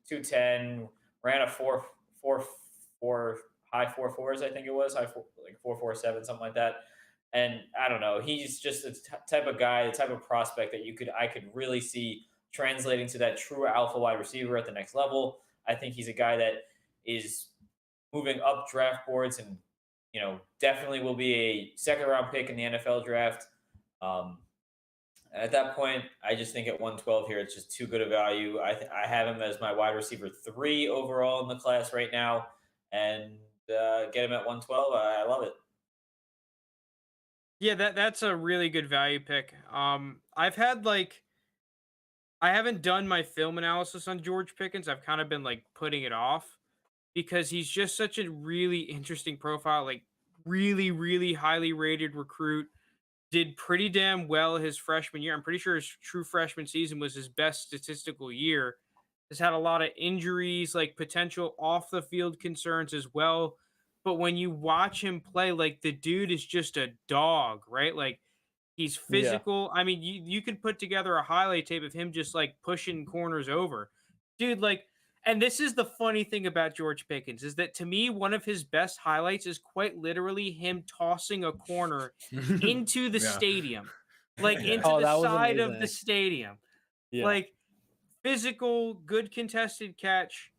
Speaker 3: 210, ran a 4.44, high 4.4s, I think it was, like 4.47, something like that. And I don't know, he's just the type of guy, the type of prospect that I could really see translating to that true alpha wide receiver at the next level. I think he's a guy that is moving up draft boards and definitely will be a second round pick in the NFL draft. At that point, I just think at 112 here, it's just too good a value. I have him as my wide receiver 3 overall in the class right now, and get him at 112. I love it.
Speaker 4: Yeah, that's a really good value pick. I haven't done my film analysis on George Pickens. I've kind of been putting it off because he's just such a really interesting profile, really, really highly rated recruit, did pretty damn well his freshman year. I'm pretty sure his true freshman season was his best statistical year. Has had a lot of injuries, potential off the field concerns as well. But when you watch him play, the dude is just a dog, right? He's physical. Yeah. I mean, you could put together a highlight tape of him just pushing corners over. Dude, and this is the funny thing about George Pickens is that to me, one of his best highlights is quite literally him tossing a corner into the stadium, into the side of the stadium. Yeah. Physical, good contested catch.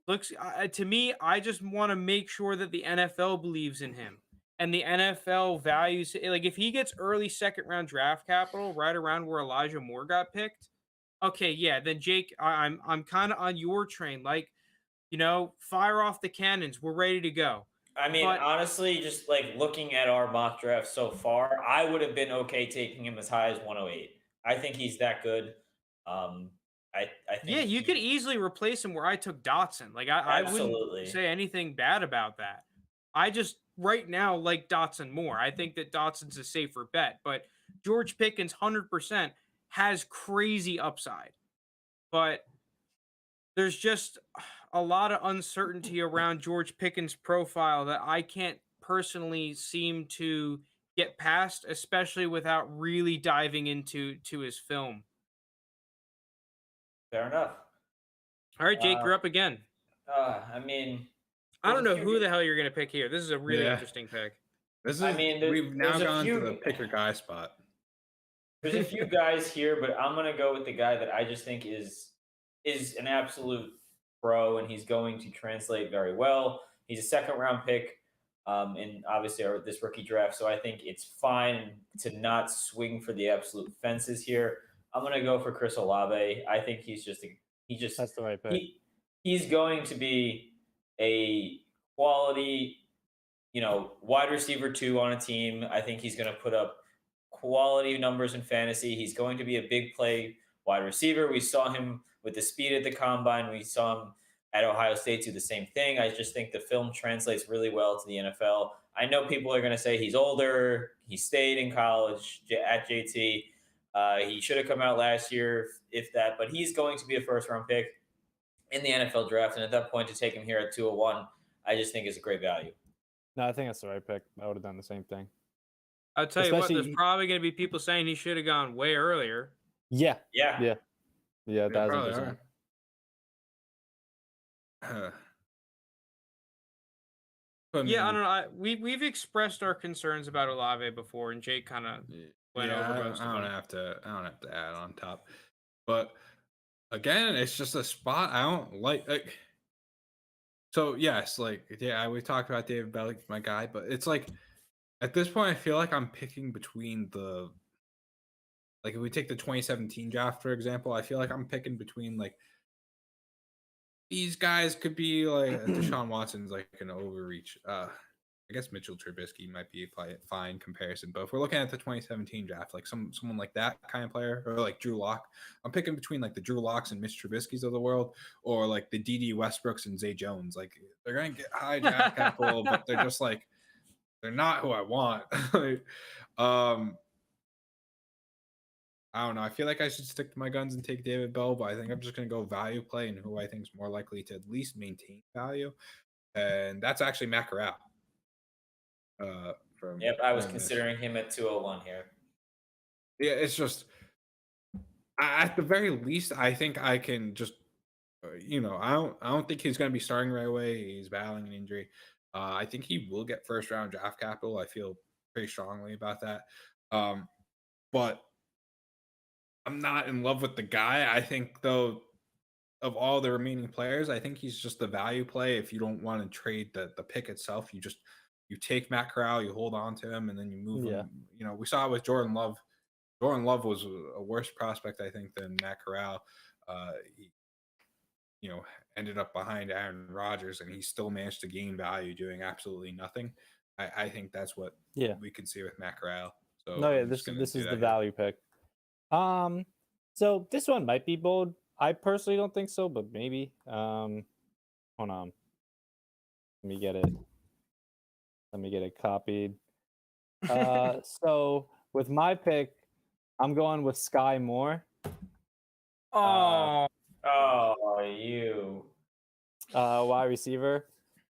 Speaker 4: Looks to me, I just want to make sure that the NFL believes in him. And the NFL values, if he gets early second round draft capital right around where Elijah Moore got picked, okay, yeah, then Jake, I'm kind of on your train. Fire off the cannons. We're ready to go.
Speaker 3: I mean, honestly, just looking at our mock draft so far, I would have been okay taking him as high as 108. I think he's that good. I think
Speaker 4: you could easily replace him where I took Dotson. I wouldn't say anything bad about that. I just right now like Dotson more. I think that Dotson's a safer bet, but George Pickens 100% has crazy upside. But there's just a lot of uncertainty around George Pickens' profile that I can't personally seem to get past, especially without really diving into his film.
Speaker 3: Fair enough.
Speaker 4: All right, Jake, you're up again.
Speaker 3: I
Speaker 4: don't know who the hell you're going to pick here. This is a really interesting pick.
Speaker 1: We've now gone to the pick your guy spot.
Speaker 3: There's a few guys here, but I'm going to go with the guy that I just think is an absolute pro, and he's going to translate very well. He's a second round pick in obviously this rookie draft, so I think it's fine to not swing for the absolute fences here. I'm gonna go for Chris Olave. I think
Speaker 2: That's the right pick.
Speaker 3: he's going to be a quality, wide receiver 2 on a team. I think he's going to put up quality numbers in fantasy. He's going to be a big play wide receiver. We saw him with the speed at the combine. We saw him at Ohio State do the same thing. I just think the film translates really well to the NFL. I know people are going to say he's older. He stayed in college at JT. He should have come out last year, if that, but he's going to be a first-round pick in the NFL draft. And at that point, to take him here at 201, I just think is a great value.
Speaker 2: No, I think that's the right pick. I would have done the same thing.
Speaker 4: I'll tell you what, there's probably going to be people saying he should have gone way earlier.
Speaker 2: Yeah.
Speaker 3: Yeah.
Speaker 2: Yeah, that's
Speaker 1: probably
Speaker 4: Yeah, I don't know. We've expressed our concerns about Olave before, and Jake kind of went over most of them.
Speaker 1: I don't have to add on top. But again, it's just a spot I don't like. So yes, we talked about David Bell, my guy, but it's like at this point I feel like I'm picking between if we take the 2017 draft, for example, I feel like I'm picking between these guys could be Deshaun Watson's an overreach. I guess Mitchell Trubisky might be a fine comparison, but if we're looking at the 2017 draft, someone like that kind of player, or Drew Lock, I'm picking between the Drew Locks and Mitch Trubisky's of the world, or the D.D. Westbrooks and Zay Jones. They're gonna get high draft capital, but they're just they're not who I want. I don't know. I feel like I should stick to my guns and take David Bell, but I think I'm just going to go value play and who I think is more likely to at least maintain value. And that's actually Matt Corral.
Speaker 3: Yep, I was considering him at 201 here.
Speaker 1: Yeah, it's just, at the very least, I think I can just, I don't think he's going to be starting right away. He's battling an injury. I think he will get first round draft capital. I feel pretty strongly about that. But I'm not in love with the guy. I think, though, of all the remaining players, I think he's just the value play. If you don't want to trade the pick itself, you take Matt Corral, you hold on to him, and then you move him. We saw it with Jordan Love. Jordan Love was a worse prospect, I think, than Matt Corral. He ended up behind Aaron Rodgers, and he still managed to gain value doing absolutely nothing. I think that's what we can see with Matt Corral. So
Speaker 2: this is the value pick. So this one might be bold. I personally don't think so, but maybe. Hold on. Let me get it copied. So with my pick, I'm going with Sky Moore.
Speaker 3: You.
Speaker 2: Wide receiver.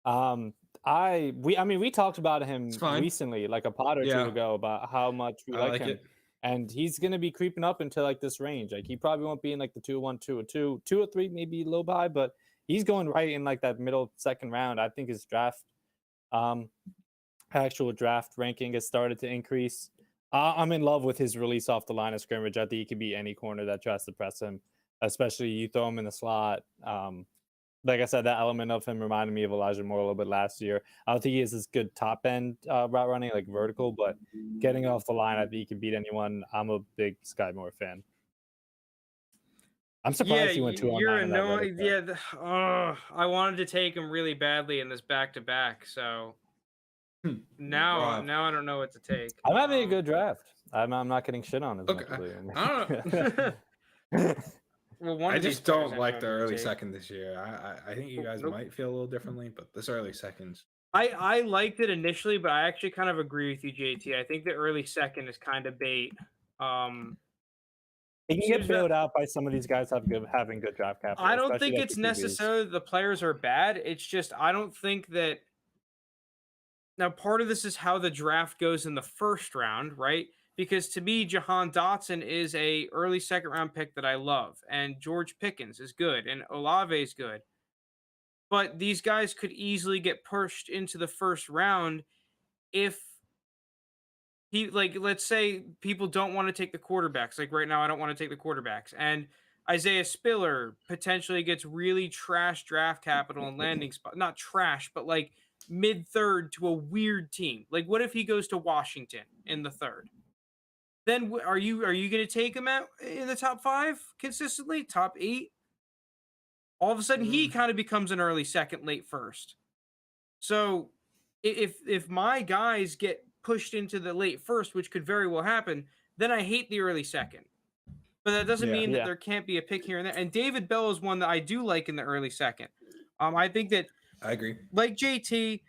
Speaker 2: We talked about him recently, a pod or two ago, about how much we like him. And he's going to be creeping up into this range. He probably won't be in the 2-1, 2-2, 2-3, maybe a little high, but he's going right in that middle second round. I think his actual draft ranking has started to increase. I'm in love with his release off the line of scrimmage. I think he could be any corner that tries to press him, especially you throw him in the slot. Like I said, that element of him reminded me of Elijah Moore a little bit last year. I don't think he has this good top end route running, vertical, but getting off the line, I think he can beat anyone. I'm a big Sky Moore fan. I'm surprised he went 2 on 9.
Speaker 4: I wanted to take him really badly in this back-to-back, so now I don't know what to take.
Speaker 2: I'm having a good draft. I'm not getting shit on as much as
Speaker 1: Well, I just don't like the early second this year. I think you guys might feel a little differently, but this early second.
Speaker 4: I liked it initially, but I actually kind of agree with you, JT. I think the early second is kind of bait.
Speaker 2: It can get bailed out by some of these guys having good draft capital.
Speaker 4: I don't think it's necessarily the players are bad. It's just I don't think that. Now, part of this is how the draft goes in the first round, right? Because to me, Jahan Dotson is a early second round pick that I love, and George Pickens is good, and Olave is good. But these guys could easily get pushed into the first round if let's say people don't want to take the quarterbacks. Right now, I don't want to take the quarterbacks, and Isaiah Spiller potentially gets really trash draft capital and landing spot. Not trash, but mid-third to a weird team. What if he goes to Washington in the third? then are you going to take him in the top 5 consistently, top 8? All of a sudden, he kind of becomes an early second, late first. So if my guys get pushed into the late first, which could very well happen, then I hate the early second. But that doesn't mean that there can't be a pick here and there. And David Bell is one that I do like in the early second. I think that
Speaker 1: I agree.
Speaker 4: Like JT,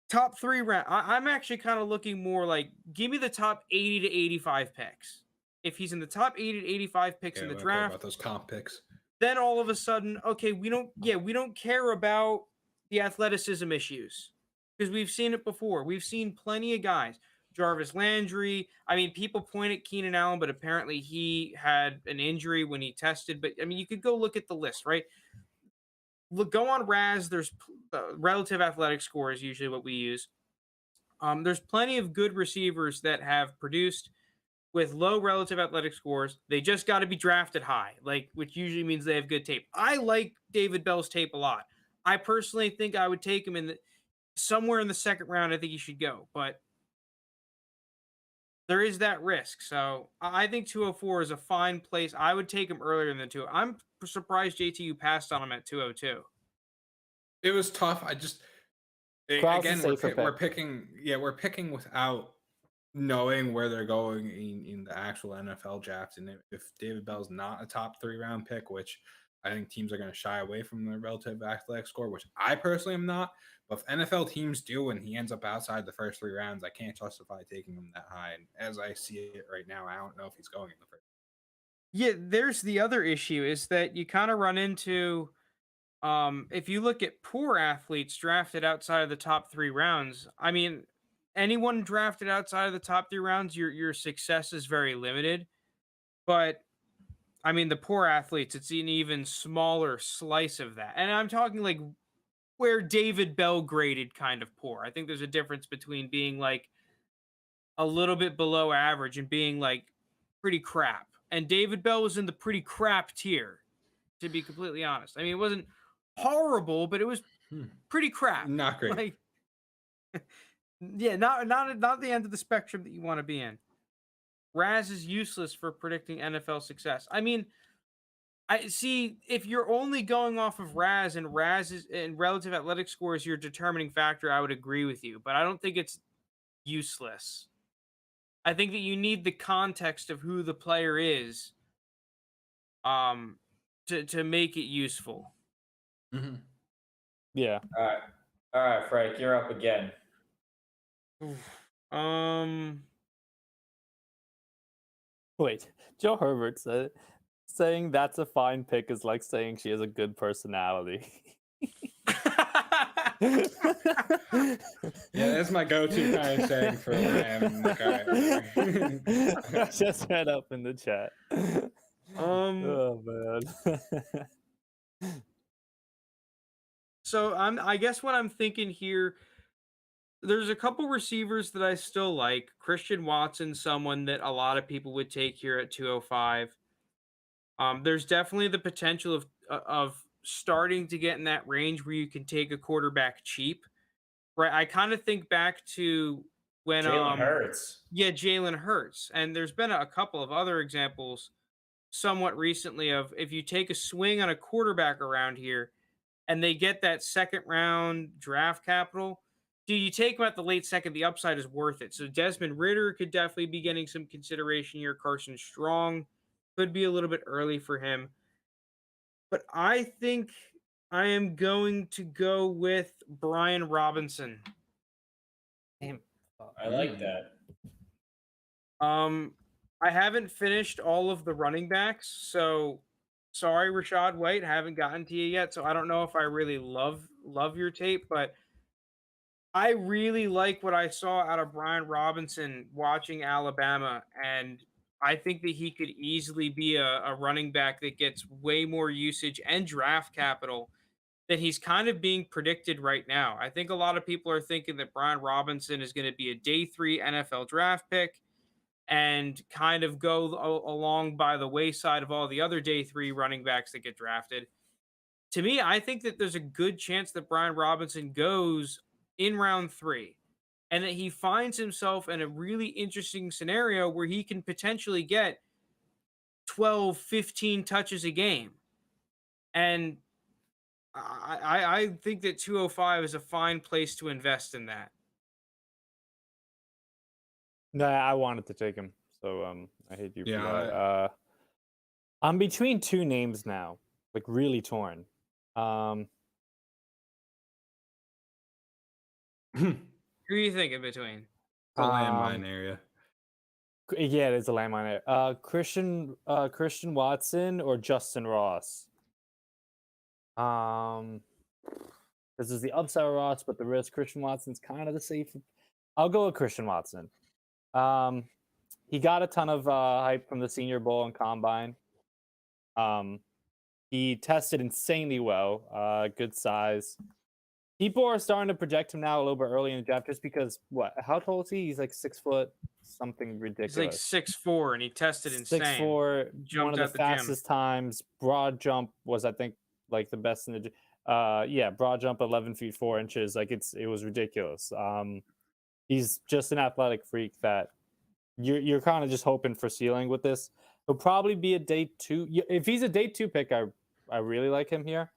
Speaker 4: top 3 round. I'm actually kind of looking more like give me the top 80 to 85 picks. If he's in the top 80 to 85 picks in the draft,
Speaker 1: about those comp picks.
Speaker 4: Then all of a sudden, okay, we don't care about the athleticism issues because we've seen it before. We've seen plenty of guys. Jarvis Landry. I mean, people point at Keenan Allen, but apparently he had an injury when he tested. But I mean, you could go look at the list, right? Go on Raz. There's relative athletic score is usually what we use. There's plenty of good receivers that have produced with low relative athletic scores. They just got to be drafted high, which usually means they have good tape. I like David Bell's tape a lot. I personally think I would take him somewhere in the second round. I think he should go, but there is that risk. So I think 204 is a fine place. I would take him earlier than 2. I'm surprised JTU passed on him at 202.
Speaker 1: It was tough. We're picking without knowing where they're going in the actual NFL draft. And if David Bell's not a top 3 round pick, which I think teams are going to shy away from the relative athletic score, which I personally am not. But if NFL teams do and he ends up outside the first 3 rounds, I can't justify taking him that high. And as I see it right now, I don't know if he's going in the first.
Speaker 4: Yeah, there's the other issue is that you kind of run into if you look at poor athletes drafted outside of the top 3 rounds, I mean, anyone drafted outside of the top 3 rounds, your success is very limited. But I mean, the poor athletes, it's an even smaller slice of that. And I'm talking like where David Bell graded kind of poor. I think there's a difference between being like a little bit below average and being like pretty crap. And David Bell was in the pretty crap tier, to be completely honest. I mean, it wasn't horrible, but it was pretty crap.
Speaker 1: Not great.
Speaker 4: Like, yeah, not the end of the spectrum that you want to be in. Raz is useless for predicting NFL success. I mean, I see if you're only going off of Raz and relative athletic score is your determining factor, I would agree with you, but I don't think it's useless. I think that you need the context of who the player is to make it useful.
Speaker 2: Mm-hmm. Yeah.
Speaker 3: All right, Frank, you're up again.
Speaker 2: Wait, Joe Herbert saying that's a fine pick is like saying she has a good personality.
Speaker 1: Yeah, that's my go-to kind of saying for
Speaker 2: I just read up in the chat. Oh man.
Speaker 4: So I guess what I'm thinking here, there's a couple receivers that I still like. Christian Watson, someone that a lot of people would take here at 205. There's definitely the potential of starting to get in that range where you can take a quarterback cheap, right? I kind of think back to when
Speaker 3: Jalen Hurts.
Speaker 4: Yeah, Jalen Hurts, and there's been a couple of other examples somewhat recently of if you take a swing on a quarterback around here, and they get that second round draft capital. Do you take them at the late second? The upside is worth it. So Desmond Ridder could definitely be getting some consideration here. Carson Strong could be a little bit early for him. But I think I am going to go with Brian Robinson.
Speaker 2: Damn.
Speaker 3: I like that.
Speaker 4: I haven't finished all of the running backs, so sorry, Rachaad White, haven't gotten to you yet. So I don't know if I really love your tape, but I really like what I saw out of Brian Robinson watching Alabama, and I think that he could easily be a running back that gets way more usage and draft capital than he's kind of being predicted right now. I think a lot of people are thinking that Brian Robinson is going to be a day 3 NFL draft pick and kind of go along by the wayside of all the other day 3 running backs that get drafted. To me, I think that there's a good chance that Brian Robinson goes in round 3. and that he finds himself in a really interesting scenario where he can potentially get 12, 15 touches a game. And I think that 205 is a fine place to invest in that.
Speaker 2: No, I wanted to take him, so I hate you for
Speaker 1: Yeah,
Speaker 2: that. I'm between two names now, like really torn.
Speaker 4: Who do you think in between?
Speaker 1: the landmine area.
Speaker 2: Yeah, it is a landmine there. Christian Watson or Justin Ross. This is the upside of Ross, but the risk. Christian Watson's kind of the safe. I'll go with Christian Watson. He got a ton of hype from the Senior Bowl and Combine. He tested insanely well. Good size. People are starting to project him now a little bit early in the draft just because how tall is he? He's like 6 foot, something ridiculous.
Speaker 4: He's like 6'4", and he tested insane.
Speaker 2: 6'4",
Speaker 4: Jumped
Speaker 2: one of the fastest times. Broad jump was, I think, like the best in the broad jump 11 feet 4 inches. Like it was ridiculous. He's just an athletic freak that you're kind of just hoping for ceiling with this. He'll probably be a day 2. If he's a day 2 pick, I really like him here.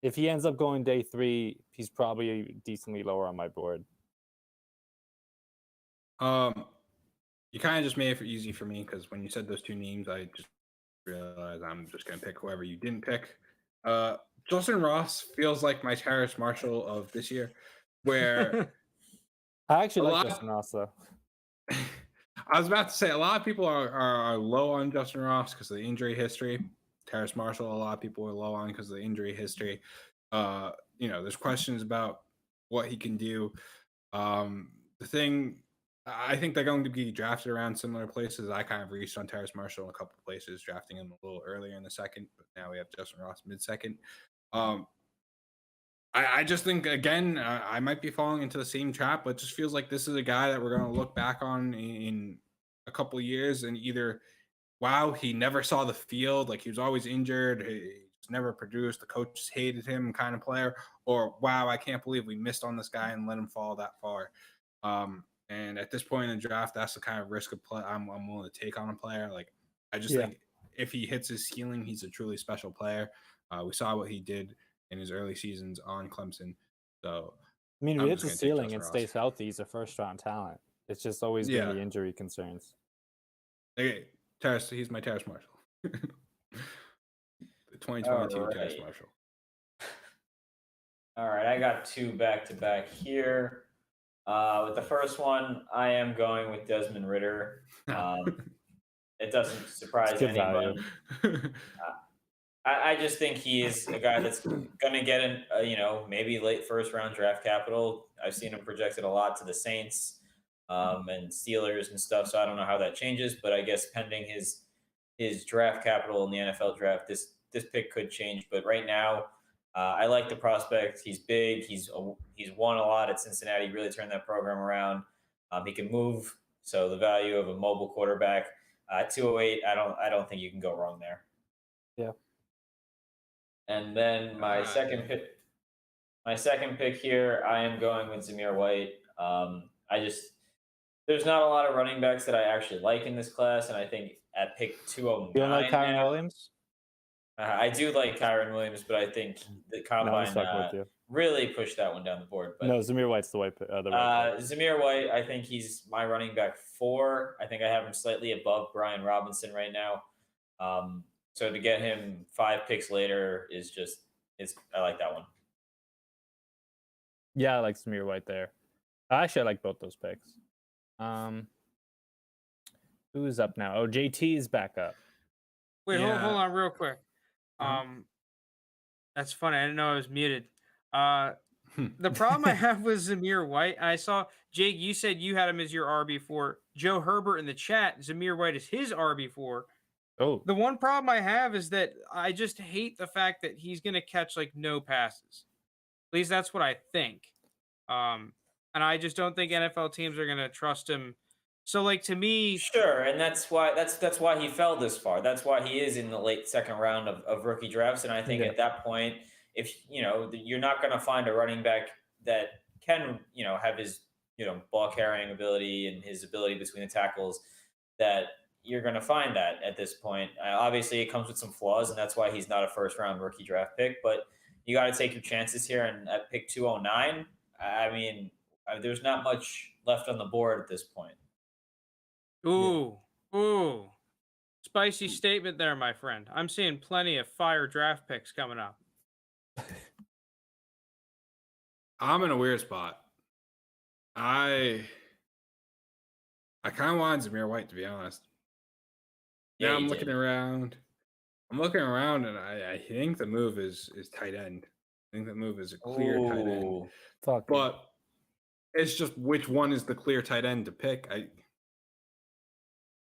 Speaker 2: If he ends up going day 3, he's probably decently lower on my board.
Speaker 1: You kind of just made it easy for me because when you said those two names, I just realized I'm just going to pick whoever you didn't pick. Justin Ross feels like my Terrace Marshall of this year, where
Speaker 2: I actually like Justin Ross, though.
Speaker 1: I was about to say a lot of people are low on Justin Ross because of the injury history. Terrace Marshall, a lot of people are low on because of the injury history. There's questions about what he can do. I think they're going to be drafted around similar places. I kind of reached on Terrace Marshall in a couple of places, drafting him a little earlier in the second, but now we have Justin Ross mid-second. I just think, again, I might be falling into the same trap, but it just feels like this is a guy that we're going to look back on in a couple of years and either, wow, he never saw the field, like he was always injured, he never produced, the coaches hated him kind of player, or wow, I can't believe we missed on this guy and let him fall that far. And at this point in the draft, that's the kind of risk of play I'm willing to take on a player. Like, I just think if he hits his ceiling, he's a truly special player. We saw what he did in his early seasons on Clemson. So,
Speaker 2: I mean, if he hits his ceiling and stays healthy, he's a first-round talent. It's just always been the injury concerns.
Speaker 1: Okay, Terrace, he's my Terrace Marshall. The 2022 Terrace Marshall.
Speaker 3: All right, I got 2 back-to-back here. With the first one, I am going with Desmond Ridder. It doesn't surprise anyone. I just think he is a guy that's going to get maybe late first-round draft capital. I've seen him projected a lot to the Saints and Steelers and stuff, so I don't know how that changes. But I guess pending his draft capital in the NFL draft, this pick could change. But right now, I like the prospect. He's big. He's won a lot at Cincinnati. Really turned that program around. He can move. So the value of a mobile quarterback at 208, I don't think you can go wrong there.
Speaker 2: Yeah.
Speaker 3: And then my second pick here, I am going with Zamir White. There's not a lot of running backs that I actually like in this class, and I think at pick 209,
Speaker 2: you don't like Kyren Williams?
Speaker 3: I do like Kyren Williams, but I think the Combine really pushed that one down the board. But
Speaker 2: no, Zamir White's the right pick.
Speaker 3: Zamir White, I think he's my running back 4. I think I have him slightly above Brian Robinson right now. So to get him 5 picks later I like that one.
Speaker 2: Yeah, I like Zamir White there. Actually, I like both those picks. Who's up now? Oh, JT is back up.
Speaker 4: Wait, hold on real quick. That's funny. I didn't know I was muted. The problem I have with Zamir White, I saw, Jake, you said you had him as your RB4. Joe Herbert in the chat, Zamir White is his RB4.
Speaker 2: Oh.
Speaker 4: The one problem I have is that I just hate the fact that he's going to catch like no passes. At least that's what I think. And I just don't think NFL teams are going to trust him. So, like, to me,
Speaker 3: sure, and that's why he fell this far. That's why he is in the late second round of rookie drafts. And I think at that point, if you're not going to find a running back that can, have his, ball carrying ability and his ability between the tackles, that you're going to find that at this point. Obviously, it comes with some flaws, and that's why he's not a first round rookie draft pick. But you got to take your chances here. And at pick 209, I mean, there's not much left on the board at this point.
Speaker 4: Ooh, spicy statement there, my friend. I'm seeing plenty of fire draft picks coming up.
Speaker 1: I'm in a weird spot. I kind of wanted Zamir White, to be honest.
Speaker 3: Yeah,
Speaker 1: I'm looking around. And I think the move is tight end. I think the move is a clear tight end. But it's just which one is the clear tight end to pick.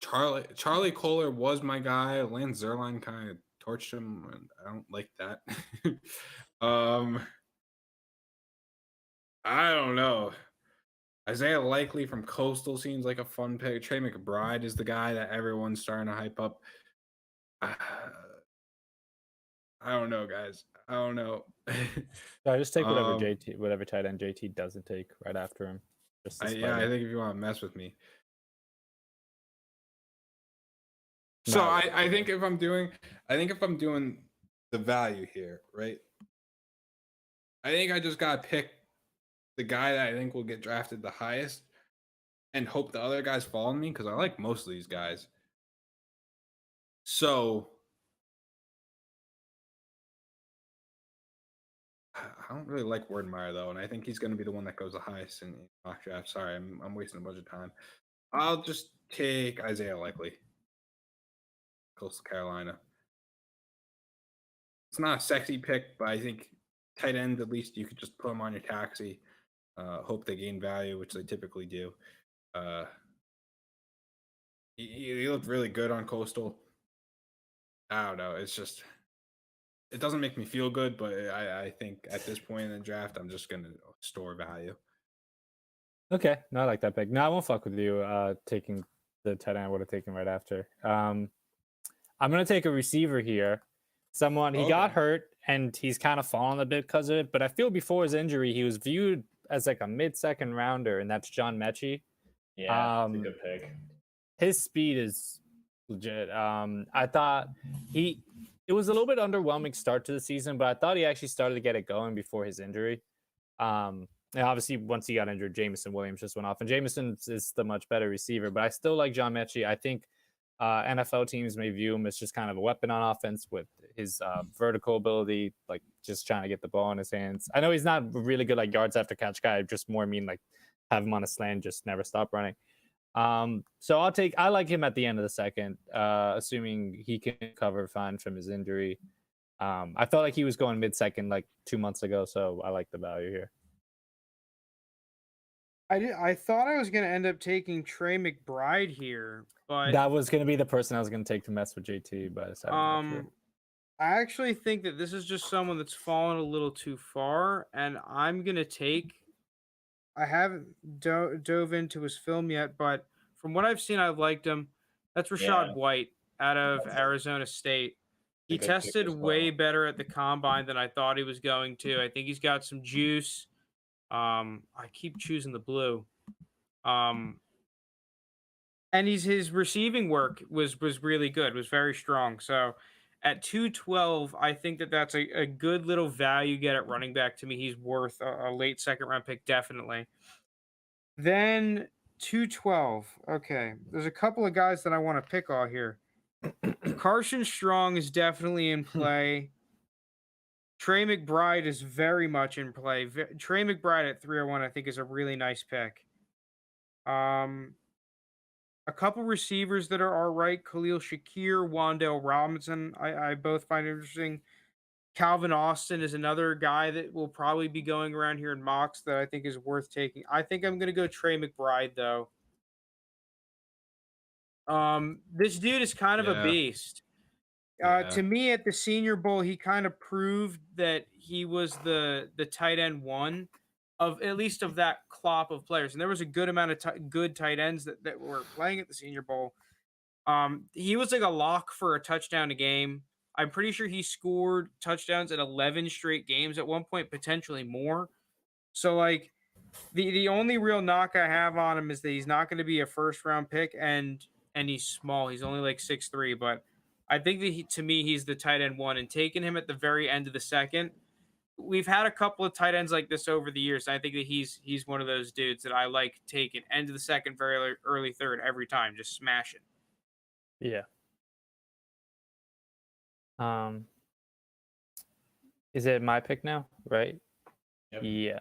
Speaker 1: Charlie Kohler was my guy. Lance Zierlein kind of torched him, and I don't like that. I don't know. Isaiah Likely from Coastal seems like a fun pick. Trey McBride is the guy that everyone's starting to hype up. I don't know, guys. I don't know.
Speaker 2: I just take whatever tight end JT doesn't take right after him.
Speaker 1: I think if you want to mess with me. So I think if I'm doing the value here, right? I think I just gotta pick the guy that I think will get drafted the highest and hope the other guys follow me, because I like most of these guys. So I don't really like Wordmeyer though, and I think he's going to be the one that goes the highest in mock draft. Sorry, I'm wasting a bunch of time. I'll just take Isaiah Likely, Coastal Carolina. It's not a sexy pick, but I think tight end, at least you could just put them on your taxi. Hope they gain value, which they typically do. He looked really good on Coastal. I don't know. It's just, it doesn't make me feel good, but I think at this point in the draft, I'm just going to store value.
Speaker 2: Okay. No, I like that pick. No, I won't fuck with you taking the tight end I would have taken right after. I'm going to take a receiver here. Someone, he got hurt, and he's kind of fallen a bit because of it, but I feel before his injury, he was viewed as like a mid-second rounder, and that's John Mechie.
Speaker 3: Yeah, that's a good pick.
Speaker 2: His speed is legit. I thought it was a little bit underwhelming start to the season, but I thought he actually started to get it going before his injury. And obviously, once he got injured, Jameson Williams just went off, and Jameson is the much better receiver. But I still like John Mechie. I think NFL teams may view him as just kind of a weapon on offense with his vertical ability, like just trying to get the ball in his hands. I know he's not really good like yards after catch guy. I just more mean like have him on a slant, just never stop running. So I like him at the end of the second, assuming he can recover fine from his injury. I felt like he was going mid-second like 2 months ago, so I like the value here.
Speaker 4: I thought I was going to end up taking Trey McBride here, but
Speaker 2: that was going to be the person I was going to take to mess with JT, but I decided not to.
Speaker 4: I actually think that this is just someone that's fallen a little too far, and I'm going to take. I haven't dove into his film yet, but from what I've seen, I've liked him. That's Rachaad White out of Arizona State. He tested way better at the combine than I thought he was going to. I think he's got some juice. I keep choosing the blue. And his receiving work was really good, was very strong. So at 212, I think that's a good little value get at running back. To me, he's worth a late second round pick, definitely. Then 212. Okay, there's a couple of guys that I want to pick on here. Carson Strong is definitely in play. Trey McBride is very much in play. Trey McBride at 301, I think, is a really nice pick. A couple receivers that are all right. Khalil Shakir, Wan'Dale Robinson, I both find interesting. Calvin Austin is another guy that will probably be going around here in mocks that I think is worth taking. I think I'm going to go Trey McBride, though. This dude is kind of a beast. To me, at the Senior Bowl, he kind of proved that he was the tight end one of at least of that crop of players. And there was a good amount of good tight ends that were playing at the Senior Bowl. He was like a lock for a touchdown a game. I'm pretty sure he scored touchdowns at 11 straight games at one point, potentially more. So, like, The only real knock I have on him is that he's not going to be a first round pick, and he's small. He's only like 6'3", but I think that to me he's the tight end one, and taking him at the very end of the second. We've had a couple of tight ends like this over the years. And I think that he's one of those dudes that I like taking end of the second, very early third every time, just smash it.
Speaker 2: Yeah. Is it my pick now? Right?
Speaker 3: Yep.
Speaker 2: Yeah.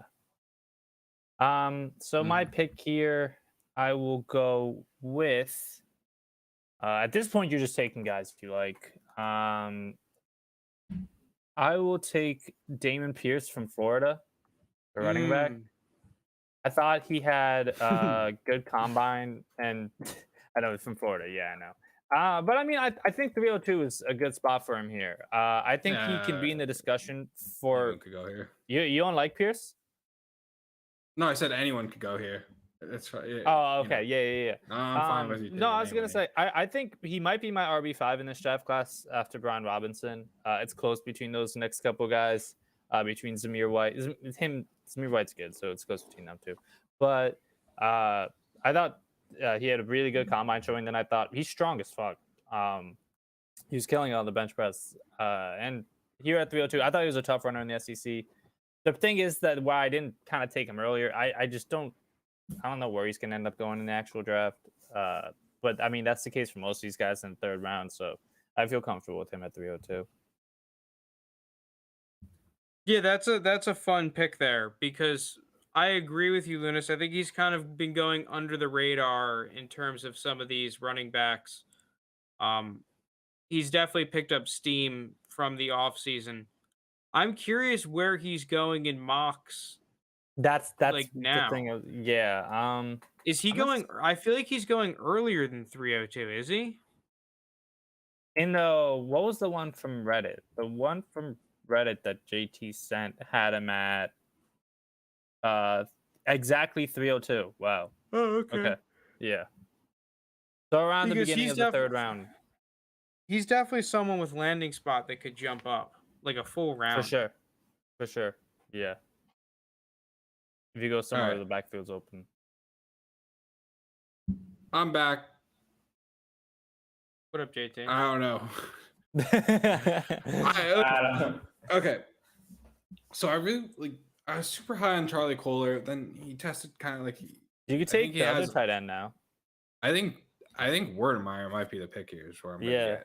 Speaker 2: So my pick here, I will go with. At this point, you're just taking guys if you like. I will take Damon Pierce from Florida, the running back. I thought he had a good combine, and I know it's from Florida. Yeah, I know. But I mean, I think 302 is a good spot for him here. I think he can be in the discussion for.
Speaker 1: Anyone could go here.
Speaker 2: You don't like Pierce?
Speaker 1: No, I said anyone could go here. That's right. Yeah,
Speaker 2: Oh, okay. Yeah.
Speaker 1: No, I'm fine with you.
Speaker 2: No, I was gonna say I think he might be my RB5 in this draft class after Brian Robinson. It's close between those next couple guys. Between Zamir White, Zamir White's good, so it's close between them two. But I thought he had a really good combine showing. Then I thought he's strong as fuck. He was killing it on the bench press. And here at 302, I thought he was a tough runner in the SEC. The thing is that why I didn't kind of take him earlier, I just don't know where he's going to end up going in the actual draft. But, I mean, that's the case for most of these guys in the third round. So I feel comfortable with him at 302.
Speaker 4: Yeah, that's a fun pick there because I agree with you, Lounis. I think he's kind of been going under the radar in terms of some of these running backs. He's definitely picked up steam from the offseason. I'm curious where he's going in mocks.
Speaker 2: That's
Speaker 4: like
Speaker 2: the
Speaker 4: now.
Speaker 2: thing. Yeah.
Speaker 4: Is he going? I feel like he's going earlier than 302. Is he?
Speaker 2: In the what was the one from Reddit? The one from Reddit that JT sent had him at exactly 302. Wow.
Speaker 4: Oh, okay.
Speaker 2: Yeah. So around
Speaker 4: Because
Speaker 2: the beginning of the third round.
Speaker 4: He's definitely someone with landing spot that could jump up like a full round.
Speaker 2: For sure. Yeah. If you go somewhere where the backfield's open.
Speaker 1: I'm back.
Speaker 4: What up, JT?
Speaker 1: I don't know.
Speaker 3: I don't know.
Speaker 1: Okay. So I was super high on Charlie Kohler. Then he tested kind of like
Speaker 2: you could take the other tight end now.
Speaker 1: I think Werdemeyer might be the pick here. Is where I'm
Speaker 2: yeah.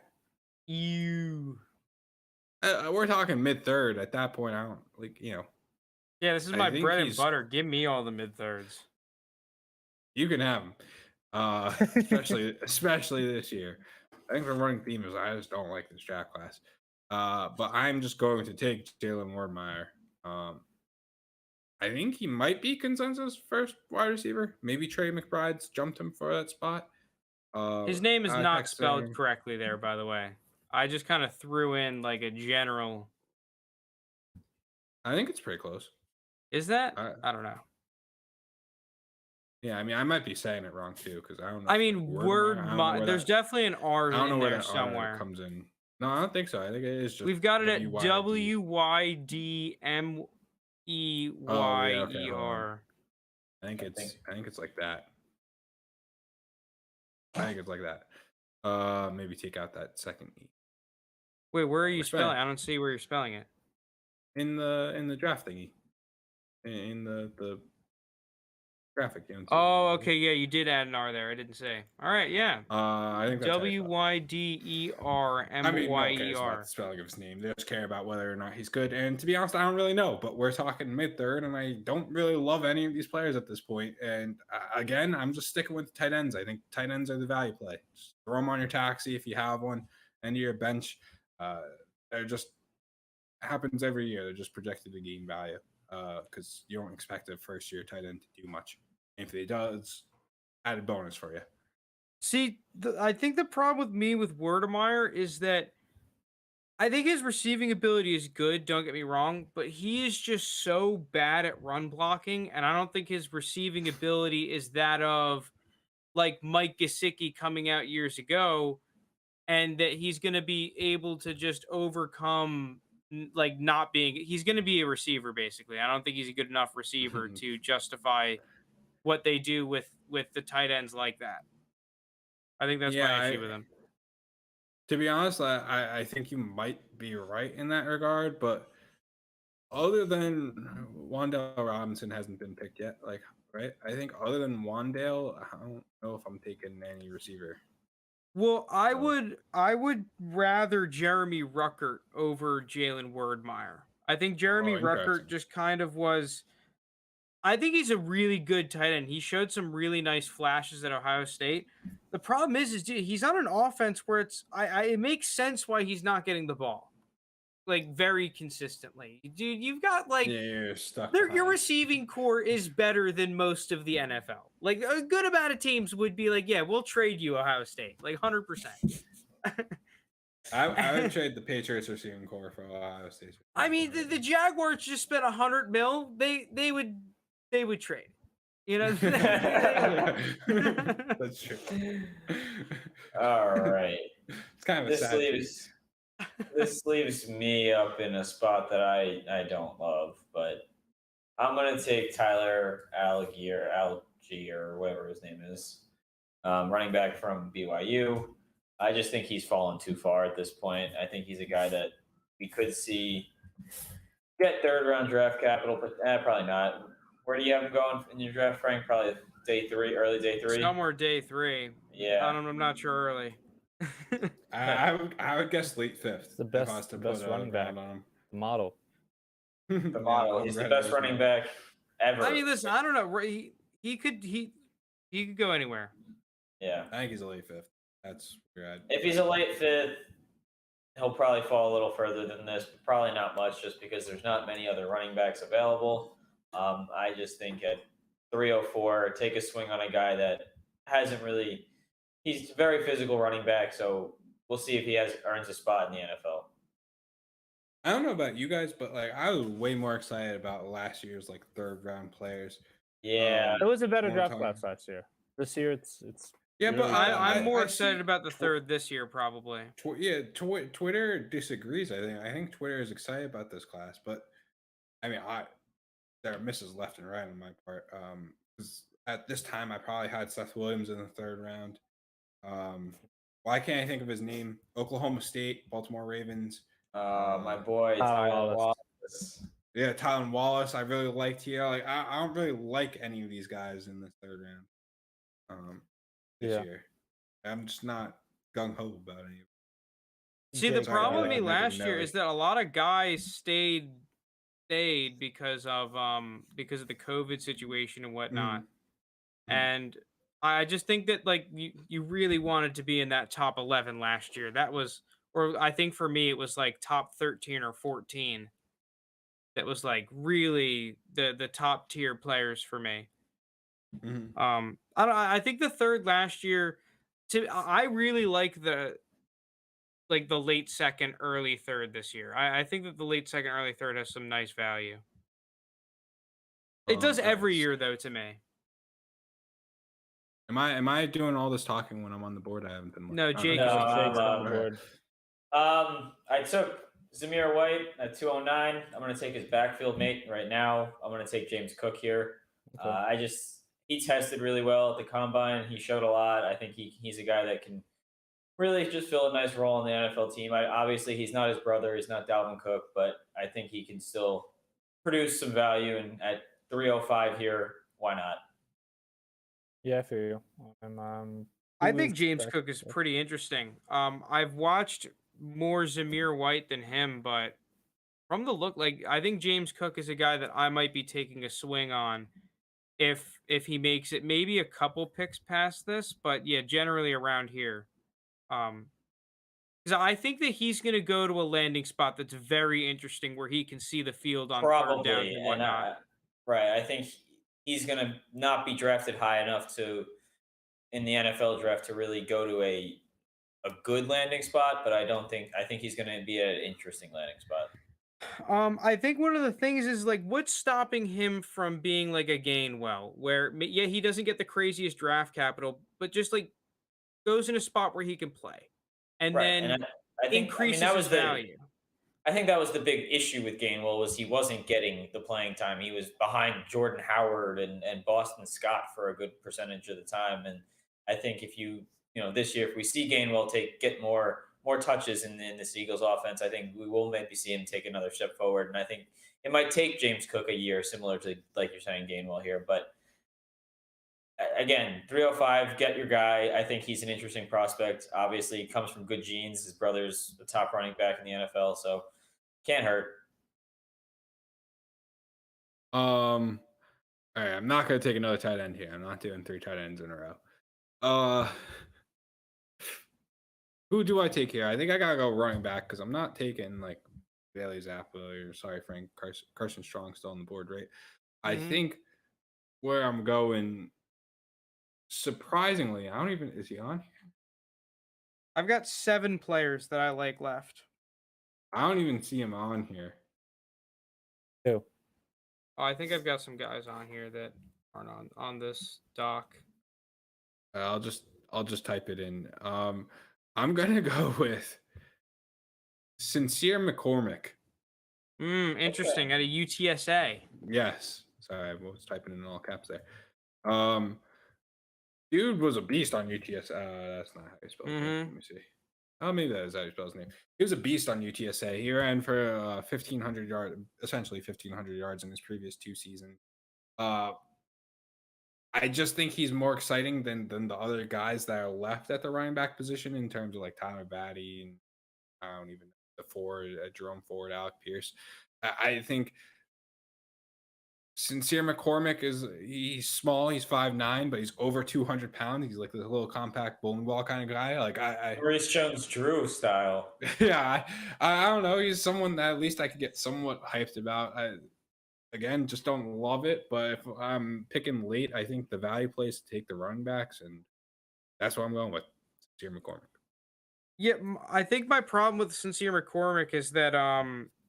Speaker 1: At. We're talking mid third. At that point, I don't
Speaker 4: Yeah, this is my bread and butter. Give me all the mid thirds.
Speaker 1: You can have them, especially this year. I think the running theme is I just don't like this draft class. But I'm just going to take Jalen Werdemeyer. I think he might be consensus first wide receiver. Maybe Trey McBride's jumped him for that spot.
Speaker 4: His name is not spelled correctly there, by the way. I just kind of threw in like a general.
Speaker 1: I think it's pretty close.
Speaker 4: Is that? I don't know.
Speaker 1: Yeah, I mean, I might be saying it wrong too because I don't know.
Speaker 4: I mean, there's definitely an R in there somewhere.
Speaker 1: Comes in. No, I don't think so. I think it is just.
Speaker 4: We've got it at WYDMEYER.
Speaker 1: I think it's like that. I think it's like that. Maybe take out that second E.
Speaker 4: Wait, where are you spelling? I don't see where you're spelling it.
Speaker 1: In the draft thingy. In the graphic.
Speaker 4: Oh, okay, yeah, you did add an R there. I didn't say. All right, yeah.
Speaker 1: I think that's
Speaker 4: WYDERMYER.
Speaker 1: I mean, no one cares about the spelling of his name. They just care about whether or not he's good. And to be honest, I don't really know. But we're talking mid third, and I don't really love any of these players at this point. And again, I'm just sticking with tight ends. I think tight ends are the value play. Just throw them on your taxi if you have one, and your bench. They're just happens every year. They're just projected to gain value because you don't expect a first year tight end to do much. If he does, added bonus for you.
Speaker 4: See, I think the problem with me with Werdemeyer is that I think his receiving ability is good, don't get me wrong, but he is just so bad at run blocking, and I don't think his receiving ability is that of like Mike Gesicki coming out years ago, and that he's going to be able to just overcome not being. He's going to be a receiver basically. I don't think he's a good enough receiver to justify what they do with the tight ends like that. I think that's my issue with him.
Speaker 1: To be honest, I think you might be right in that regard, but other than Wan'Dale Robinson hasn't been picked yet, like, right? I think other than Wan'Dale, I don't know if I'm taking any receiver.
Speaker 4: Well, I would rather Jeremy Ruckert over Jalen Wordmeyer. I think Jeremy Ruckert just kind of was. I think he's a really good tight end. He showed some really nice flashes at Ohio State. The problem is dude, he's on an offense where it makes sense why he's not getting the ball, like, very consistently. Dude, you've got like
Speaker 1: you're stuck.
Speaker 4: Your receiving core is better than most of the NFL. Like, a good amount of teams would be like, yeah, we'll trade you Ohio State, like 100%.
Speaker 1: I would trade the Patriots receiving core for Ohio State.
Speaker 4: I mean, the Jaguars just spent $100 million. They would trade. You know,
Speaker 1: that's true.
Speaker 3: All right.
Speaker 1: It's kind of a sad piece.
Speaker 3: This leaves me up in a spot that I don't love, but I'm gonna take Tyler Algier or whatever his name is, running back from BYU. I just think he's fallen too far at this point. I think he's a guy that we could see get third round draft capital, but probably not. Where do you have him going in your draft, Frank? Probably early day three.
Speaker 4: Somewhere day 3.
Speaker 3: Yeah,
Speaker 4: I'm not sure early.
Speaker 1: I would guess late 5th.
Speaker 2: The best running back on him. The model.
Speaker 3: The model. He's the best running back ever.
Speaker 4: I mean, listen, I don't know. He could go anywhere.
Speaker 3: Yeah,
Speaker 1: I think he's a late 5th. That's where
Speaker 3: if he's a late 5th, he'll probably fall a little further than this, but probably not much, just because there's not many other running backs available. I just think at 304, take a swing on a guy that hasn't really. He's a very physical running back, so we'll see if he earns a spot in the NFL.
Speaker 1: I don't know about you guys, but like I was way more excited about last year's like third round players.
Speaker 3: Yeah,
Speaker 2: it was a better draft class last year. This year, it's.
Speaker 1: Yeah,
Speaker 2: really
Speaker 1: but
Speaker 4: I'm more excited about the third this year, probably.
Speaker 1: Twitter disagrees. I think Twitter is excited about this class, but I mean, there are misses left and right on my part. Because at this time, I probably had Seth Williams in the third round. Why can't I think of his name? Oklahoma State, Baltimore Ravens.
Speaker 3: My boy Tyler Wallace.
Speaker 1: Yeah, Tylan Wallace. I really liked here. Like I don't really like any of these guys in the third round. This year, I'm just not gung ho about any.
Speaker 4: See, the problem with me last year is that a lot of guys stayed because of the COVID situation and whatnot. And I just think that like you really wanted to be in that top 11 last year. That was, or I think for me it was like top 13 or 14. That was like really the top tier players for me. I think the third last year, I really like the late second, early third this year. I think that the late second, early third has some nice value. It does every year though to me.
Speaker 1: Am I doing all this talking when I'm on the board? I haven't been.
Speaker 4: No, Jake.
Speaker 3: No, on the board. I took Zamir White at 209. I'm going to take his backfield mate right now. I'm going to take James Cook here. Okay. He tested really well at the combine. He showed a lot. I think he's a guy that can really just fill a nice role on the NFL team. Obviously, he's not his brother. He's not Dalvin Cook, but I think he can still produce some value. And at 305 here, why not?
Speaker 2: Yeah, I feel you.
Speaker 4: I think James Cook is pretty interesting. I've watched more Zamir White than him, but from the look, like I think James Cook is a guy that I might be taking a swing on if he makes it maybe a couple picks past this, but yeah, generally around here. Because I think that he's going to go to a landing spot that's very interesting where he can see the field on third down and whatnot.
Speaker 3: Right. I think he's going to not be drafted high enough in the NFL draft to really go to a good landing spot, but I think he's going to be an interesting landing spot.
Speaker 4: I think one of the things is like what's stopping him from being like a Gainwell, where he doesn't get the craziest draft capital, but just like goes in a spot where he can play and then increases his value.
Speaker 3: I think that was the big issue with Gainwell was he wasn't getting the playing time. He was behind Jordan Howard and Boston Scott for a good percentage of the time. And I think if this year, if we see Gainwell get more touches in this Eagles offense, I think we will maybe see him take another step forward. And I think it might take James Cook a year, similar to like you're saying Gainwell here. But again, 305, get your guy. I think he's an interesting prospect. Obviously, he comes from good genes. His brother's the top running back in the NFL, so can't hurt.
Speaker 1: All right, I'm not gonna take another tight end here. I'm not doing 3 tight ends in a row. Who do I take here? I think I gotta go running back because I'm not taking like Bailey Zappa or Frank Carson Strong still on the board, right? I think where I'm going, surprisingly, is he on here?
Speaker 4: I've got 7 players that I like left.
Speaker 1: I don't even see him on here.
Speaker 2: Who?
Speaker 4: Oh, I think I've got some guys on here that aren't on this doc.
Speaker 1: I'll just type it in. I'm gonna go with Sincere McCormick.
Speaker 4: Interesting. At a UTSA.
Speaker 1: Yes. Sorry, I was typing in all caps there. Dude was a beast on UTSA. That's not how you spell his name. Let me see. Oh, maybe that is how you spell his name. He was a beast on UTSA. He ran for 1,500 yards, essentially 1,500 yards in his previous 2 seasons. I just think he's more exciting than the other guys that are left at the running back position in terms of like Tyler Batty and I don't even know the Ford, Jerome Ford, Alec Pierce. I think Sincere McCormick he's small, he's 5'9", but he's over 200 pounds. He's like this little compact bowling ball kind of guy. Like
Speaker 3: Maurice Jones-Drew style.
Speaker 1: Yeah, I don't know. He's someone that at least I could get somewhat hyped about. Again, just don't love it, but if I'm picking late, I think the value plays to take the running backs, and that's what I'm going with. Sincere McCormick.
Speaker 4: Yeah, I think my problem with Sincere McCormick is that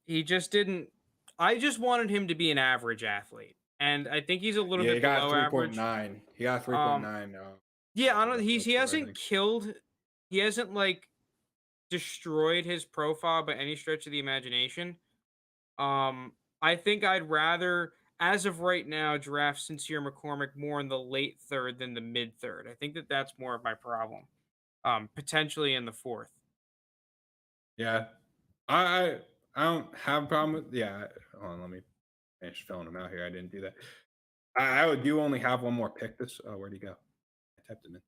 Speaker 4: he just didn't. I just wanted him to be an average athlete, and I think he's a little bit below average.
Speaker 1: He got 3.9.
Speaker 4: Yeah, I don't. He hasn't killed. He hasn't like destroyed his profile by any stretch of the imagination. I think I'd rather, as of right now, draft Sincere McCormick more in the late 3rd than the mid 3rd. I think that's more of my problem. Potentially in the 4th.
Speaker 1: Yeah, I don't have a problem with. Yeah, hold on, let me finish filling them out here. I didn't do that. I do only have one more pick. Where'd he go? I typed him in.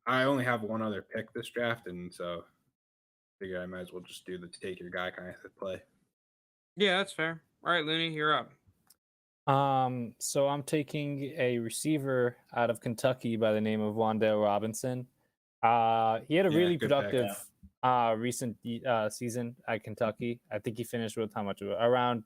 Speaker 1: I only have one other pick this draft, and so I figure I might as well just do the take your guy kind of play.
Speaker 4: Yeah, that's fair. All right, Looney, you're up.
Speaker 2: So I'm taking a receiver out of Kentucky by the name of Wan'Dale Robinson. He had a really productive recent season at Kentucky. I think he finished with how much? Around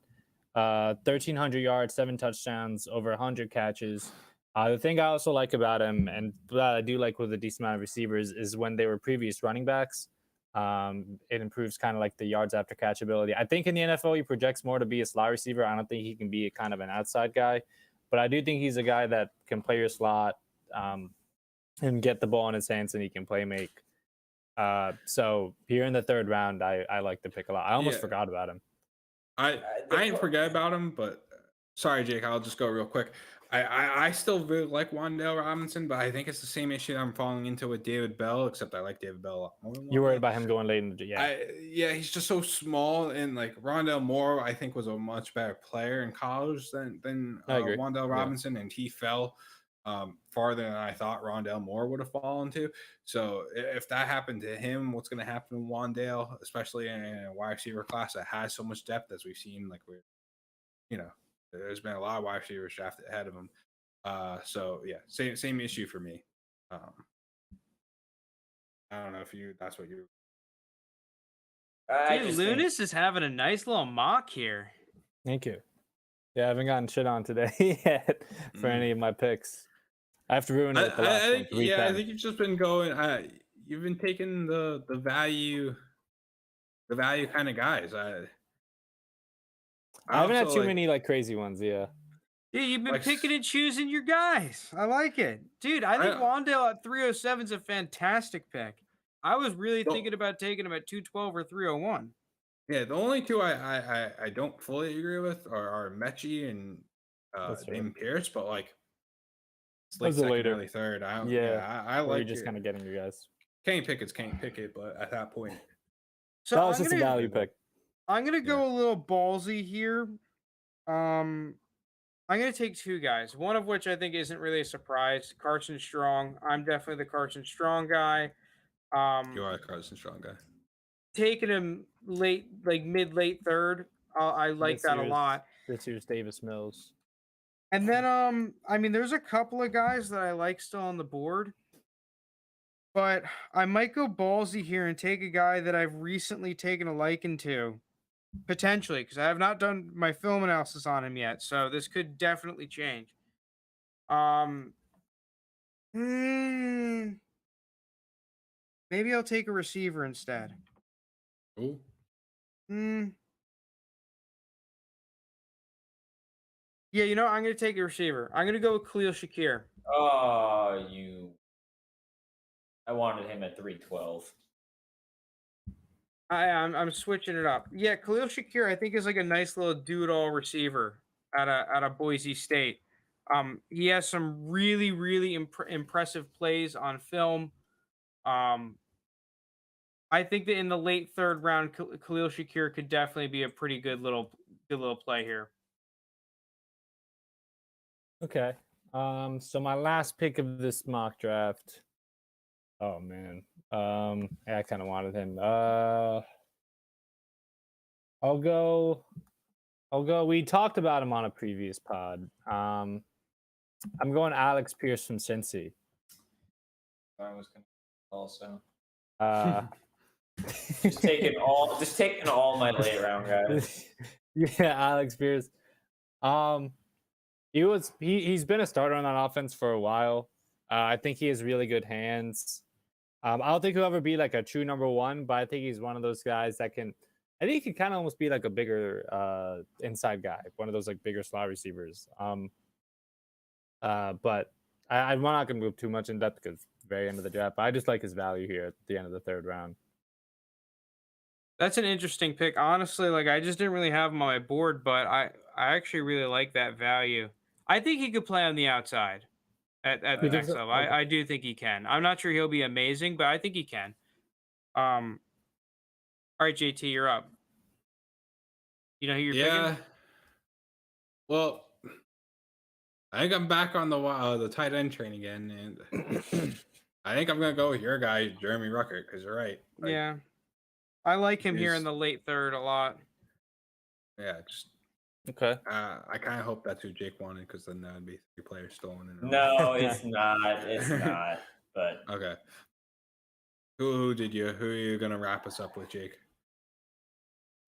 Speaker 2: 1,300 yards, 7 touchdowns, over 100 catches. The thing I also like about him, and that I do like with a decent amount of receivers, is when they were previous running backs. It improves kind of like the yards after catch ability. I think in the NFL, he projects more to be a slot receiver. I don't think he can be a kind of an outside guy, but I do think he's a guy that can play your slot and get the ball in his hands, and he can play make. So here in the 3rd round, I like the pick a lot. I almost forgot about him.
Speaker 1: I didn't forget about him, but sorry, Jake, I'll just go real quick. I still really like Wan'Dale Robinson, but I think it's the same issue I'm falling into with David Bell, except I like David Bell a lot more.
Speaker 2: You worried about him going late in the
Speaker 1: yeah, he's just so small, and like Rondale Moore, I think was a much better player in college than Wan'Dale Robinson, and he fell farther than I thought Rondale Moore would have fallen to. So if that happened to him, what's going to happen to Wan'Dale, especially in a wide receiver class that has so much depth as we've seen, like there's been a lot of wide receivers drafted ahead of him. So yeah, same issue for me. I don't know if that's what you.
Speaker 4: Dude, Lounis is having a nice little mock here.
Speaker 2: Thank you. Yeah, I haven't gotten shit on today yet for any of my picks. I have to ruin it with the last
Speaker 1: I think,
Speaker 2: one.
Speaker 1: I think you've just been going. You've been taking the value kind of guys.
Speaker 2: I haven't had too many like crazy ones. Yeah.
Speaker 4: Yeah, you've been picking and choosing your guys. I like it, dude. I think Wan'Dale at 307 is a fantastic pick. I was really thinking about taking him at 212 or 301.
Speaker 1: Yeah, the only two I don't fully agree with are Mechie and
Speaker 2: That's fair.
Speaker 1: Damon Pierce, but like it's late
Speaker 2: Those are
Speaker 1: second,
Speaker 2: later.
Speaker 1: early third. I don't,
Speaker 2: Yeah.
Speaker 1: I
Speaker 2: Or you're
Speaker 1: like
Speaker 2: just
Speaker 1: it.
Speaker 2: kind of getting your guys.
Speaker 1: Kenny Pickett's Kenny Pickett, but at that point,
Speaker 4: So
Speaker 2: That was just a value pick.
Speaker 4: I'm gonna go a little ballsy here. I'm gonna take two guys, one of which I think isn't really a surprise. Carson Strong. I'm definitely the Carson Strong guy.
Speaker 1: you are a Carson Strong guy.
Speaker 4: Taking him late, like mid-late third. I like that a lot.
Speaker 2: This year's Davis Mills.
Speaker 4: And then, I mean, there's a couple of guys that I like still on the board, but I might go ballsy here and take a guy that I've recently taken a liking to, potentially, because I have not done my film analysis on him yet. So this could definitely change. Maybe I'll take a receiver instead.
Speaker 1: Ooh.
Speaker 4: Yeah, you know, I'm going to take a receiver. I'm going to go with Khalil Shakir.
Speaker 3: Oh, I wanted him at 312.
Speaker 4: I'm switching it up. Yeah, Khalil Shakir, I think, is like a nice little do-it-all receiver out of Boise State. He has some really, really impressive plays on film. I think that in the late third round, Khalil Shakir could definitely be a pretty good little play here.
Speaker 2: Okay. So my last pick of this mock draft. Oh man. I kind of wanted him. I'll go. We talked about him on a previous pod. I'm going Alex Pierce from Cincy.
Speaker 3: I was gonna also
Speaker 2: Just
Speaker 3: just taking all my late round guys.
Speaker 2: Yeah, Alex Pierce. He's been a starter on that offense for a while. I think he has really good hands. I don't think he'll ever be like a true number one, but I think he's one of those guys that can. I think he can kind of almost be like a bigger inside guy, one of those like bigger slot receivers. But I'm not going to move too much in depth because it's the very end of the draft. But I just like his value here at the end of the third round.
Speaker 4: That's an interesting pick. Honestly, like I just didn't really have him on my board, but I actually really like that value. I think he could play on the outside at the next level.
Speaker 2: Okay.
Speaker 4: I do think he can. I'm not sure he'll be amazing, but I think he can. All right, JT, you're up. You know who you're picking?
Speaker 1: Well, I think I'm back on the tight end train again, and I think I'm gonna go with your guy, Jeremy Ruckert, because you're right. Like,
Speaker 4: Yeah. I like him here in
Speaker 1: he's-
Speaker 4: the late third a lot.
Speaker 1: Yeah, just
Speaker 2: Okay.
Speaker 1: I kind of hope that's who Jake wanted, because then that would be 3 players stolen. In a row.
Speaker 3: No, it's not. It's not. But
Speaker 1: Okay. Who are you gonna wrap us up with, Jake?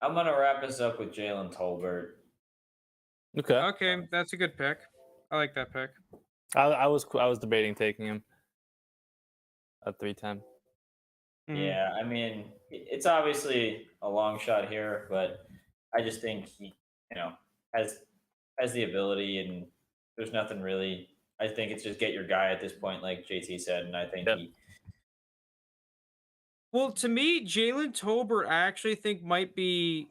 Speaker 3: I'm gonna wrap us up with Jalen Tolbert.
Speaker 2: Okay.
Speaker 4: Okay, that's a good pick. I like that pick.
Speaker 2: I was debating taking him at 310.
Speaker 4: Mhm.
Speaker 3: Yeah, I mean, it's obviously a long shot here, but I just think he, has the ability, and there's nothing really. I think it's just get your guy at this point, like JT said, and I think
Speaker 2: Yep.
Speaker 4: Well, to me, Jalen Tolbert, I actually think might be.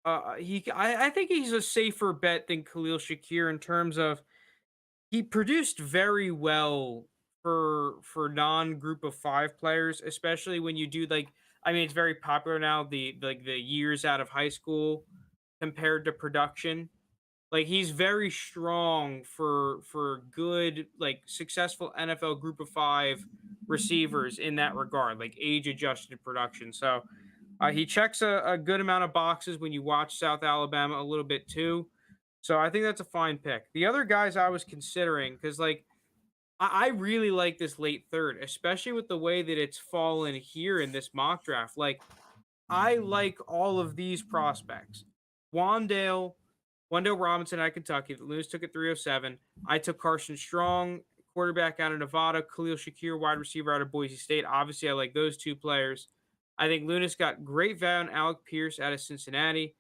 Speaker 4: I think he's a safer bet than Khalil Shakir in terms of he produced very well for non-group of 5 players, especially when you do it's very popular now, the years out of high school compared to production. Like he's very strong for good, like successful NFL group of 5 receivers in that regard, like age adjusted production. So he checks a good amount of boxes when you watch South Alabama a little bit too. So I think that's a fine pick. The other guys I was considering, because I really like this late third, especially with the way that it's fallen here in this mock draft. Like I like all of these prospects. Wandale Robinson out of Kentucky. The Lounis took at 307. I took Carson Strong, quarterback out of Nevada. Khalil Shakir, wide receiver out of Boise State. Obviously, I like those 2 players. I think Lounis got great value on Alec Pierce out of Cincinnati.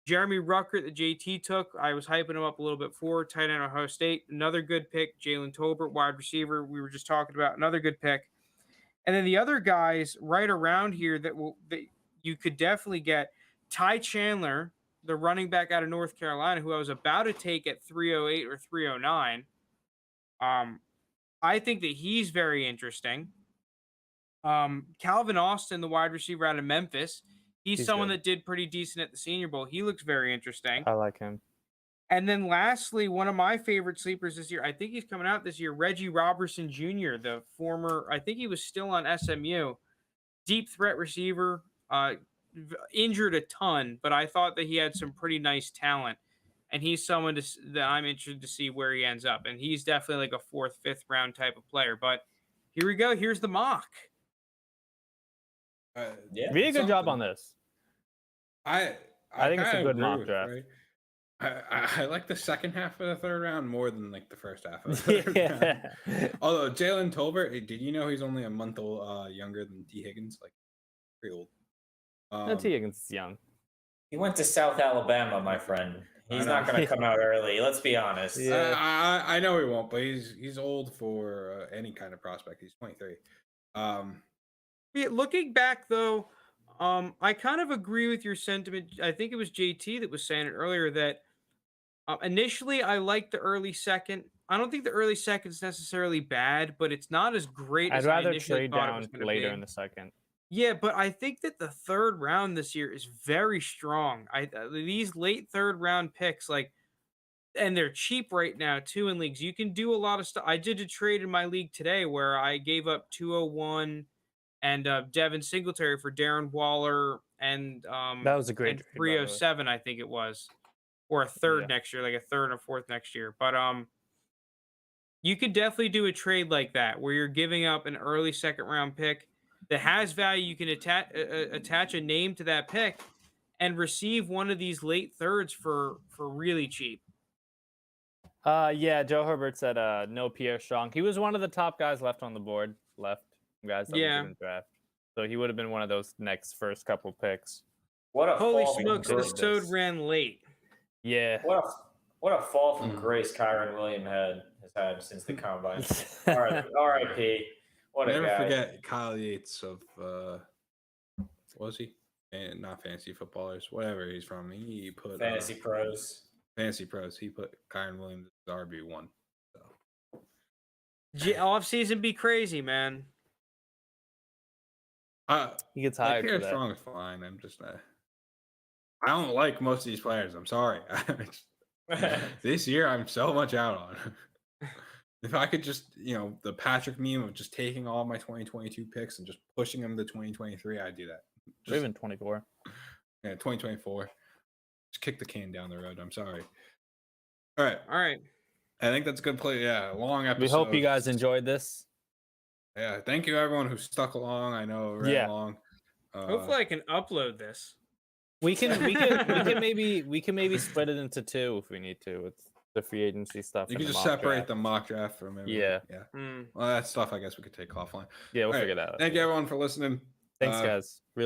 Speaker 4: Jeremy Ruckert, that JT took, I was hyping him up a little bit for. Tight end Ohio State. Another good pick. Jalen Tolbert, wide receiver. We were just talking about another good pick. And then the other guys right around here that you could definitely get Ty Chandler, the running back out of North Carolina, who I was about to take at 308 or 309. I think that he's very interesting. Calvin Austin, the wide receiver out of Memphis, he's someone
Speaker 2: good.
Speaker 4: that did pretty decent at the Senior Bowl. He looks very interesting.
Speaker 2: I like him.
Speaker 4: And then lastly, one of my favorite sleepers this year, I think he's coming out this year, Reggie Robertson Jr., the former, I think he was still on SMU, deep threat receiver, injured a ton, but I thought that he had some pretty nice talent. And he's someone that I'm interested to see where he ends up. And he's definitely like a 4th, 5th round type of player. But here we go. Here's the mock.
Speaker 2: Really good job on this.
Speaker 1: I
Speaker 2: think it's a good
Speaker 1: agree
Speaker 2: mock
Speaker 1: with
Speaker 2: draft.
Speaker 1: Ray. I like the second half of the 3rd round more than like the first half of the 3rd round. Although Jalen Tolbert, did you know he's only a month old, younger than T. Higgins? Like, pretty old.
Speaker 2: No, T. Higgins is young.
Speaker 3: He went to South Alabama, my friend. He's not going to come out early. Let's be honest.
Speaker 2: Yeah.
Speaker 1: I know he won't, but he's old for any kind of prospect. He's 23.
Speaker 4: Yeah, looking back though, I kind of agree with your sentiment. I think it was JT that was saying it earlier that initially I liked the early second. I don't think the early second is necessarily bad, but it's not as great as
Speaker 2: I'd
Speaker 4: I
Speaker 2: rather
Speaker 4: initially
Speaker 2: trade
Speaker 4: thought it
Speaker 2: down
Speaker 4: was gonna
Speaker 2: later
Speaker 4: be.
Speaker 2: in the second.
Speaker 4: Yeah, but I think that the 3rd round this year is very strong. These late 3rd round picks, like, and they're cheap right now too in leagues. You can do a lot of stuff. I did a trade in my league today where I gave up 201 and Devin Singletary for Darren Waller and
Speaker 2: That was a great
Speaker 4: and
Speaker 2: trade, by the way.
Speaker 4: 307, I think it was, or a 3rd next year, like a 3rd and a 4th next year. But you could definitely do a trade like that where you're giving up an early 2nd round pick that has value. You can attach a name to that pick and receive one of these late 3rds for really cheap.
Speaker 2: Yeah, Joe Herbert said no Pierre Strong. He was one of the top guys left on the board. Guys that didn't draft. So he would have been one of those next first couple picks.
Speaker 3: What a
Speaker 4: Holy
Speaker 3: fall from
Speaker 4: smokes,
Speaker 3: grace.
Speaker 4: this toad ran late.
Speaker 2: Yeah.
Speaker 3: What a fall from grace Kyron Williams has had since the combine. R.I.P. What a
Speaker 1: Never
Speaker 3: guy.
Speaker 1: forget Kyle Yates of what was he? And not fantasy footballers, whatever he's from. He put
Speaker 3: Fantasy Pros.
Speaker 1: Fantasy Pros. He put Kyron Williams as RB1.
Speaker 4: Off season be crazy, man.
Speaker 2: He gets hired
Speaker 1: Pierre
Speaker 2: for that.
Speaker 1: Strong is fine. I'm just I don't like most of these players. I'm sorry. This year I'm so much out on. If I could just, the Patrick meme of just taking all my 2022 picks and just pushing them to 2023, I'd do that.
Speaker 2: Or even 24.
Speaker 1: Yeah, 2024. Just kick the can down the road. I'm sorry. All right. I think that's a good play. Yeah, long episode.
Speaker 2: We hope you guys enjoyed this.
Speaker 1: Yeah, thank you everyone who stuck along. I know it ran long.
Speaker 4: Hopefully I can upload this.
Speaker 2: We can maybe split it into 2 if we need to with the free agency stuff.
Speaker 1: You can just separate the mock draft from it.
Speaker 2: Yeah.
Speaker 1: Well, that stuff I guess we could take offline.
Speaker 2: Yeah, we'll figure that out.
Speaker 1: Thank you everyone for listening.
Speaker 2: Thanks, guys. Really